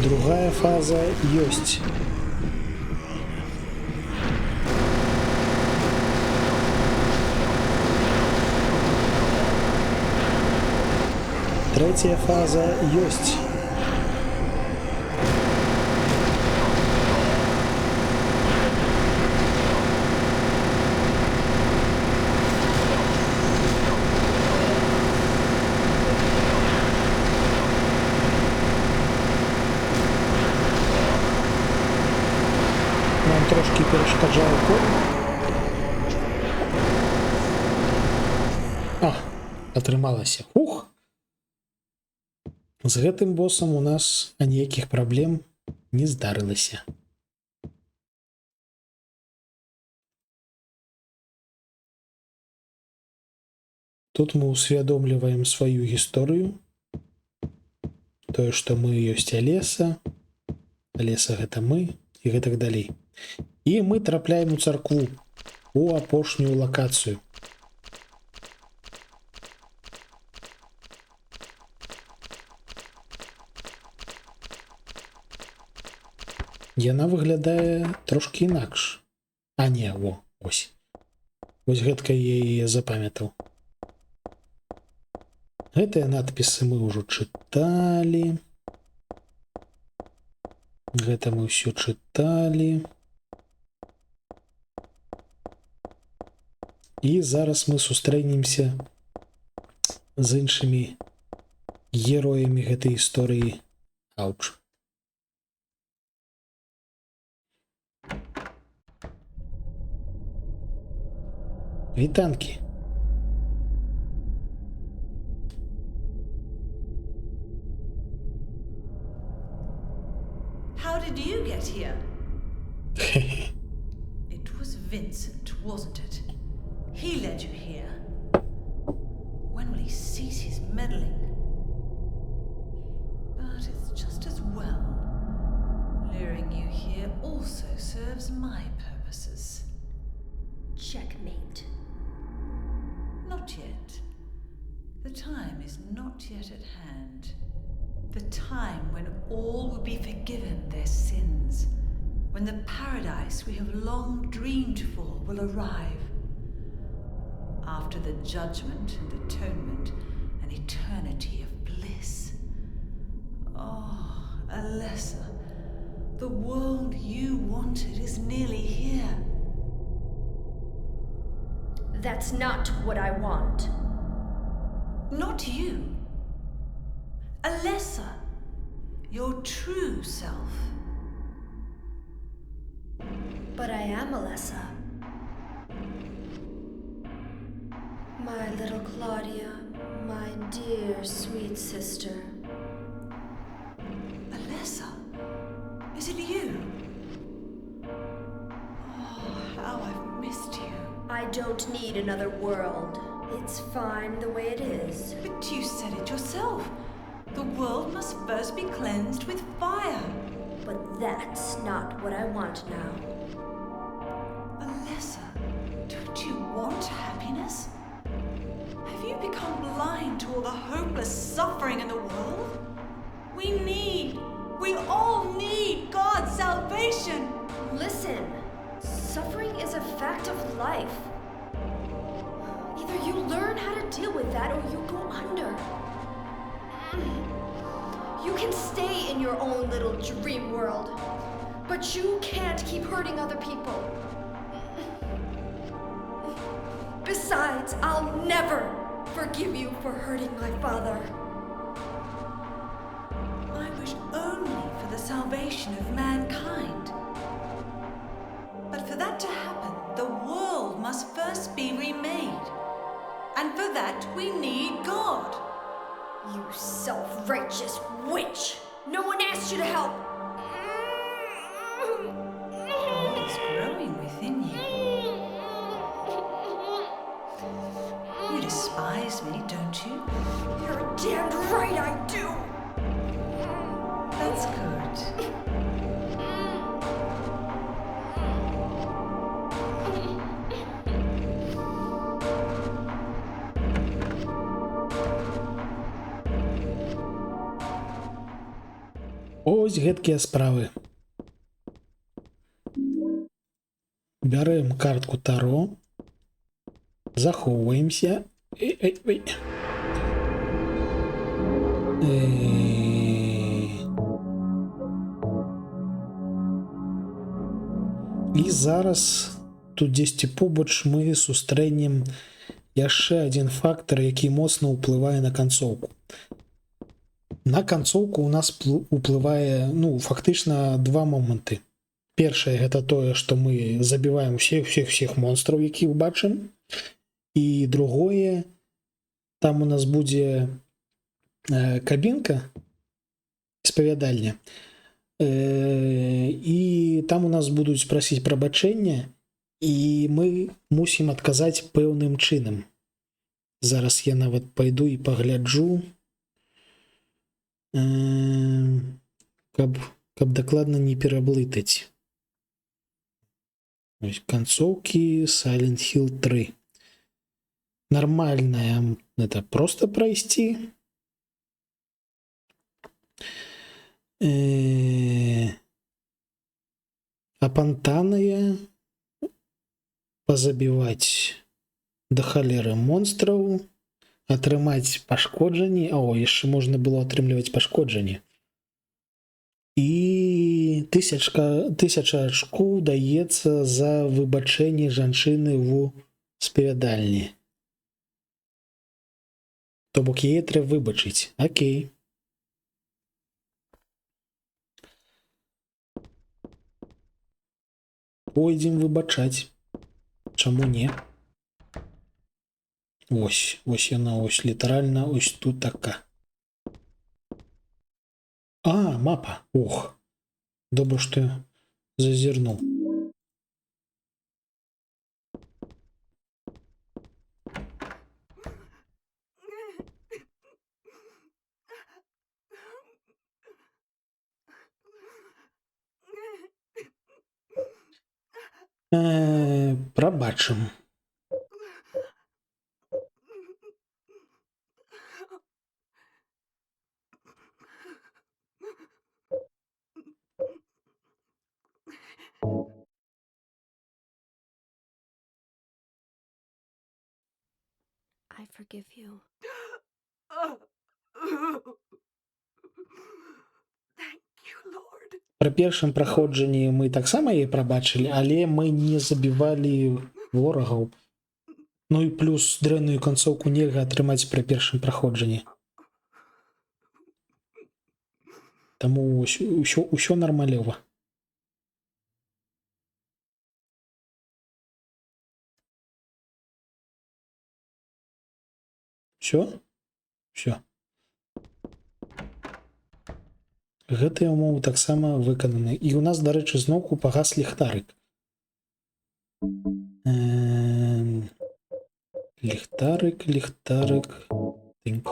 Другая фаза ёсць. Третья фаза ёсць. А, атрымалася. Ух! З гэтым босам у нас ніякіх праблем не здарылася. Тут мы усвядомліваем сваю гісторыю. Тое, што мы ёсць Алеса. Алеса гэта мы і гэтак далей. І мы трапляем у царкву, у апошнюю лакацыю. Яна выглядае трошкі інакш. А не, ось. Вось гэтка я яе запамятаў. Гэтыя надпісы мы ўжо чыталі. Гэта мы ўсё чыталі. І зараз мы сустрэнемся з іншымі героямі гэтай гісторыі. Ауч. Вітанкі. How did you get here? It was Vincent, wasn't it? He led you here. When will he cease his meddling? But it's just as well. Luring you here also serves my purposes. Checkmate. Not yet. The time is not yet at hand. The time when all will be forgiven their sins. When the paradise we have long dreamed for will arrive. After the judgment and atonement, an eternity of bliss. Oh, Alessa, the world you wanted is nearly here. That's not what I want. Not you. Alessa, your true self. But I am Alessa. My little Claudia, my dear sweet sister. Alessa, is it you? Oh, how I've missed you. I don't need another world. It's fine the way it is. But you said it yourself. The world must first be cleansed with fire. But that's not what I want now. Alessa, don't you want happiness? Have you become blind to all the hopeless suffering in the world? We all need God's salvation. Listen, suffering is a fact of life. Either you learn how to deal with that or you go under. You can stay in your own little dream world, but you can't keep hurting other people. Besides, I'll never forgive you for hurting my father. I wish only for the salvation of mankind. But for that to happen, the world must first be remade. And for that, we need God. You self-righteous witch! No one asked you to help! It's growing within you. You despise me, don't you? You're damned right I do! That's good. Ось гэткія справы. Бярэм картку Таро. Захоўваемся. І зараз тут дзесьці побач мы сустрэнем яшчэ адзін фактор, які моцна ўплывае на канцоўку. На канцоўку у нас уплывае, фактычна два моманты. Першае гэта тое, што мы забіваем всех монстраў, якіх бачым. І другое, там у нас будзе кабінка спавядальня, і там у нас будуць прасіць прабачэння, і мы мусім адказаць пэўным чынам. Зараз я нават пайду і пагляджу, каб дакладна не пераблытаць. Ось канцоўкі Silent Hill 3. Нормальная, это просто пройти. Апантаная. Позабивать до халеры монстраў. Атрымаць пашкоджанні. О, яшчэ можна было атрымліваць пашкоджанні. І 1000 ачкоў даецца за выбачэнне жанчыны ў спавядальні. То бок яе трэба выбачыць. Окей. Пойдзем выбачаць. Чаму не? Ось яна, ось літаральна, ось тут така. А, мапа. Ох. Добра, што я зазірнуў. Прабачым. I forgive you. Thank you, Lord. Пры першым праходжанні мы таксама яе прабачылі, але мы не забівалі ворагаў. Ну і плюс дрэнную канцоўку нельга атрымаць пры першым праходжанні. Таму ўсё нармалёва. Всё. Гэтыя ўмовы таксама выкананы. І у нас, дарэчы, зноўку пагас ліхтарык. Ліхтарык. Тынк.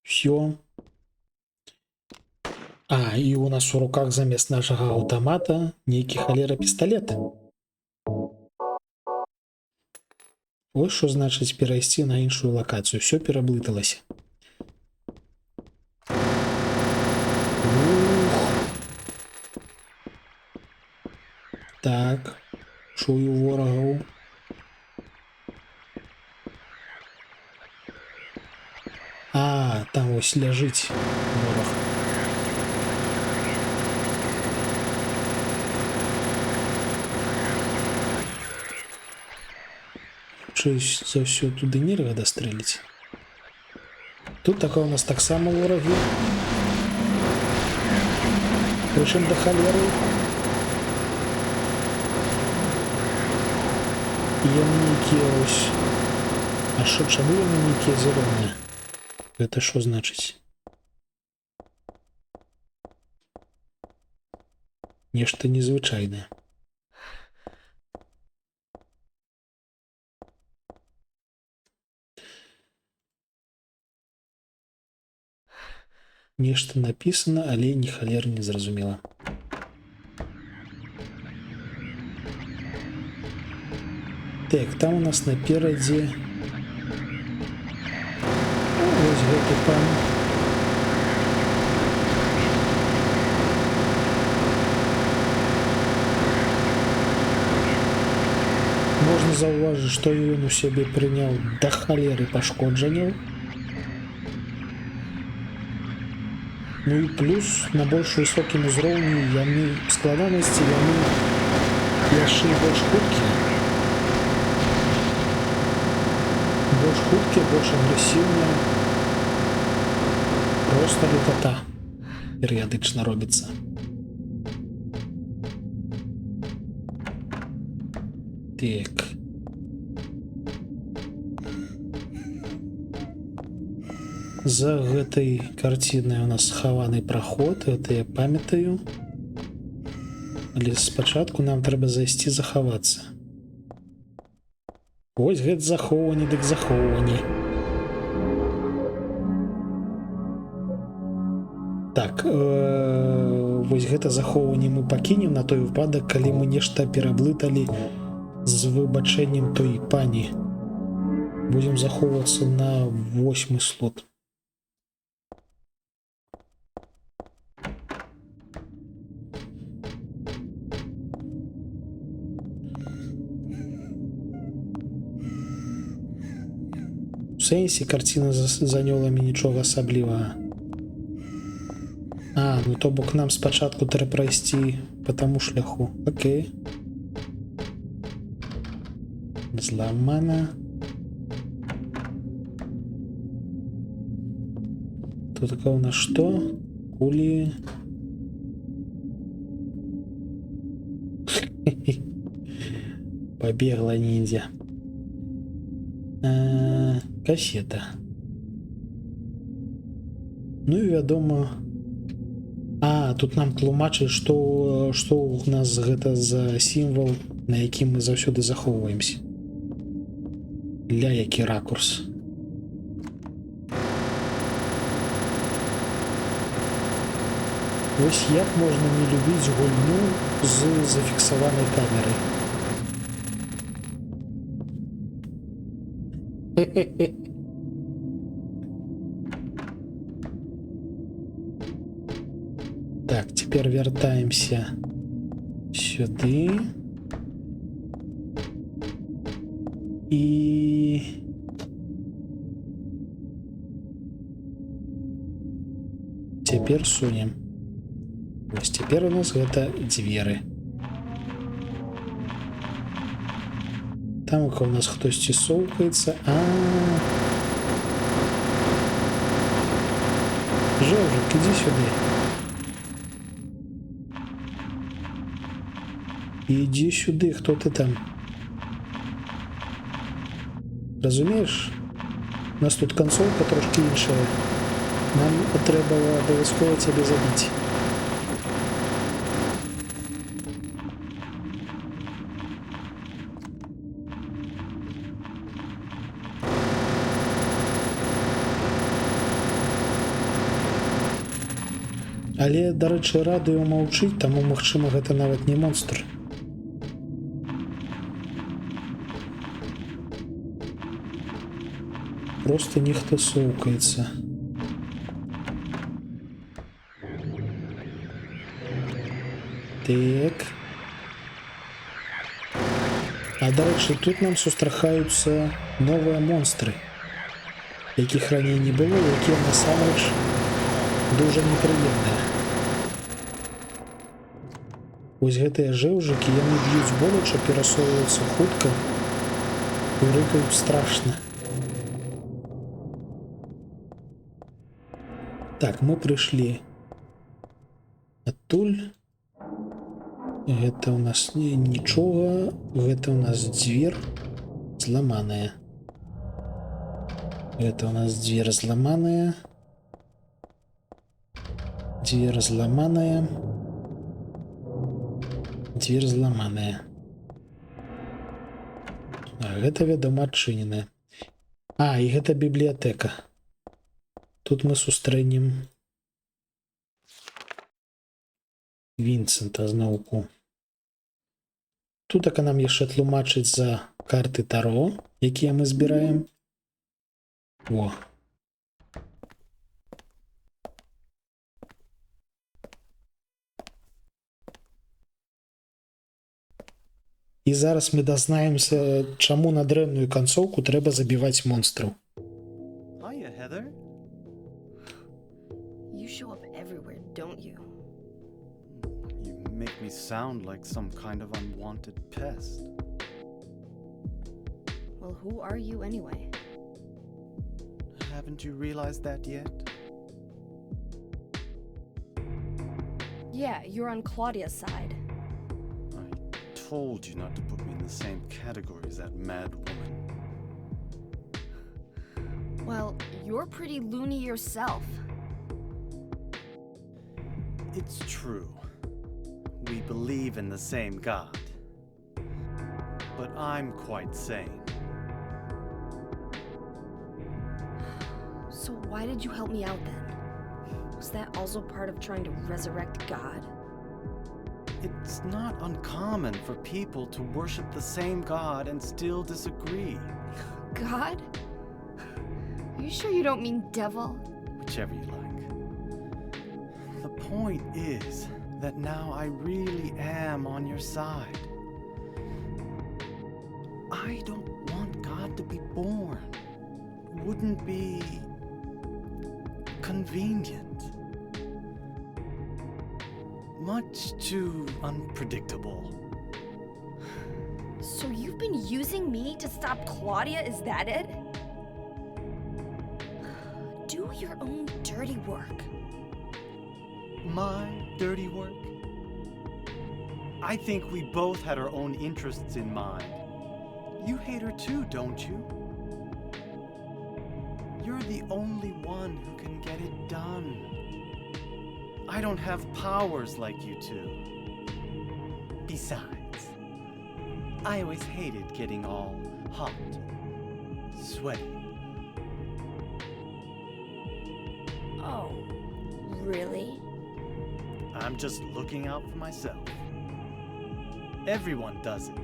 Всё. А, і у нас у руках замест нашага аўтамата нейкі халера пісталет. Ось што значыць перайсці на іншую лакацыю. Всё пераблыталася. Так, чую ворагаў. А, там ось ляжыць вораг. Чуюсь, за ўсё туды нельга дастрэліць. Тут такая у нас таксама ворагі. Прычым да халеры. Яны нейкія ось. А што, чаму яны нейкія зялёныя? Гэта што значыць? Нешта незвычайнае. Нешта напісана, але ні халер не зразумела. Так, там у нас наперадзе ось гэты пан. Можна заўважыць, што ён у сябе прыняў да халеры пашкоджанняў. Ну і плюс на больш высокім узроўні яны складанасці, яны яшчэ больш хуткія. Больш хуткія, больш агрэсіўныя. Проста лютата перыядычна робіцца. Так. За гэтай карцінай у нас схаваны праход, гэта я памятаю. Але спачатку нам трэба зайсці захавацца. Вось гэта захоўванне, дык захоўванне. Так, вось гэта захоўванне мы пакінем на той выпадак, калі мы нешта пераблыталі з выбачэннем той пані. Будзем захоўвацца на 8 слот. У сэнсе карціна з анёламі нічога асаблівага. Ну то бок нам спачатку трэба прайсці по таму шляху. Окей. Зламана. Тут такое у нас што? Кулі. Побегла ниндзя. Кассета. Ну і вядома. Тут нам тлумачаць, што у нас гэта за сімвал, на якім мы заўсёды захоўваемся. Ля які ракурс. Вось як можна не любіць гульню з зафіксаванай камерай. Так, теперь вертаемся сюды. И... теперь сунем. Вось теперь у нас гэта дзверы. Там у нас хтосьці соўкаецца. Жоржик, иди сюда. Иди сюда, кто ты там? Разумеешь? У нас тут концовка трошки іншая. Нам трэба абавязкова цябе забіць. Але, дарэчы, радыё маўчыць, таму, магчыма, гэта нават не монстр. Просто нехта соўкаецца. Так. Дарэчы, тут нам сустракаюцца новыя монстры, якіх раней не было, якія насамрэч дуже непрыемныя. Вось гэтыя жэўжыкі, яны б'юць боляча, перасоўваюцца хутка і рыкаюць страшна. Так, мы прыйшлі адтуль. Гэта у нас нічога. Гэта у нас дзвер зламаная. Гэта у нас дзвер зламаная. Дзвер зламаная. Дзвер зламаная. Гэта, вядома, адчыненая. І гэта бібліятэка. Тут мы сустрэнем Вінсента зноўку. Тутака нам яшчэ тлумачыць за карты Таро, якія мы збіраем. Во. І зараз мы дазнаемся, чаму на дрэнную канцоўку трэба забіваць монстраў. Hiya, Heather. You show up everywhere, don't you? You make me sound like some kind of unwanted pest. Well, who are you anyway? Haven't you realized that yet? Yeah, you're on Claudia's side. I told you not to put me in the same category as that mad woman. Well, you're pretty loony yourself. It's true. We believe in the same God. But I'm quite sane. So why did you help me out then? Was that also part of trying to resurrect God? It's not uncommon for people to worship the same God and still disagree. God? Are you sure you don't mean devil? Whichever you like. The point is that now I really am on your side. I don't want God to be born. Wouldn't be convenient. Much too unpredictable. So you've been using me to stop Claudia, is that it? Do your own dirty work. My dirty work? I think we both had our own interests in mind. You hate her too, don't you? You're the only one who can get it done. I don't have powers like you two. Besides, I always hated getting all hot, sweaty. Oh, really? I'm just looking out for myself. Everyone does it.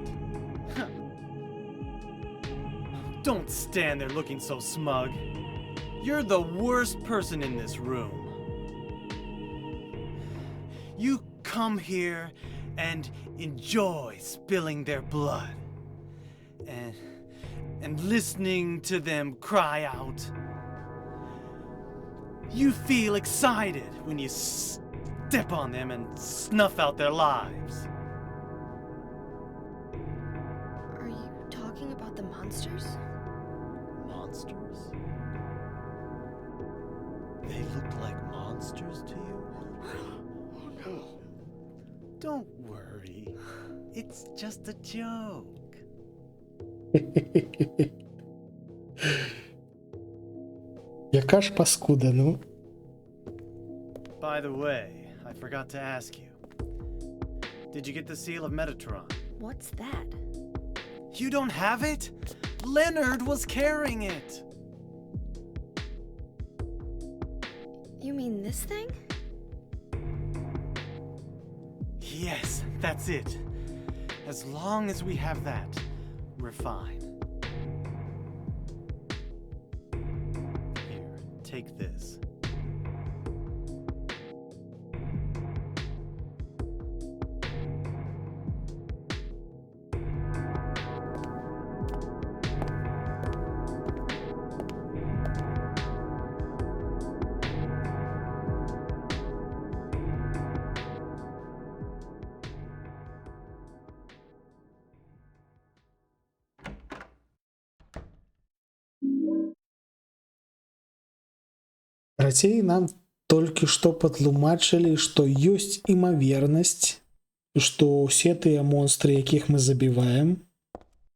Don't stand there looking so smug. You're the worst person in this room. You come here and enjoy spilling their blood. And listening to them cry out. You feel excited when you step on them and snuff out their lives. Are you talking about the monsters? Monsters? They look like monsters to you? Oh no. Don't worry. It's just a joke. Яка ж паскуда, ну? By the way, I forgot to ask you. Did you get the seal of Metatron? What's that? You don't have it? Leonard was carrying it. You mean this thing? Yes, that's it. As long as we have that, we're fine. Here, take this. Карацей, нам толькі што патлумачылі, што ёсць імавернасць, што ўсе тыя монстры, якіх мы забіваем,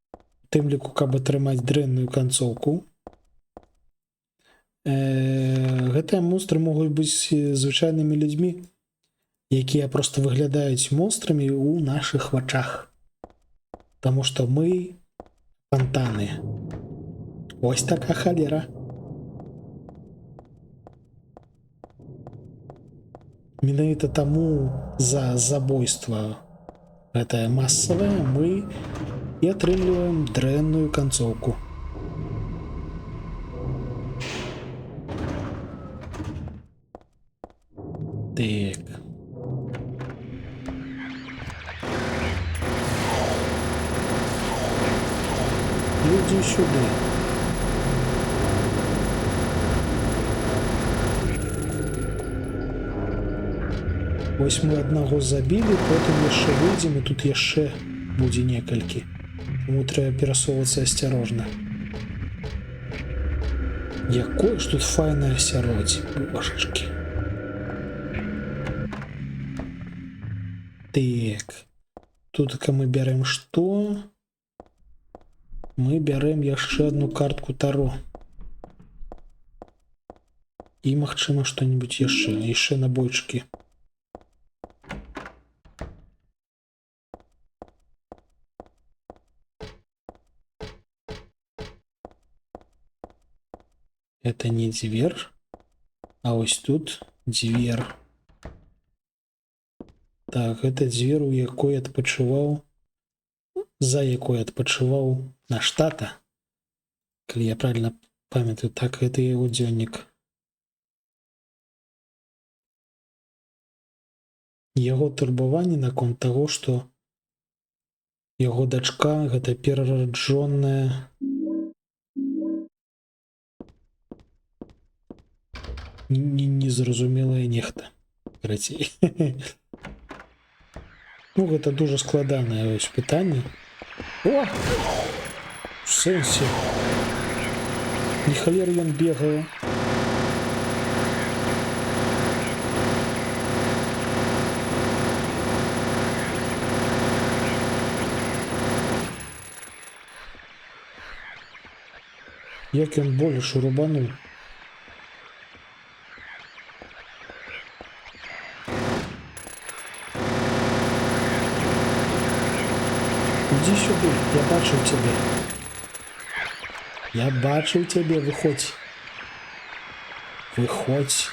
у тым ліку, каб атрымаць дрэнную канцоўку, гэтыя монстры могуць быць звычайнымі людзьмі, якія проста выглядаюць монстрамі ў нашых вачах. Таму што мы фантаны. Ось такая халера. Менавіта таму за забойства гэтае масавае мы і атрымліваем дрэнную канцоўку. Так. Людзі сюды. Вось мы аднаго забілі, потым яшчэ выйдзем, і тут яшчэ будзе некалькі. Таму трэба перасоўвацца асцярожна. Якое ж тут файнае асяроддзе, божачкі. Так. Тут мы бярем што? Мы бярем яшчэ одну картку Таро. І, магчыма, што-нибудь яшчэ набойчыкі. Это не дзвер, а ось тут дзвер. Так, гэта дзвер, у якой адпачываў, за якой адпачываў наш тата. Калі я правильно памятаю, так, гэта яго дзённік. Яго турбаванне наконт таго, што яго дачка гэта перараджоная незразумелае нехта. Карацей. Ну, гэта дуже складанае ось пытанне. О! В сэнсе. Не халер ён бегае. Як ён больш рубануў. Иди сюда, я бачу тебя. Я бачу тебя, выходь. Выходь.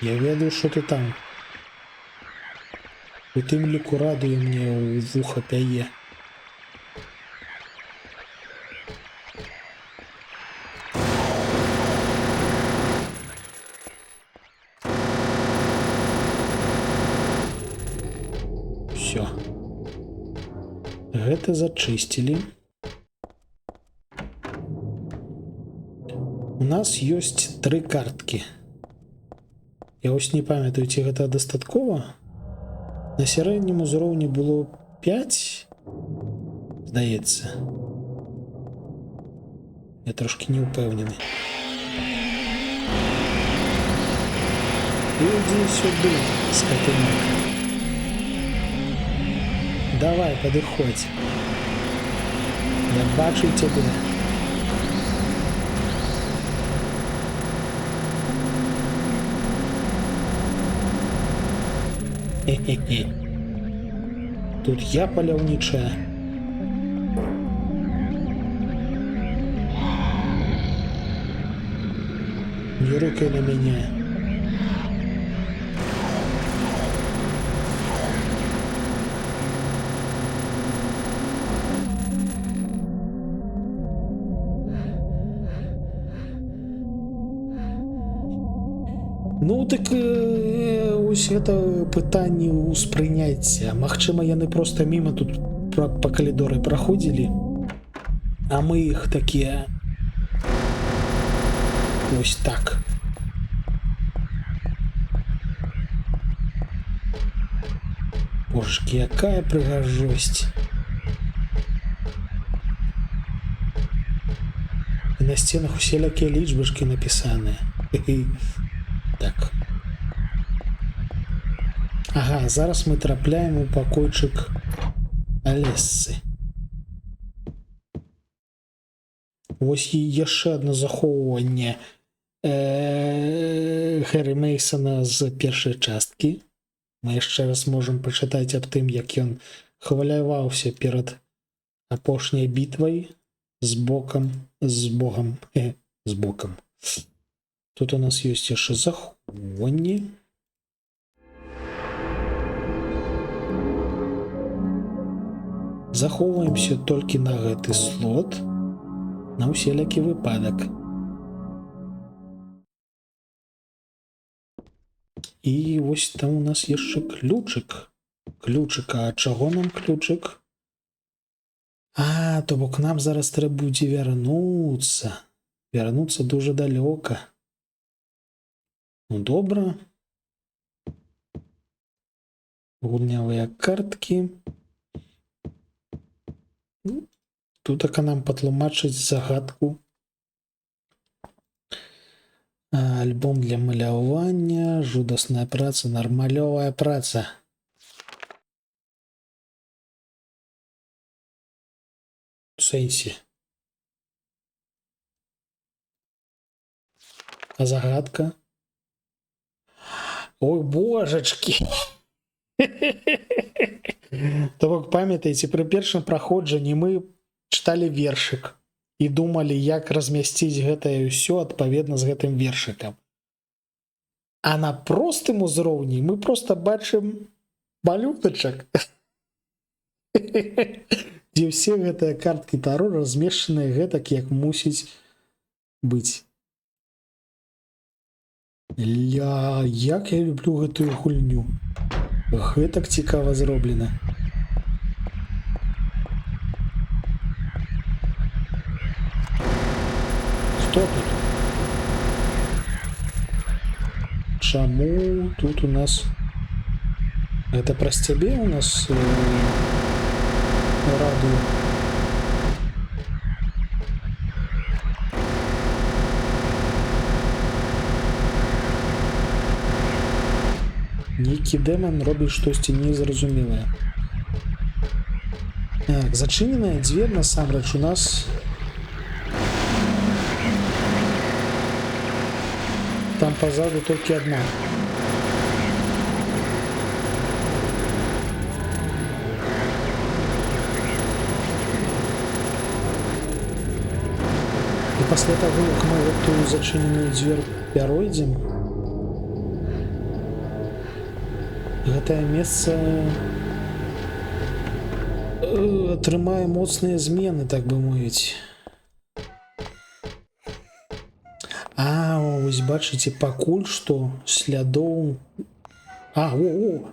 Я ведаю, что ты там. У тым ліку радуе мне ў вуха пяе. Все. Гэта зачысцілі. У нас ёсць 3 карткі. Я ось не памятаю, ці гэта дастаткова. На сярэднім узроўні было 5, здаецца. Я трошки не упэўнены. Иди сюда, скотинок. Давай, подыходь. Я бачу тебя. Хе-хе-хе. Тут я паляўнічая. Не рыкай на меня. Ну, так ось гэта пытанне ўспрыняцця. Магчыма, яны проста міма тут па калідоры праходзілі, а мы іх такія ось так. Божечки, якая прыгажосць. І на сценах усялякія лічбачкі напісаныя. Так. Ага, зараз мы трапляем у пакойчык Алессы. Вось і яшчэ адно захоўванне Гаррі Мейсона з першай часткі. Мы яшчэ раз можам пачытаць аб тым, як ён хваляваўся перад апошняй бітвай з богам. Тут у нас ёсць яшчэ захоўванні. Захоўваемся толькі на гэты слот, на ўсялякі выпадак. І вось там у нас яшчэ ключык. Ключык, а чаго нам ключык? А, то бок нам зараз трэба будзе вярнуцца. Вярнуцца дужа далёка. Ну, добра. Гульнявыя карткі. Тутака нам патлумачыць загадку. Альбом для малявання, жудасная праца, нармалёвая праца. В сэнсе. А загадка? Ой, божечки. То бок памятаеце, пры першым праходжанні мы чыталі вершык і думалі, як размясціць гэтае ўсё адпаведна з гэтым вершыкам. А на простым узроўні мы проста бачым малюначак, дзе ўсе гэтыя карткі таро размешчаныя гэтак, як мусіць быць. Як я люблю гэтую гульню. Гэтак цікава зроблена. Хто тут? Чаму тут у нас... Гэта праз цябе у нас радыё? Нейкі дэман робіць штосьці незразумелае. Так, зачыненая дзвер насамрэч у нас... Там позаду толькі одна. І пасля таго, як мы гэтую зачыненую дзвер пяройдзем, гэтае месца атрымае моцныя змены, так бы мовіць. А, вось бачыце, пакуль што слядоў... А, о!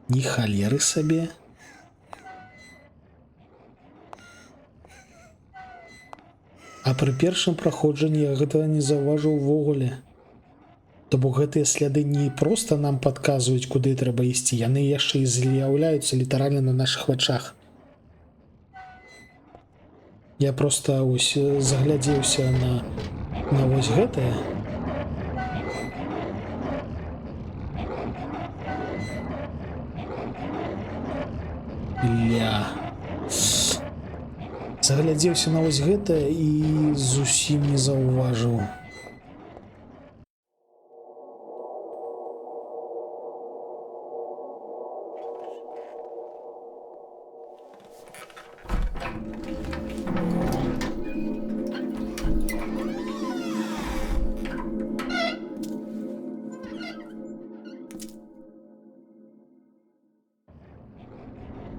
Ні халеры сабе. А пры першым праходжанні я гэтага не заўважыў увогуле. То бок гэтыя сляды не проста нам падказваюць, куды трэба ісці, яны яшчэ і з'яўляюцца літаральна на нашых вачах. Я проста ось заглядзеўся на вось гэтае. Заглядзеўся на вось гэтае і зусім не заўважыў.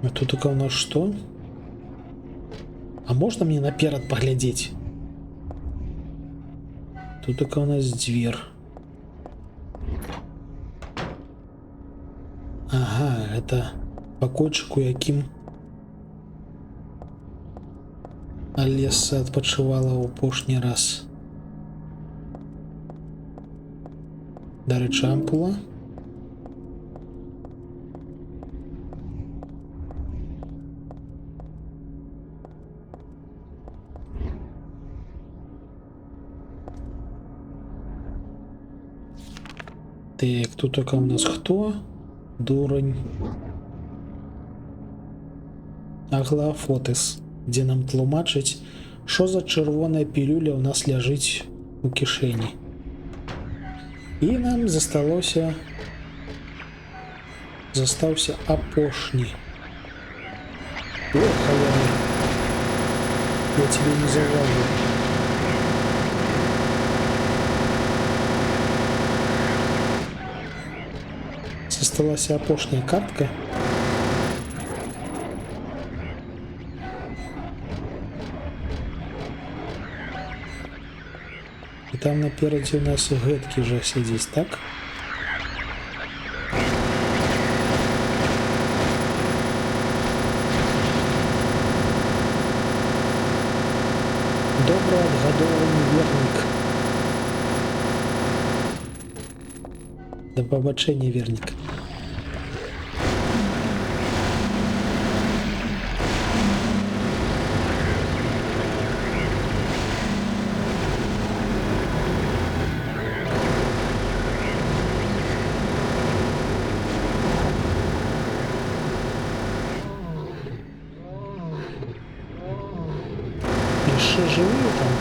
А тут только у нас что? А можно мне наперад поглядеть? Тут только у нас дверь. Ага, это покойчик, у яким Алеса адпачывала ў апошні раз. Дарэчы, ампула. Так, тут только у нас кто? Дурань. Аглафотыс, дзе нам тлумачыць, што за чырвоная пілюля ў нас ляжыць у кішэні. І нам застаўся апошні. О, халера. Я тебе не заўважу. Засталася апошняя картка. І там наперадзе у нас гэткі жа сядзіць, так? Добра адгадованы вернік. Да пабачэння, вернік. живые там?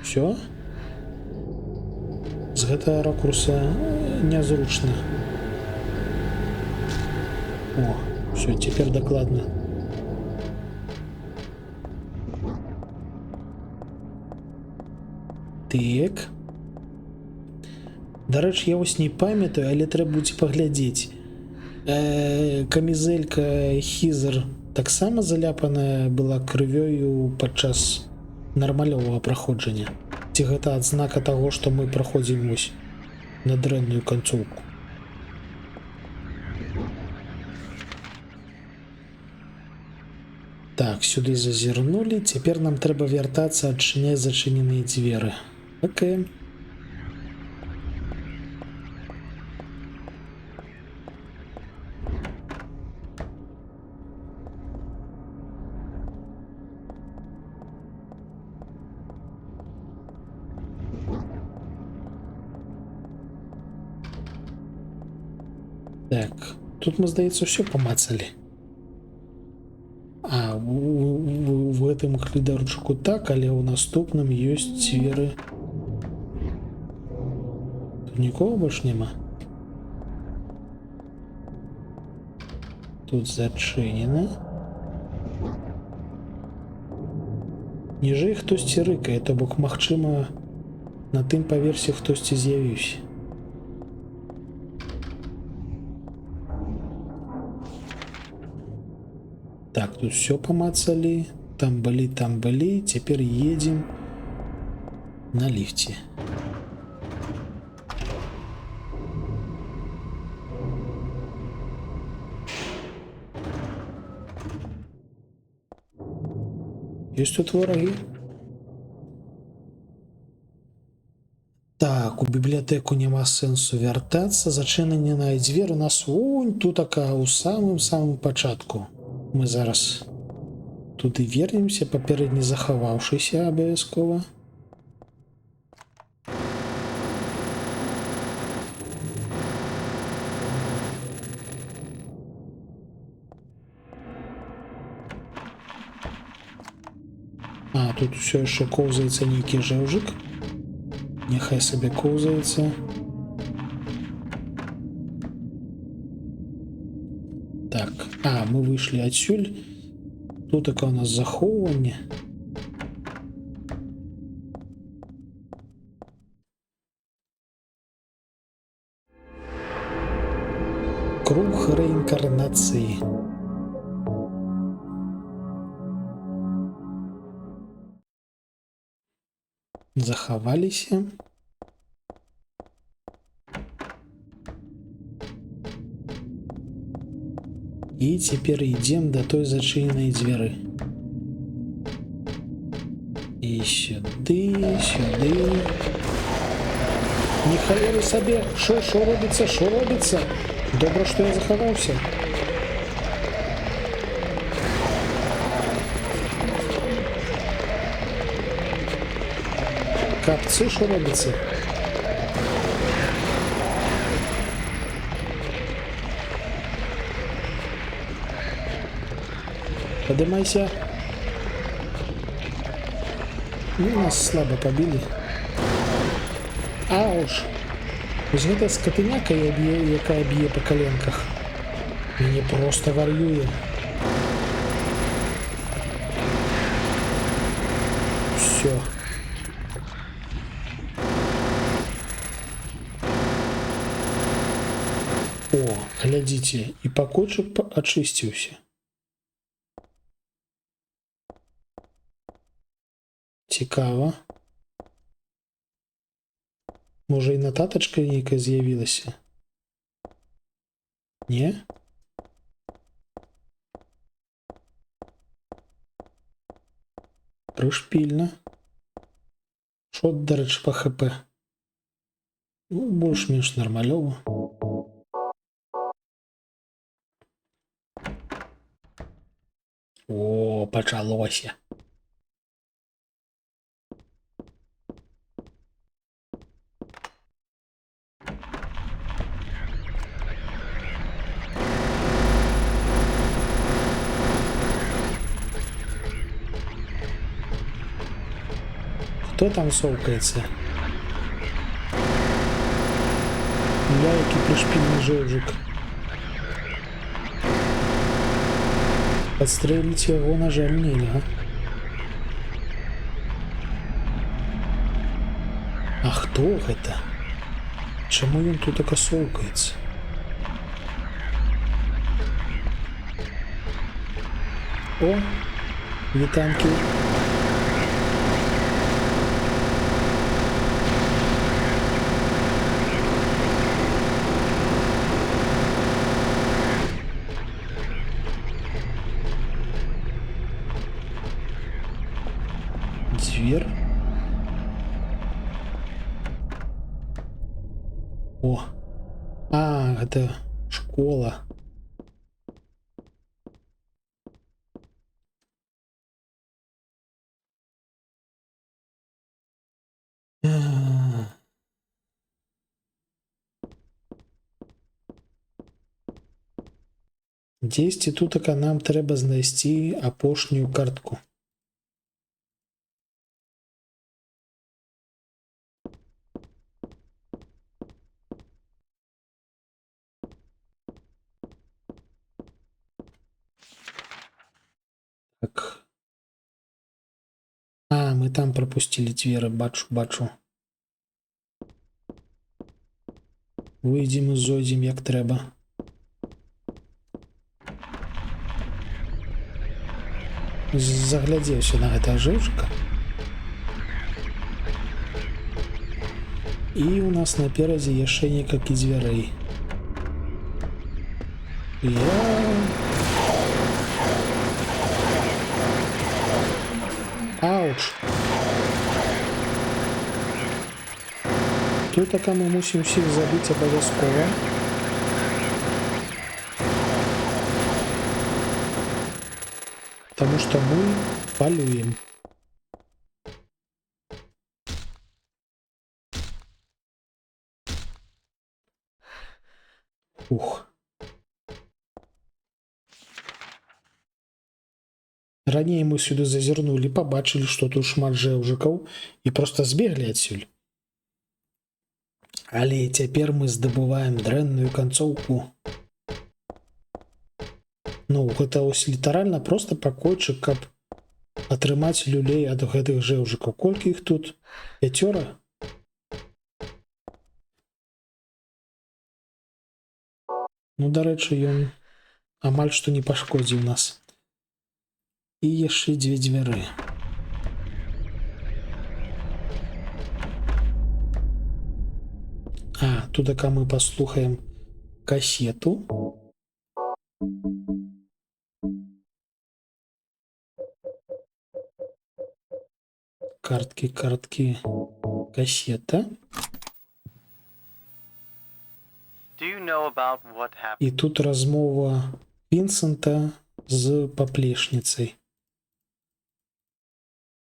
Все? З гэтага ракурса нязручна. О, все, теперь докладно. Так. Дарэчы, я вось не памятаю, але трэба будзе паглядзець. Камізэлька Хізер таксама заляпаная была крывёю падчас нармалёвага праходжання. Ці гэта адзнака таго, што мы праходзім вось на дрэнную канцоўку. Так, сюды зазірнулі. Цяпер нам трэба вяртацца, адчыняць зачыненыя дзверы. Окей. Так, тут мы, здаецца, ўсё памацалі. А, в гэтым клідарчыку так, але ў наступным ёсць дзверы. Тут нікога больш няма. Тут зачынена. Ніжэй хтосьці рыкае, то бок, магчыма, на тым паверсе хтосьці з'явіўся. Так, тут все помацали. Там были. Теперь едем на лифте. Есть тут враги? Так, у бібліятэку няма сэнсу вяртацца. Зачыненая дзверь у нас вунь тут такая у самым пачатку. Мы зараз туды вернемся, папярэдне захаваўшыся абавязкова. А, тут усё яшчэ коўзаецца нейкі жэўжык. Няхай сабе коўзаецца. Так, мы выйшлі адсюль. Тут у нас захоўванне. Круг реінкарнацыі. Захаваліся. И теперь идем до той зачиненной двери. И сюды. Не халеры себе. Шо робится? Добро, что я заховался. Капцы, шо робится? Поднимайся. Нас слабо побили. Ауш. Вось гэта скотыняка, якая б'е по коленках. Мяне просто вар'юе. Все. О, глядзіце, і пакойчык ачысціўся. Цікава. Можа і нататачка нейкая з'явілася? Не? Прышпільна. Шо, дарэчы, па ХП? Ну, больш-менш нармалёва. О, пачалося. Хто там совкається? Я, який пришпільний жевжик. Подстрелить його, на жаль, нельга. А хто гэта? Чаму ён тут так совкаецца? О, вітанки. Дверь. О. А, это школа. Дзесьці тутака нам трэба знайсці апошнюю картку. Так. А, мы там пропустили двери, бачу. Выйдем і зойдем як трэба. Заглядзеўся на гэта жэўчыка. І у нас наперадзе яшчэ некалькі дзвярэй. Ауч! Тутака мы мусім усіх забіць абавязкова. Потому что мы полюем. Ух. Ранее мы сюда зазірнули, побачили, что тут шмат жэўжыкаў и просто збеглі адсюль. Але цяпер мы здабываем дрэнную канцоўку. Ну, гэта ось літаральна просто пакойчык, каб атрымаць люлей ад гэтых жэўжыкаў. Колькі іх тут? 5? Ну, дарэчы, ён амаль што не пашкодзіў нас. І яшчэ 2 дзвяры. А, тутака мы паслухаем касету. Картки, кассета. І тут размова Вінсента з паплечніцай.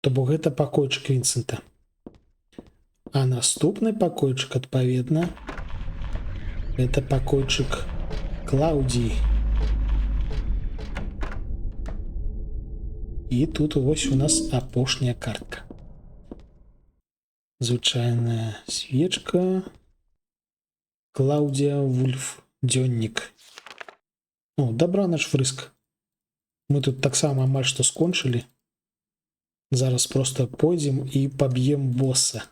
То бок гэта пакойчык Вінсента. А наступны пакойчык, адпаведна, гэта пакойчык Клаўдіі. І тут вось у нас апошняя картка. Звычайная свечка. Клаўдія Вульф. Дзённік. Ну, дабранач фрыск. Мы тут таксама амаль што скончылі. Зараз просто пойдзем і паб'ем босса.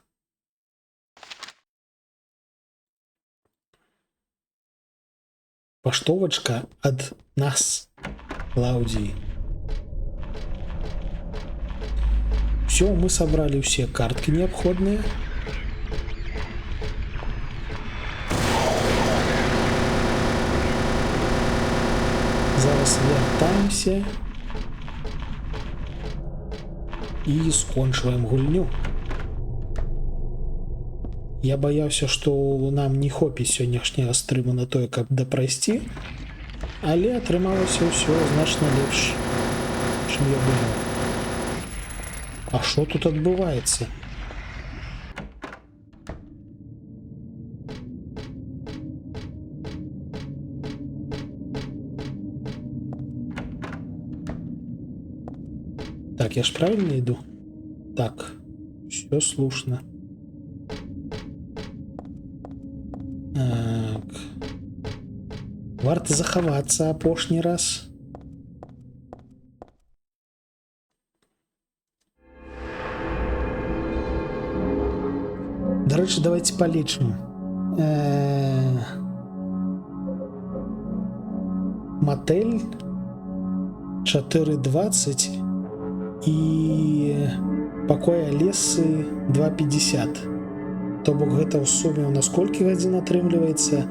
Паштовачка ад нас, Клаўдіі. Все, мы собрали все картки необходимые. Зараз вяртаемся и скончиваем гульню. Я боялся, что нам не хопіць сённяшняга стрыму на тое, каб дапрайсці, але атрымалася ўсё значна лепш, чым я думаў. А що тут відбувається? Так, я ж правильно йду? Так, все. Все слушно. Так. Варта захавацца апошні раз. До речі, давайте полічимо. Мотель 4,20 і пакой Алесы 2,50. То бок гэта ў суме ў нас колькі гадзін атрымліваецца?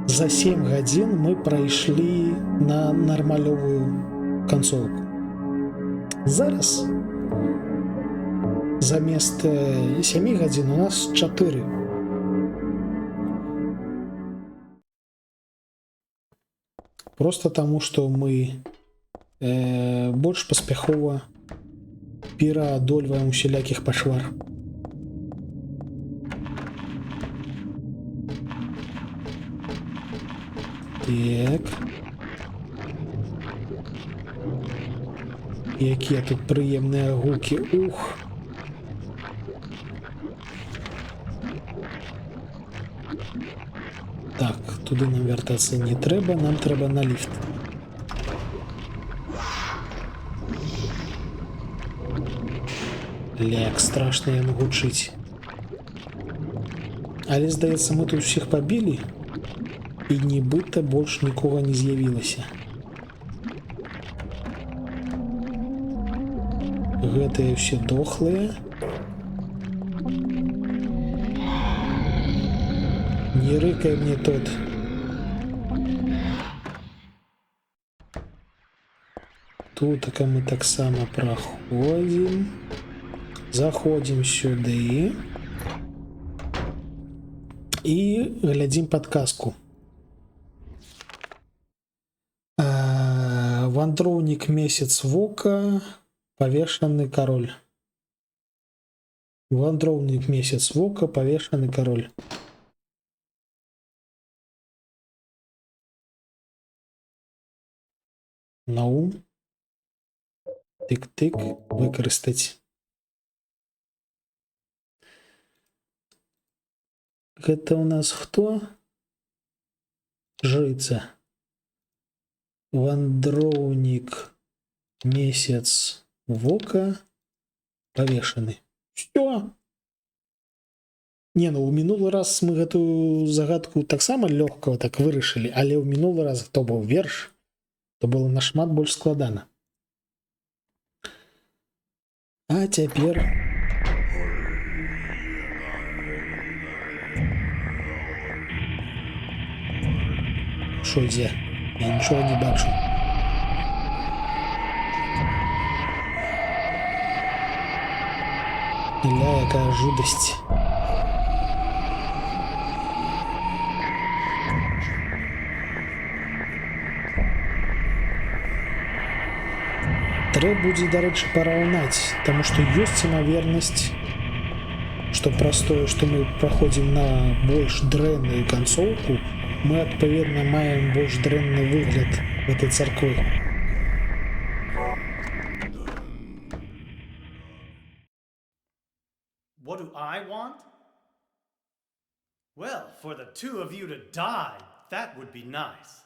За 7 гадзін мы прайшлі на нармалёвую канцоўку. Зараз замест 7 гадзін у нас 4. Просто таму, што мы больш паспяхова пераадольваем усялякіх пашвар. Так. Якія тут прыемныя гукі. Ух. Так, туды нам вяртацца не трэба, нам трэба на ліфт. Як страшна яно гучыць. Але, здаецца, мы тут усіх пабілі, і нібыта больш нікога не з'явілася. Гэтыя ўсе дохлыя. Не рыкай мне тут. Тутака мы таксама праходзім. Заходзім сюды. І глядзім падказку. Вандроўнік месяц вока, павешаны кароль. Вандроўнік месяц вока, павешаны кароль. Ну, тык-тык, выкарыстаць. Гэта у нас хто? Жрыца. Вандроўнік месяц вока, павешаны. Всё. Не, ну ў мінулы раз мы гэтую загадку таксама лёгка так вырашылі, але ў мінулы раз хто быў верш, то было нашмат больш складана. А цяпер шо дзе? Я нічога не бачу. Ля, якая жудасць. Трэба будзе, дарэчы, параўнаць, таму што ёсць імавернасць, што праз тое, што мы праходзім на больш дрэнную канцоўку, мы, адпаведна, маем больш дрэнны выгляд гэтай царквы. What do I want? Well, for the two of you to die, that would be nice.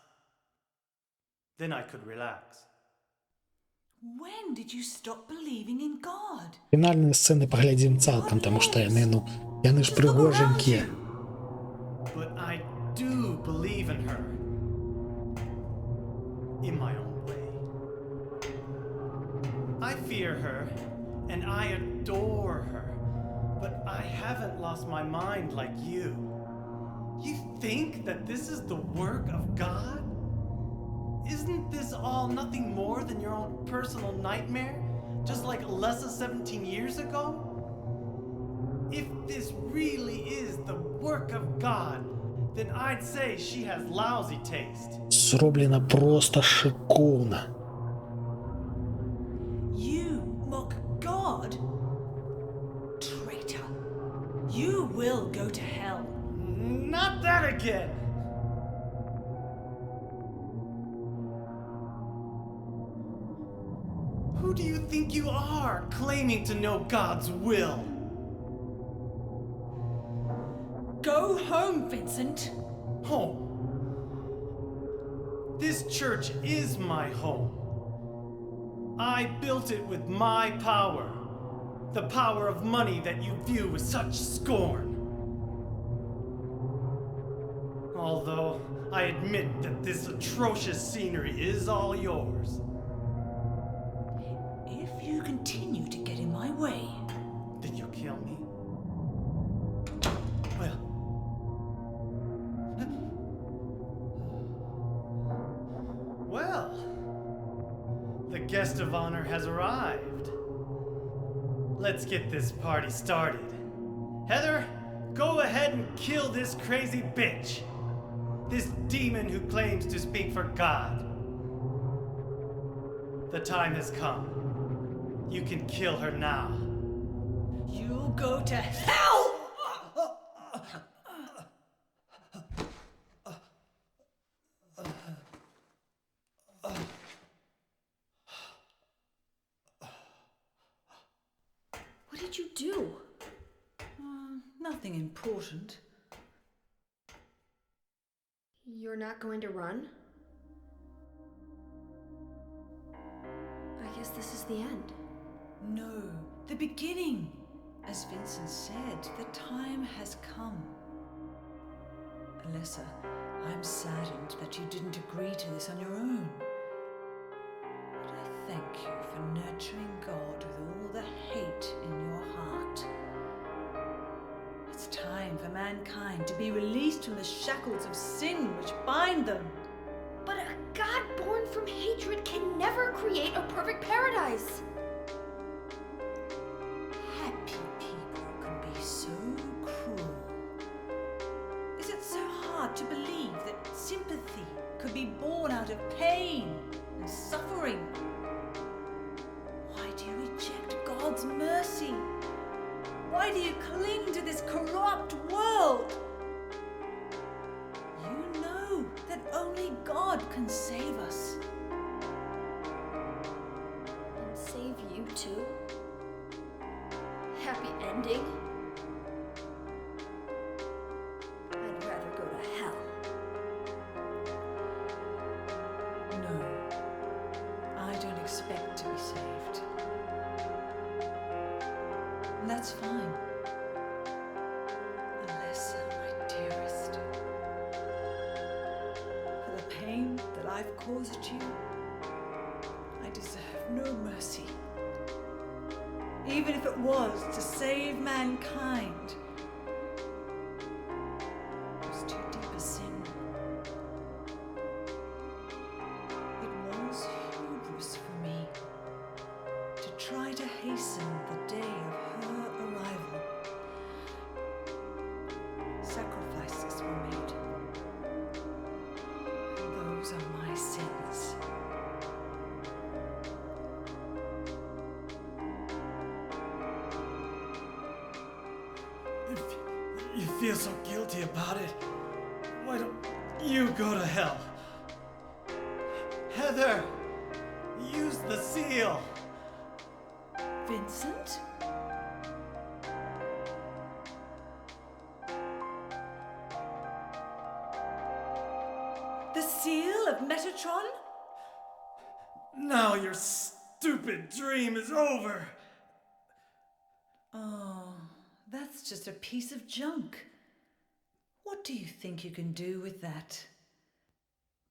Then I could relax. When did you stop believing in God? Фінальныя сцэны паглядзім цалкам, таму што яны ж прыгожанькія. But I do believe in her. In my own way. I fear her, and I adore her. But I haven't lost my mind like you. You think that this is the work of God? Isn't this all nothing more than your own personal nightmare? Just like Alessa 17 years ago? If this really is the work of God, then I'd say she has lousy taste. Зроблена просто шикоўна. You mock God? Traitor. You will go to hell. Not that again! Who do you think you are, claiming to know God's will? Go home, Vincent. Home. This church is my home. I built it with my power. The power of money that you view with such scorn. Although I admit that this atrocious scenery is all yours. If you continue to get in my way, Did you kill me? Well. Well. The guest of honor has arrived. Let's get this party started. Heather, go ahead and kill this crazy bitch. This demon who claims to speak for God. The time has come. You can kill her now. you'll go to hell! What did you do? Nothing important. You're not going to run? I guess this is the end. No, the beginning. As Vincent said, the time has come. Alessa, I'm saddened that you didn't agree to this on your own. But I thank you for nurturing God with all the hate in your heart. It's time for mankind to be released from the shackles of sin which bind them. But a god born from hatred can never create a perfect paradise. Happy people can be so cruel. Is it so hard to believe that sympathy could be born out of pain and suffering? Why do you reject God's mercy? Why do you cling to this corrupt world? You know that only God can save us. And save you too? Happy ending? I'd rather go to hell. No, I don't expect to be saved. And that's fine. Alessa, my dearest. For the pain that I've caused you, I deserve no mercy. Even if it was to save mankind. It was too deep a sin. It was hubris for me to try to hasten the day of her arrival. Sacrifices were made. And those are my sins. If you feel so guilty about it, why don't you go to hell? Heather, use the seal. Vincent? The seal of Metatron? Now your stupid dream is over. Oh, that's just a piece of junk. What do you think you can do with that?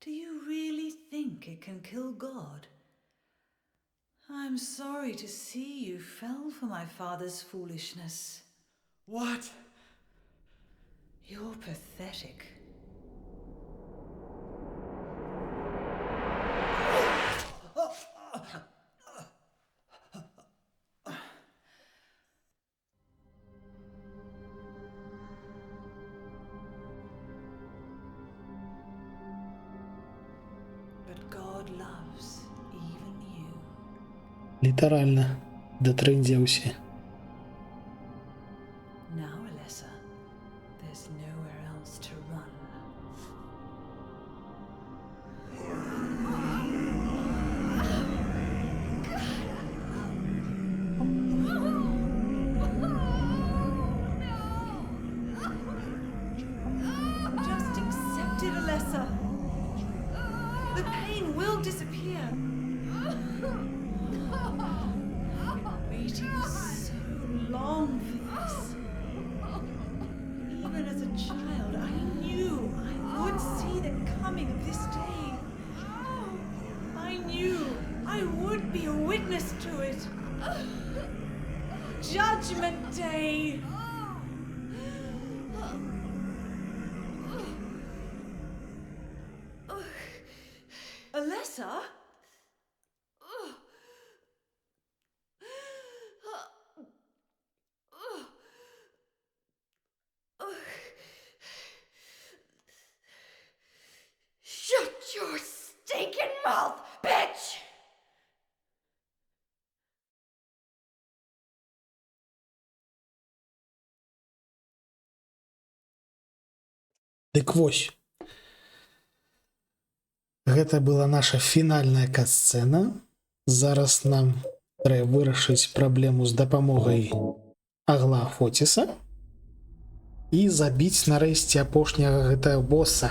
Do you really think it can kill God? I'm sorry to see you fell for my father's foolishness. What? You're pathetic. But God loves even you. Літерально. Дотрындзяўся. Now, Alessa, there's nowhere else to run. it, Alessa. The pain will disappear. I've been waiting so long for this. Even as a child, I knew I would see the coming of this day. I knew I would be a witness to it. Judgment Day. Alessa? Shut your stinking mouth, bitch! Дык вось. Гэта была наша фінальная катсцэна. Зараз нам трэба вырашыць праблему з дапамогай агла Фоціса і забіць нарэшце апошняга гэтага босса.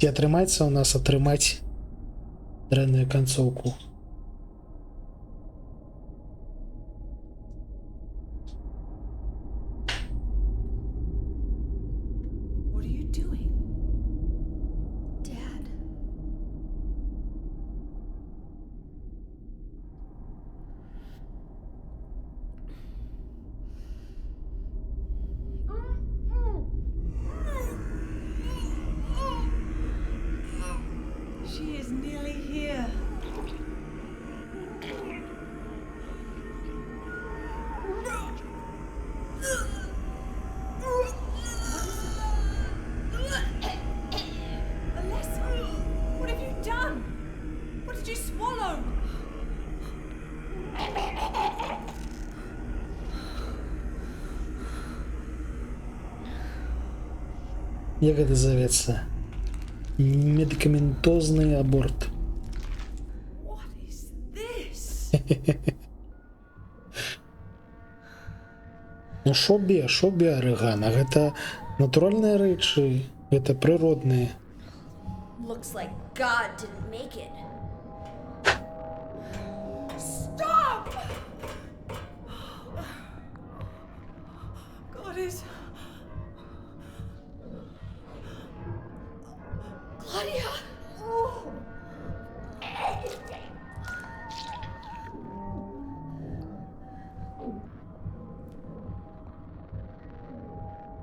Ці атрымаецца ў нас атрымаць дрэнную канцоўку? What are you doing? Dad. She is nearly here. Alessa, what have you done? What did you swallow? Як гэта завецца? Медыкаментозны аборт. What is this? Ну шо бе арэгана? Гэта натуральныя рэчы, гэта прыродныя. Looks like God didn't make it. Stop! God is... Claudia!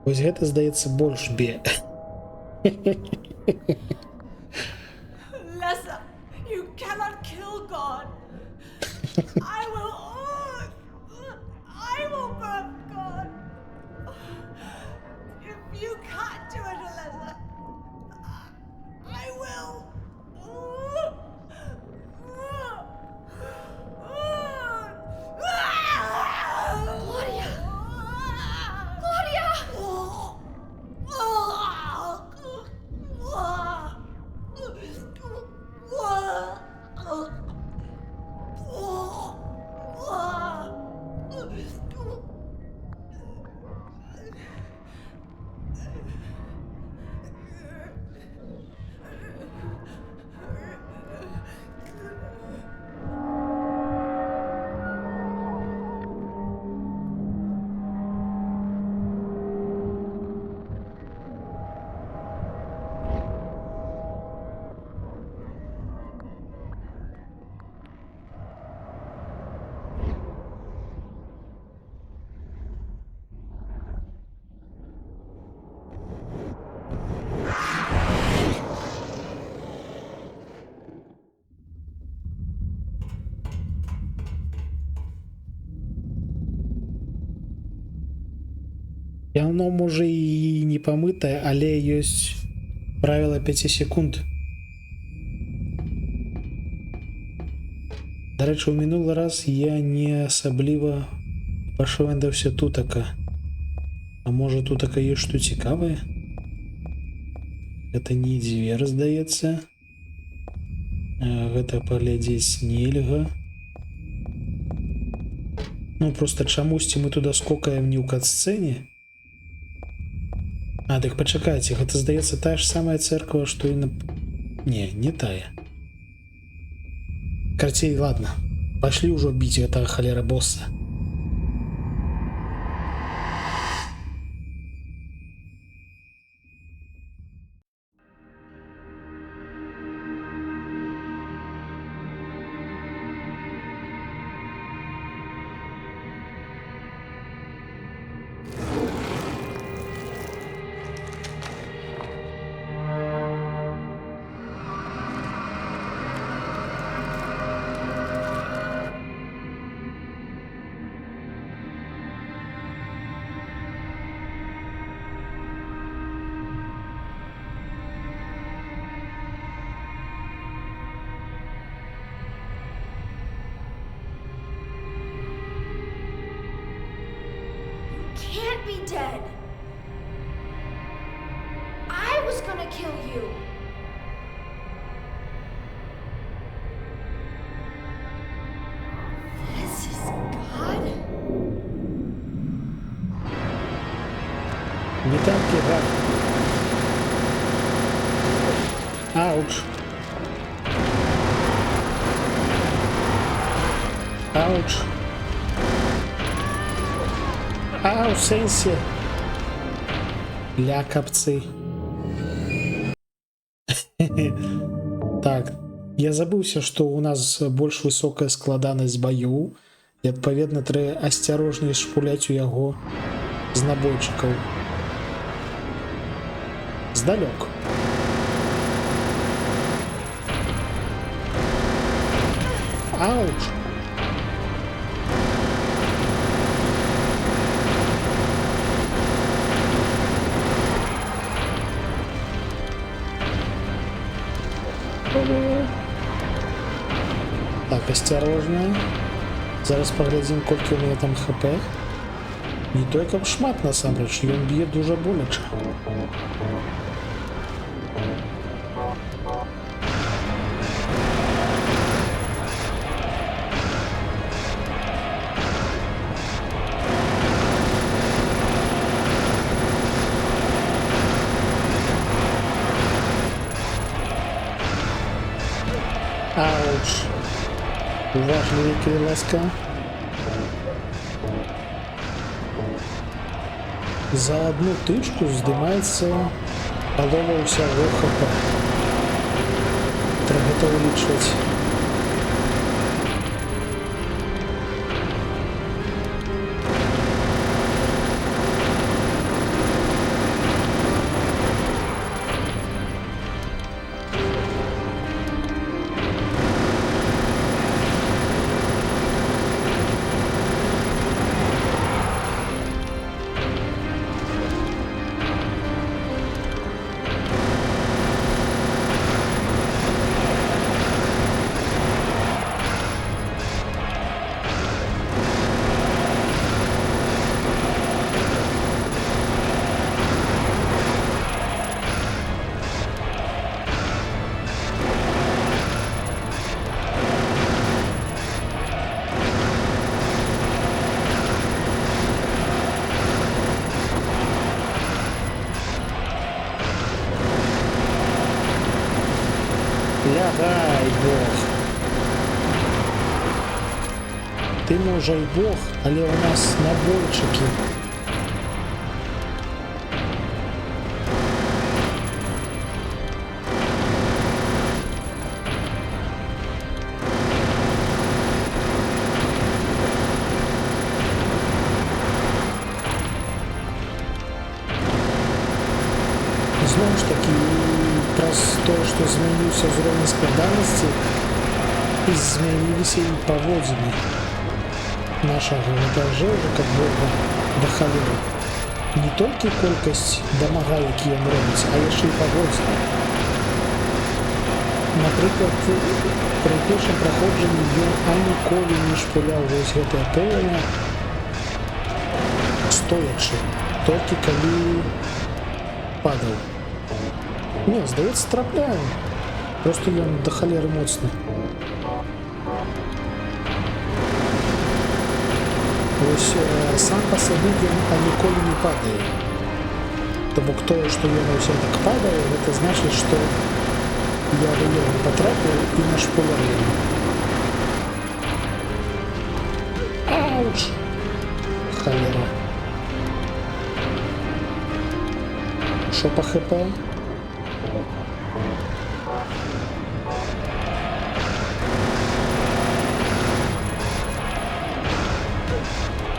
Вось гэта, здаецца, больш бе. Alessa, you cannot kill God. I will birth God. If you can't do it, Alessa, I will. Claudia! Claudia! Яно можа і не памытае, але ёсць правіла 5 секунд. Дарэчы, у мінулы раз я не асабліва пашвэндаўся тутака. А можа тутака ёсць што цікавае? Гэта не дзверь, здаецца. Гэта паглядзець нельга. Ну, проста чамусьці мы туда скокаем не ў катсцэне. А, так пачакайце, гэта здаецца тая ж самая церква, што і на... Не тая. Карцей, ладно. Пашлі ўжо біць гэтага халера босса. Can't be dead. I was gonna kill you. This is God? Вітанки, гад. Ауч. Ауч. А, у сенсі. Лякапцы. Так, я забыўся, што ў нас больш высокая складанасць баёў, і адпаведна трэба асцярожней шпуляць у яго з набойчыкаў. Здалёк. Ауч. Так, осторожно. Зараз поглядзім, колькі у мяне там хп. Не той, каб шмат насамрэч, ён б'е дуже боляча. Ауч. Уважливі, будь ласка. За одну тычку здымаецца палова ўсяго хп. Трэба гэта улічваць. Лягай, Бог. Ты, можа, і Бог, але у нас набойчыкі. Зноў ж такі, праз тое, што змяніўся ўзровень складанасці, і змяніліся і паводзіны нашага этажа, как Бога да халеры. Не толькі колькасць дамага, які ён робіць, а яшчэ і паводзіны. Напрыклад, пры першым праходжанні ён аніколі не шпуляў вось гэтае поле стоячы, толькі калі падаў. Не, здаецца, трапляю. Просто ён да халеры моцны. Вось сам па сабе ён ніколі не падае. То бок тое, што ён ўсё так падае, гэта значыць, што я ў яго патрапіў і нашпулярыў. Ауч! Халера. Шо па ХП?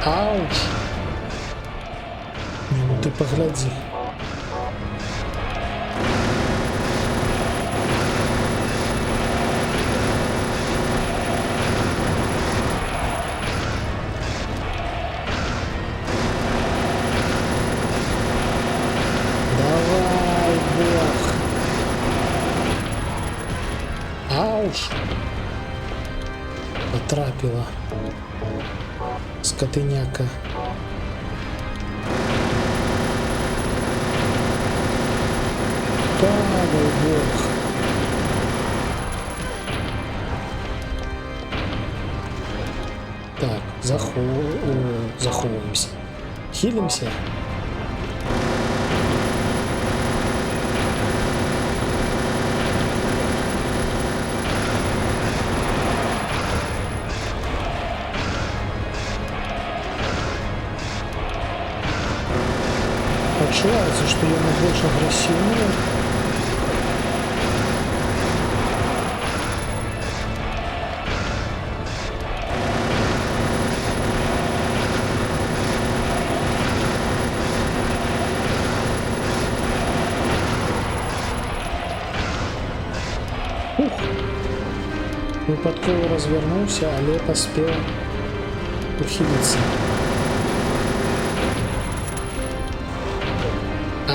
Ауч! Не, ну ты паглядзі. Давай, бог! Ауч! Потрапила. Скотыняка. Падай, бог. Так, заховываемся. Хилимся. Адчуваецца, што яны больш агрэсіўныя. Ух! Выпадкова развернуўся, але паспеў ухіліцца.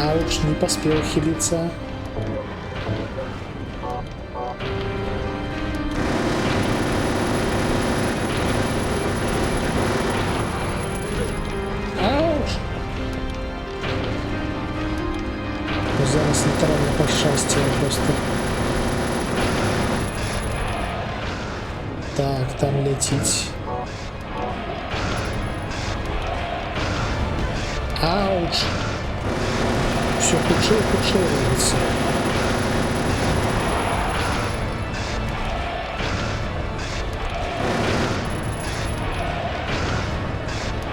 Ауч, не поспел хилиться. Ауч! Зараз литерально пощастило просто. Так, там летить. Ауч! Все худшее робится.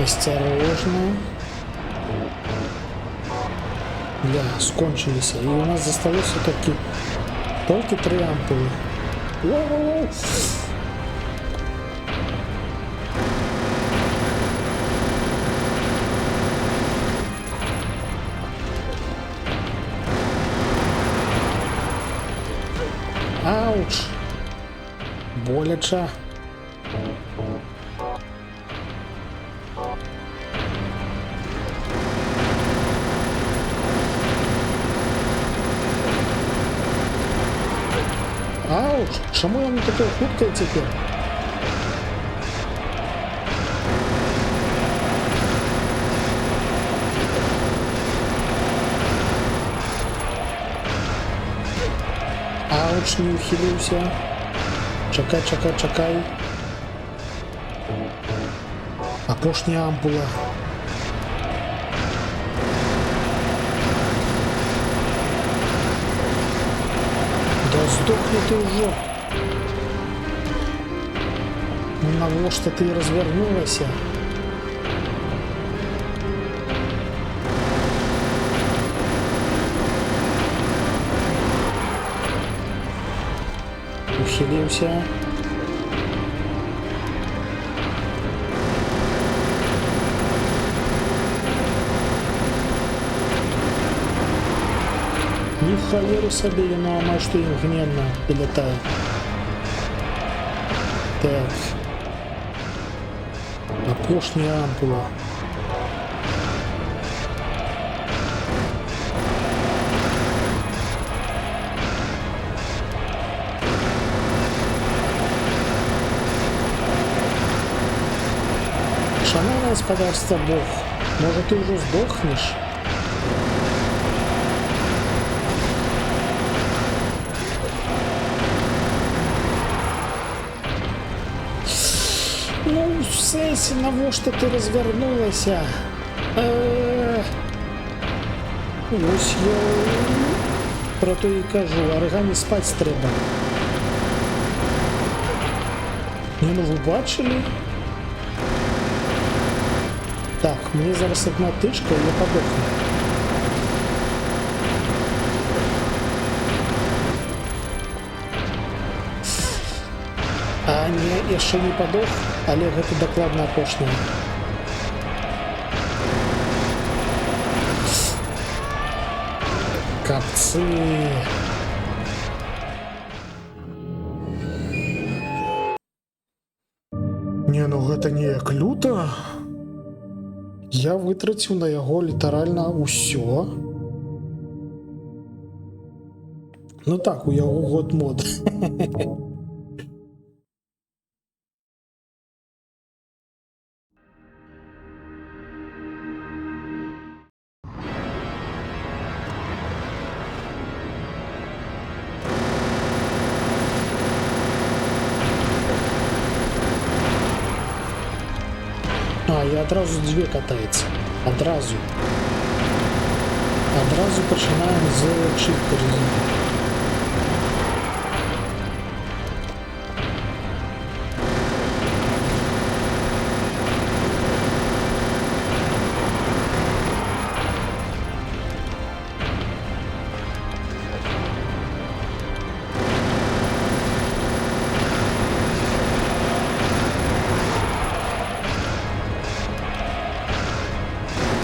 Осторожно. Да, скончились. И у нас осталось только 3 ампулы. Воу-воу-воу. Ауч! Боляче. Ауч! Чому я не таке хутке тепер? Ауч, не ухилився. Чакай. Апошня ампула. Да сдохни ты уже. Навошта ты развернулась? Ухилився. Ни в холеру собі, ну а що їм гневно прилетає. Так. Опошня ампула. Шановне господарство Бог, може ти вже здохнеш? Ну, Сесі, навошта ти розвернулася? Ось я про то і кажу, оригамі спать треба. Ні, ну ви бачили? Так, мені зараз одна тичка, і я подохну. А не, яшчэ не падох, але гэта дакладна апошняе. Капцы. Не, ну гэта неяк люта. Я вытраціў на яго літаральна ўсё. Ну так, у яго год мод. А, і адразу дзве катаецца. Адразу. Адразу пачынаем з чіпка резины.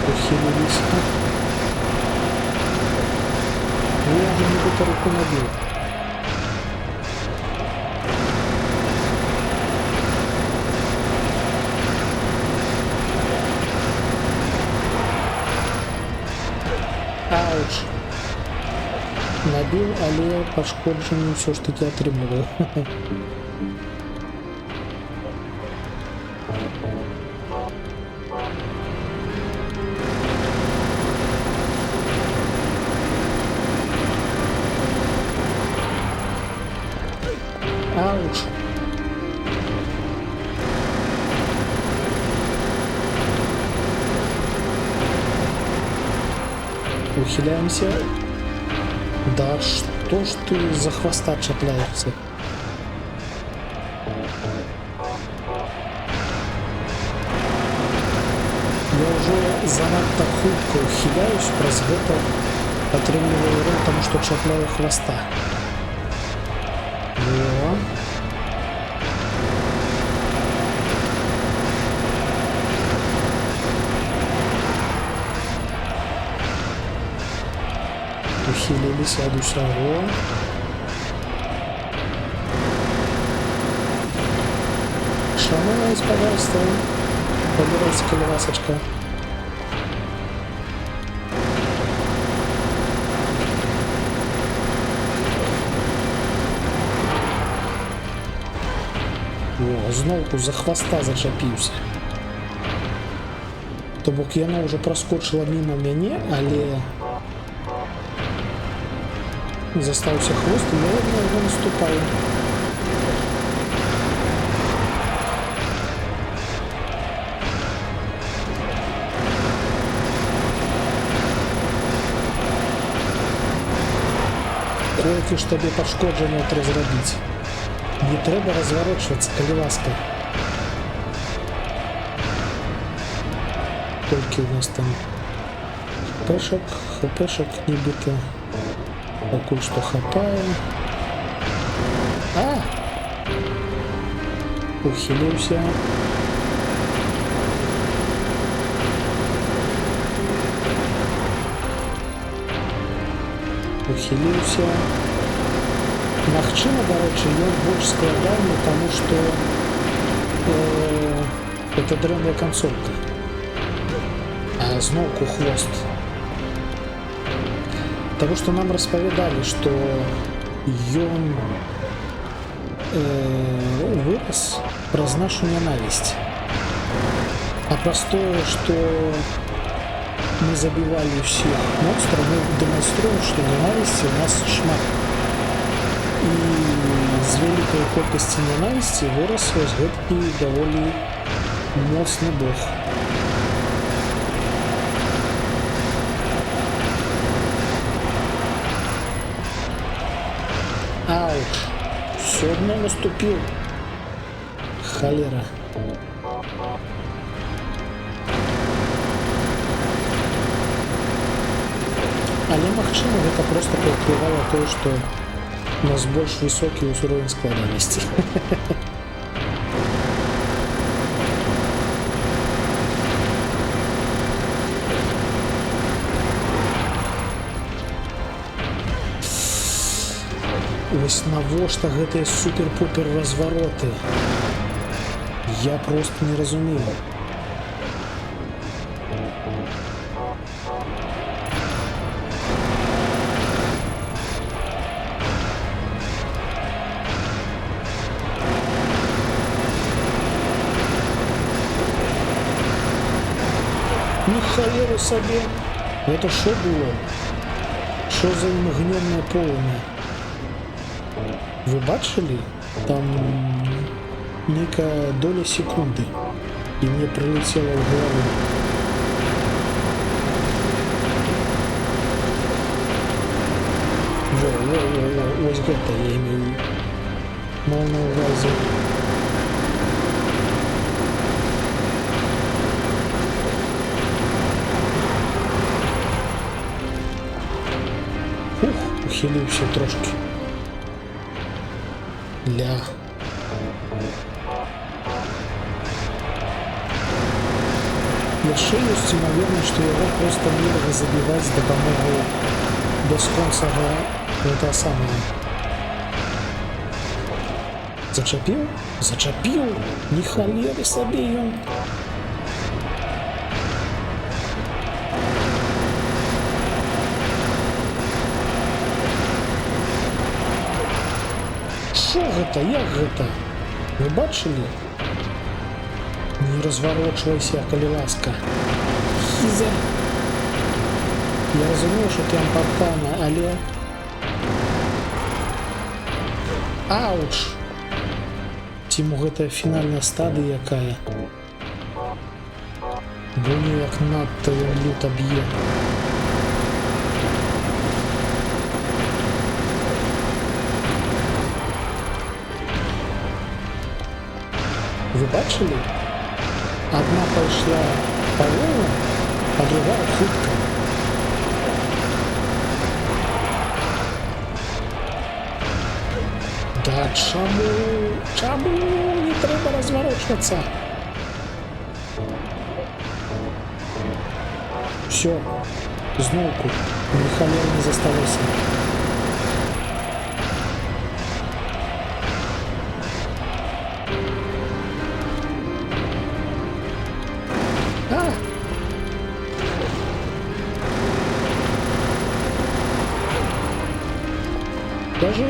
Ухилились. Я же не буду руку набил. Ауч. Набил, але пошкодження все ж таки отримую. Ауч. Ухиляемся. Да что ж ты за хвоста цепляешься? Я уже занадто хутко ухиляюсь, праз гэта атрымліваю урон, тому что цепляю хвоста. Во. Ухилились от усяго. Шануйсь, пожалуйста. Побирайте колесочка. О, знову за хвоста зачепився. То бок яно вже проскочило мимо мяне, але застався хвост, і я на його наступаю. Колькі ж тобі пошкодження розробити? Не треба разворачиваться, коли ласка. Сколько у нас там хпшек нібито. Покуль что хапаем. А! Ухилился. Ухилился. Магчыма, дарэчы, ён больш складаны, таму што это дрэнная концовка. А зноўку хвост. Таму што нам распавядалі, што ён вырас праз нашу нянавісць. А праз тое, што мы забівалі ўсіх монстраў, мы дэманструем, што нянавісці у нас шмат. І з вялікай колькасці нянавісці вырас вось гэткі даволі моцны бог. Ауч. Все равно наступил. Холера. Але магчыма, гэта проста паўплывала тое, што у нас больш высокі ўзровень складанасці. Вось навошта гэтыя супер-пупер развароты? Я просто не разумею. Ну холеру сабе. Это что было? Что за імгненное полымя? Вы бачили? Там некая доля секунды, и мне прилетело в голову. Во, ось гэта я имею. Мал на увазе. Ух, ухилился трошки. Ля. Яшчэ ёсць імавернасць, што яго проста нельга забіваць з дапамогай бясконцага гэтага самага. Зачапіў? Зачапіў! Не халеры сабе ён! Што гэта? Як гэта? Вы бачылі? Не разварочвайся, калі ласка. Хіза. Я разумею, што ты ампартана, але... Ауч! Ці мо гэта фінальная стадыя якая? Бо неяк надта ён люта б'е. Вы бачили? Одна пошла повольно, а другая хутка. Да чаму не трэба разворачиваться? Все, зноўку, ні халер не засталося. Даже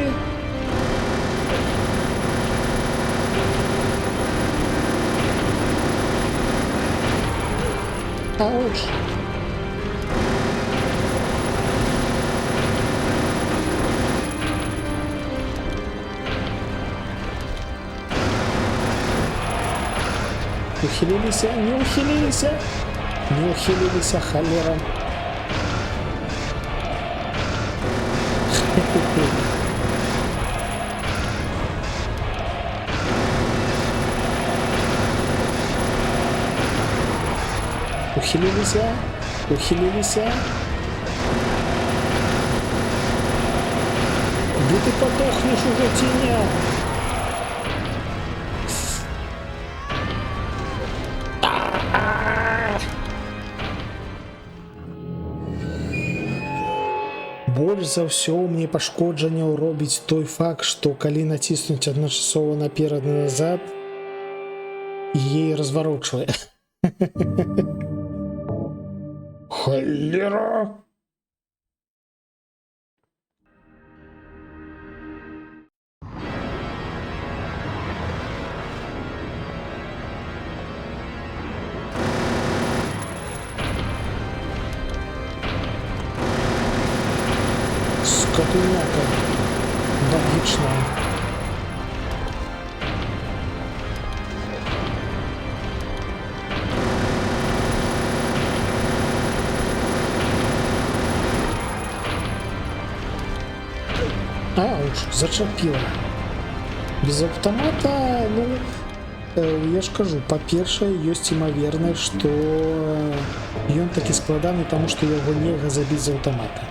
ауч. Ухилились, не ухилились, не ухилились, холера. Ухилились, ухилились. Да ты подохнешь уже, Тиня. Больш за ўсё мне пашкоджанняў робіць той факт, што калі націснуць адначасова наперад і назад, яе разварочвае. Холера! Скотиняка логичная. Ауч, зачапіла. Без аўтамата, ну, я ж кажу, па-першае, ёсць імавернасць, што ён такі складаны, таму што яго нельга забіць з аўтамата.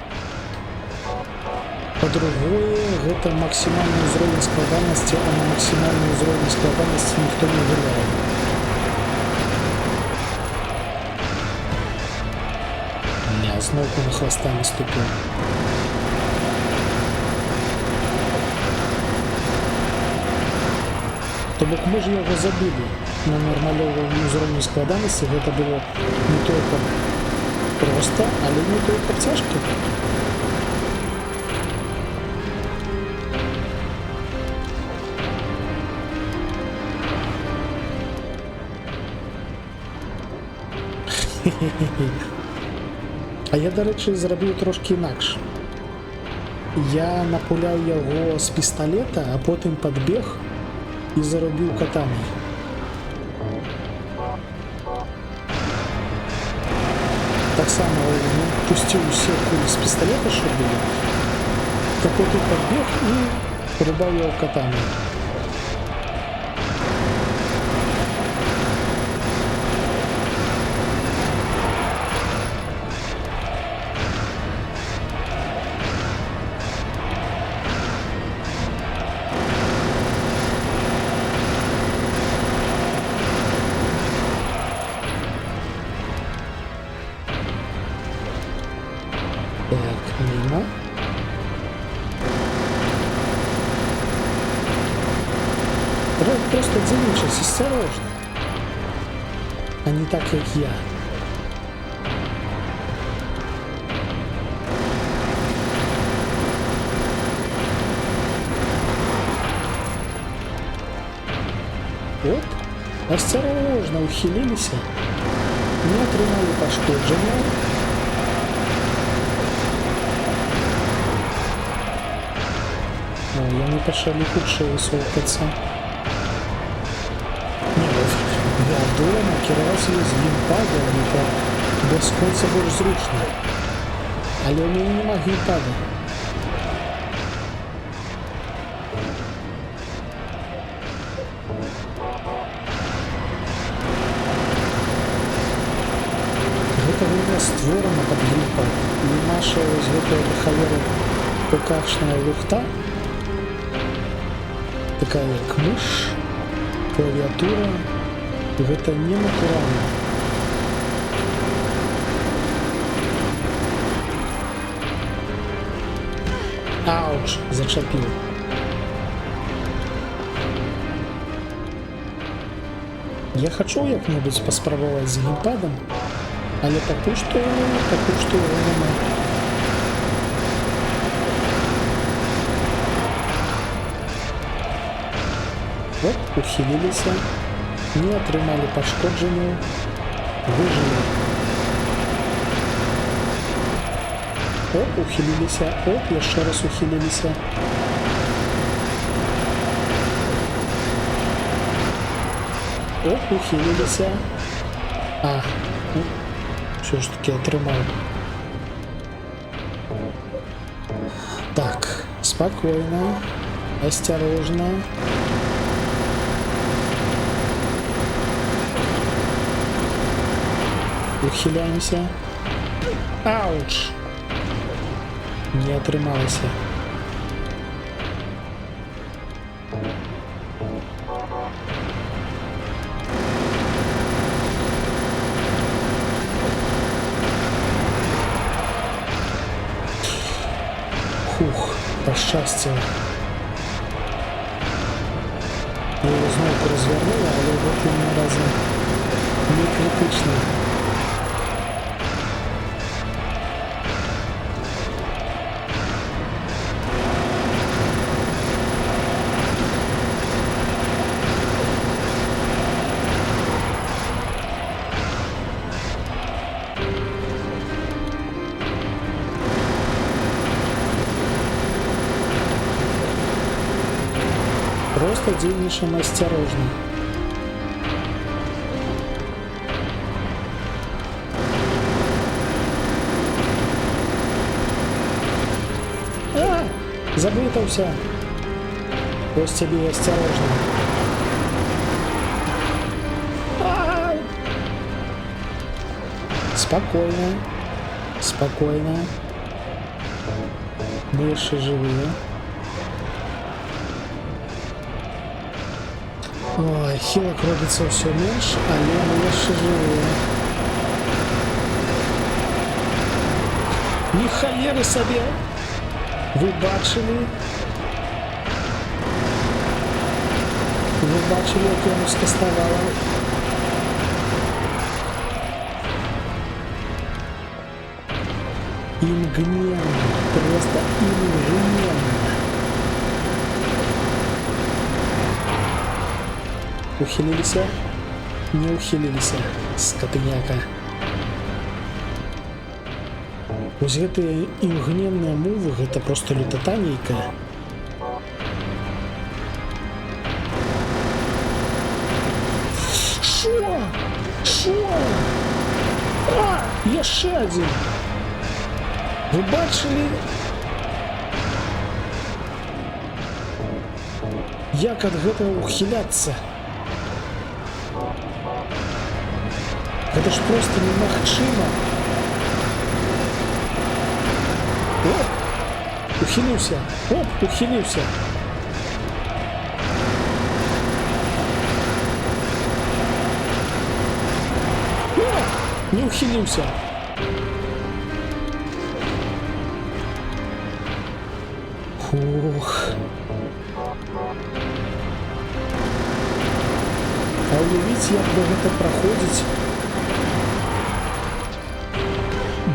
Па-другое, гэта максімальны ўзровень складанасці, а на максімальны ўзровень складанасці ніхто не гуляе. Не, зноўку на хваста наступіў. То бок мы ж яго забілі на нармалёвым узроўні складанасці, гэта было не толькі проста, але не толькі цяжка. А я, дарэчы, зрабіў трошкі інакш. Я напуляў яго з пісталета, а потым падбег і зарубіў катанай. Таксама пусціў усе кулі з пісталета, що былі, а потым падбег і рубаў яго катанай. Так, мимо. Треба просто дзейнічаць асцярожна, а не так, як я. Оп, асцярожна ухіліліся, не атрымалі пашкоджання. Яны пачалі хутчэй высоўкацца. Не, вядома, кіраваць з геймпада, гэта бясконца больш зручна. Але ў мяне няма геймпада. Гэта гульня створана пад геймпад. І наша вось гэтая халера ПК-шная лухта, такая як мыш, клавіатура, гэта не натуральна. Ауч, зачапіў. Я хачу як-небудзь паспрабаваць з геймпадам, але пакуль што яго няма. Оп, ухіліліся, не атрымалі пашкоджанняў, выжылі. Оп, ухіліліся, оп, яшчэ раз ухіліліся. Оп, ухіліліся. А, ну, все ж таки атрымаў. Так, спакойна, асцярожна. Ухиляемся. Ауч! Не атрымалася. Хух, пашчасціла. Я його знову розвернула, але гэтым разом не критично. Просто дзейнічаем асцярожна. Заблытался. Ось тебе и осторожно. А! Спокойно. Спокойно. Мы еще живые. Ой, хилок робиться все меньше, але мы еще живые. Ні хаєри собі! Ви бачили? Ви бачили, як йому скастувало? Ингненно, просто ингненно. Ухилились? Не ухилились, скотыняка. Вось гэтыя імгненныя мовы, гэта просто лютата нейкая. Шо? Шо? А, яшчэ адзін. Вы бачылі? Як ад гэтага ухіляцца? Гэта ж проста немагчыма. Оп! Ухилился! Оп! Ухилился! О! Не ухилился! Фух! А уявіць, як бы гэта праходзіць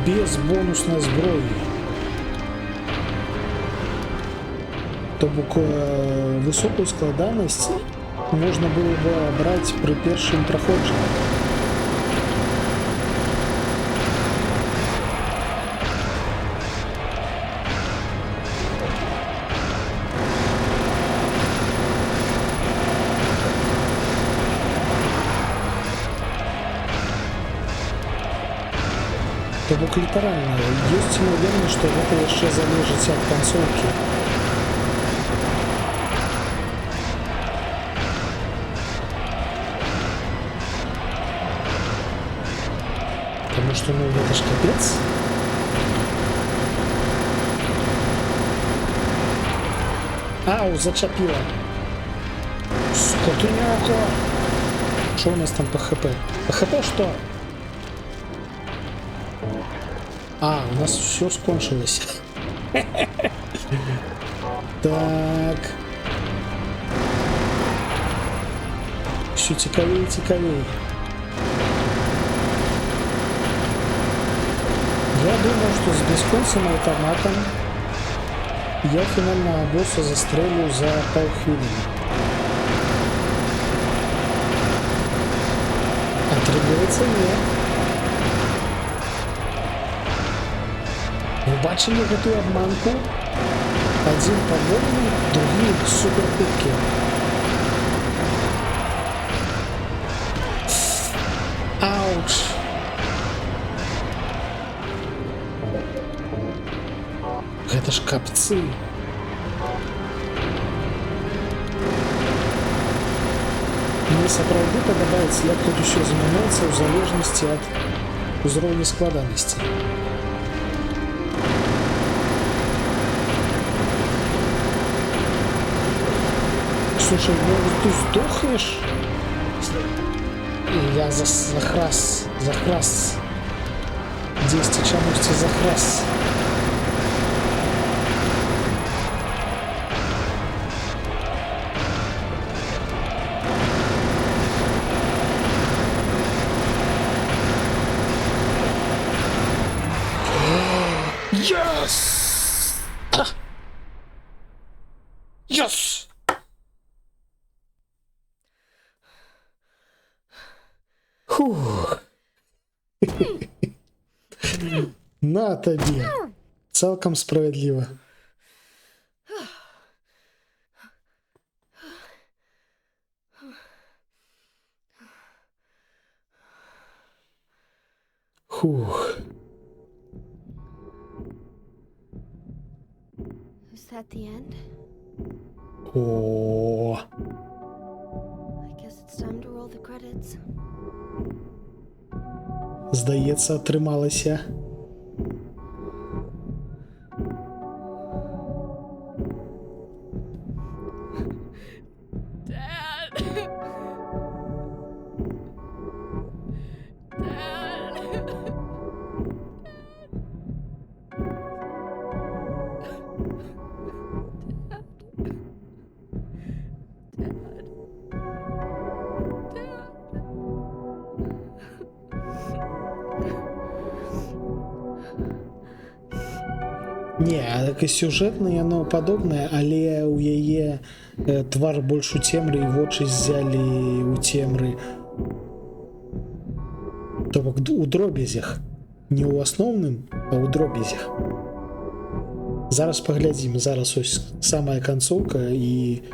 без бонуснай зброі. То бок высокую складанасць можна было бы браць пры першым праходжанні. То бок літаральна, ёсць імавернасць, што гэта яшчэ залежыць ад канцоўкі. Потому что, ну, это ж капец. Ау, зачапила. Скотыняка. Что у нас там по ХП? По ХП что? А, у нас все скончилось. Так. Все цікавей, цікавей. Я думаю, что с бесконцем автоматом я финального босса застрелю за полхвилины. Отрегулироваться нет. Вы бачили эту обманку? Один по-моему, другие суперпитки. Ауч. Гэта ж капцы. Мне сапраўды падабаецца, як тут усё змяняецца ў залежнасці ад узроўня складанасці. Слушай, ну ты сдохнешь? Я захрас. 10 чамусьці захрас. Yes! Yes! Фух. На тобі. Цілком справедливо. Фух. Is that the end? О, I guess it's time to roll the credits. здається, атрымалася. Dad! Dad! Не, так і сюжэтна яно падобнае, але у яе твар больш у цемры і вочы ззялі у цемры. То бок у дробязях. Не ў асноўным, а ў дробязях. Зараз паглядзім, зараз ось самая канцоўка і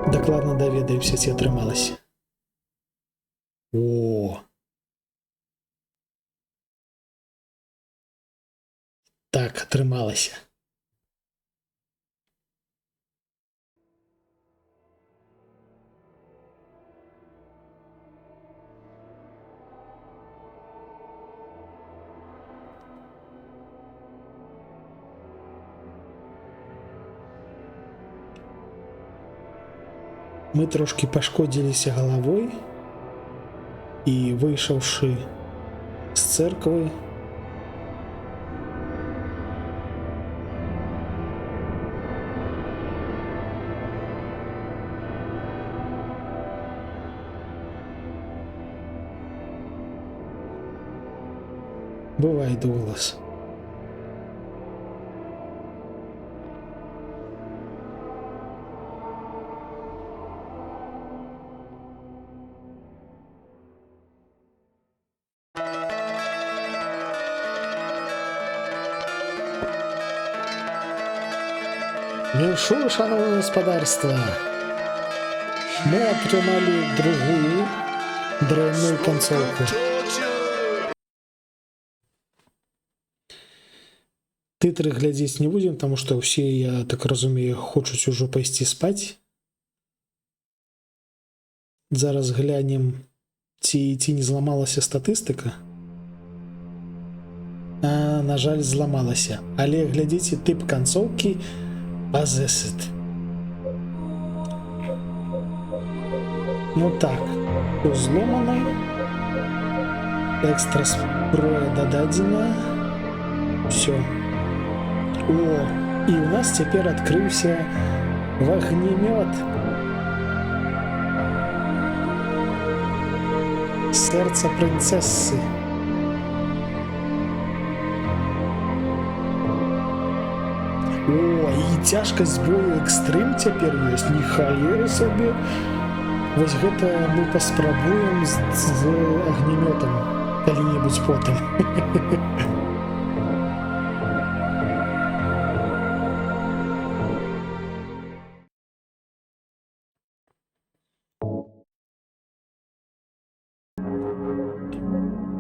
дакладна даведаемся, ці атрымалася. О! Так, атрымалася. Мы трошки пашкодзіліся галавой і, выйшаўшы з цэрквы, бывай, Дуглас. Віншую, шановне господарство. Мы атрымалі другую дрэнную канцоўку. Тытры глядзець не будзем, таму што ўсе, я так разумею, хочуць ужо пайсці спаць. Зараз глянем, ці не зламалася статыстыка. А, на жаль, зламалася. Але глядзіце, тып канцоўкі Possessed. Ну так, узломана. Экстра зброя дададзена. Все. О, і у нас цяпер адкрыўся вагнемёт. Сэрца прынцэссы. О, і цяжкасць зброю экстрым цяпер ёсць, ніхае сабе. Вось гэта мы паспрабуем з агнемётам калі-небудзь потым.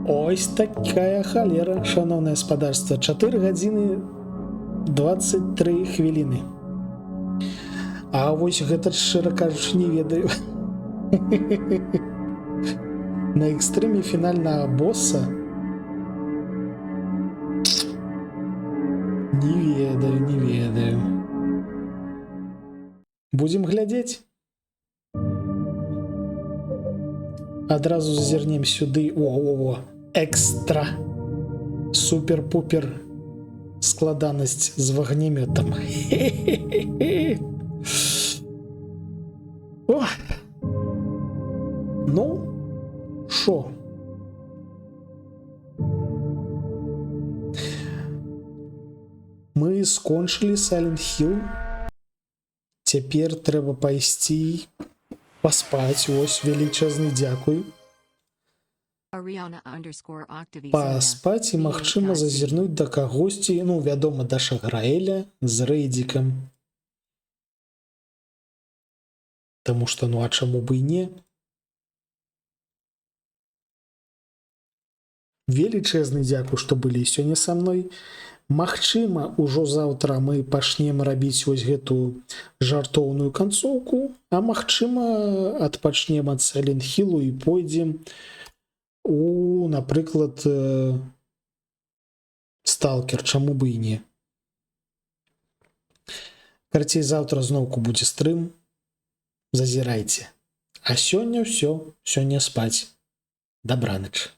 Ось такая халера, шановнае гаспадарства. 4 гадзіны 23 хвіліны. А вось гэта, шчыра кажучы, не ведаю. На экстрыме фінальнага босса не ведаю. Будзем глядзець. Адразу зазірнем сюды. О, экстра. Супер-пупер складанасць з вагнемётам. О! Ну, шо? Мы скончылі Silent Hill. Цяпер трэба пайсці паспаць. Ось, велічэзны дзякуй. Паспаць і, магчыма, зазірнуць да кагосьці, ну, вядома, да Шаграэля з рэйдзікам. Таму што, ну, а чаму бы і не? Велічэзны дзякуй, што былі сёння са мной. Магчыма, ужо заўтра мы пачнем рабіць вось гэту жартоўную канцоўку, а магчыма, адпачнем ад Silent Hill і пойдзем у, напрыклад, Stalker, чаму бы і не. Карацей, заўтра зноўку будзе стрым. Зазірайце. А сёння ўсё, сёння спаць. Дабраныч.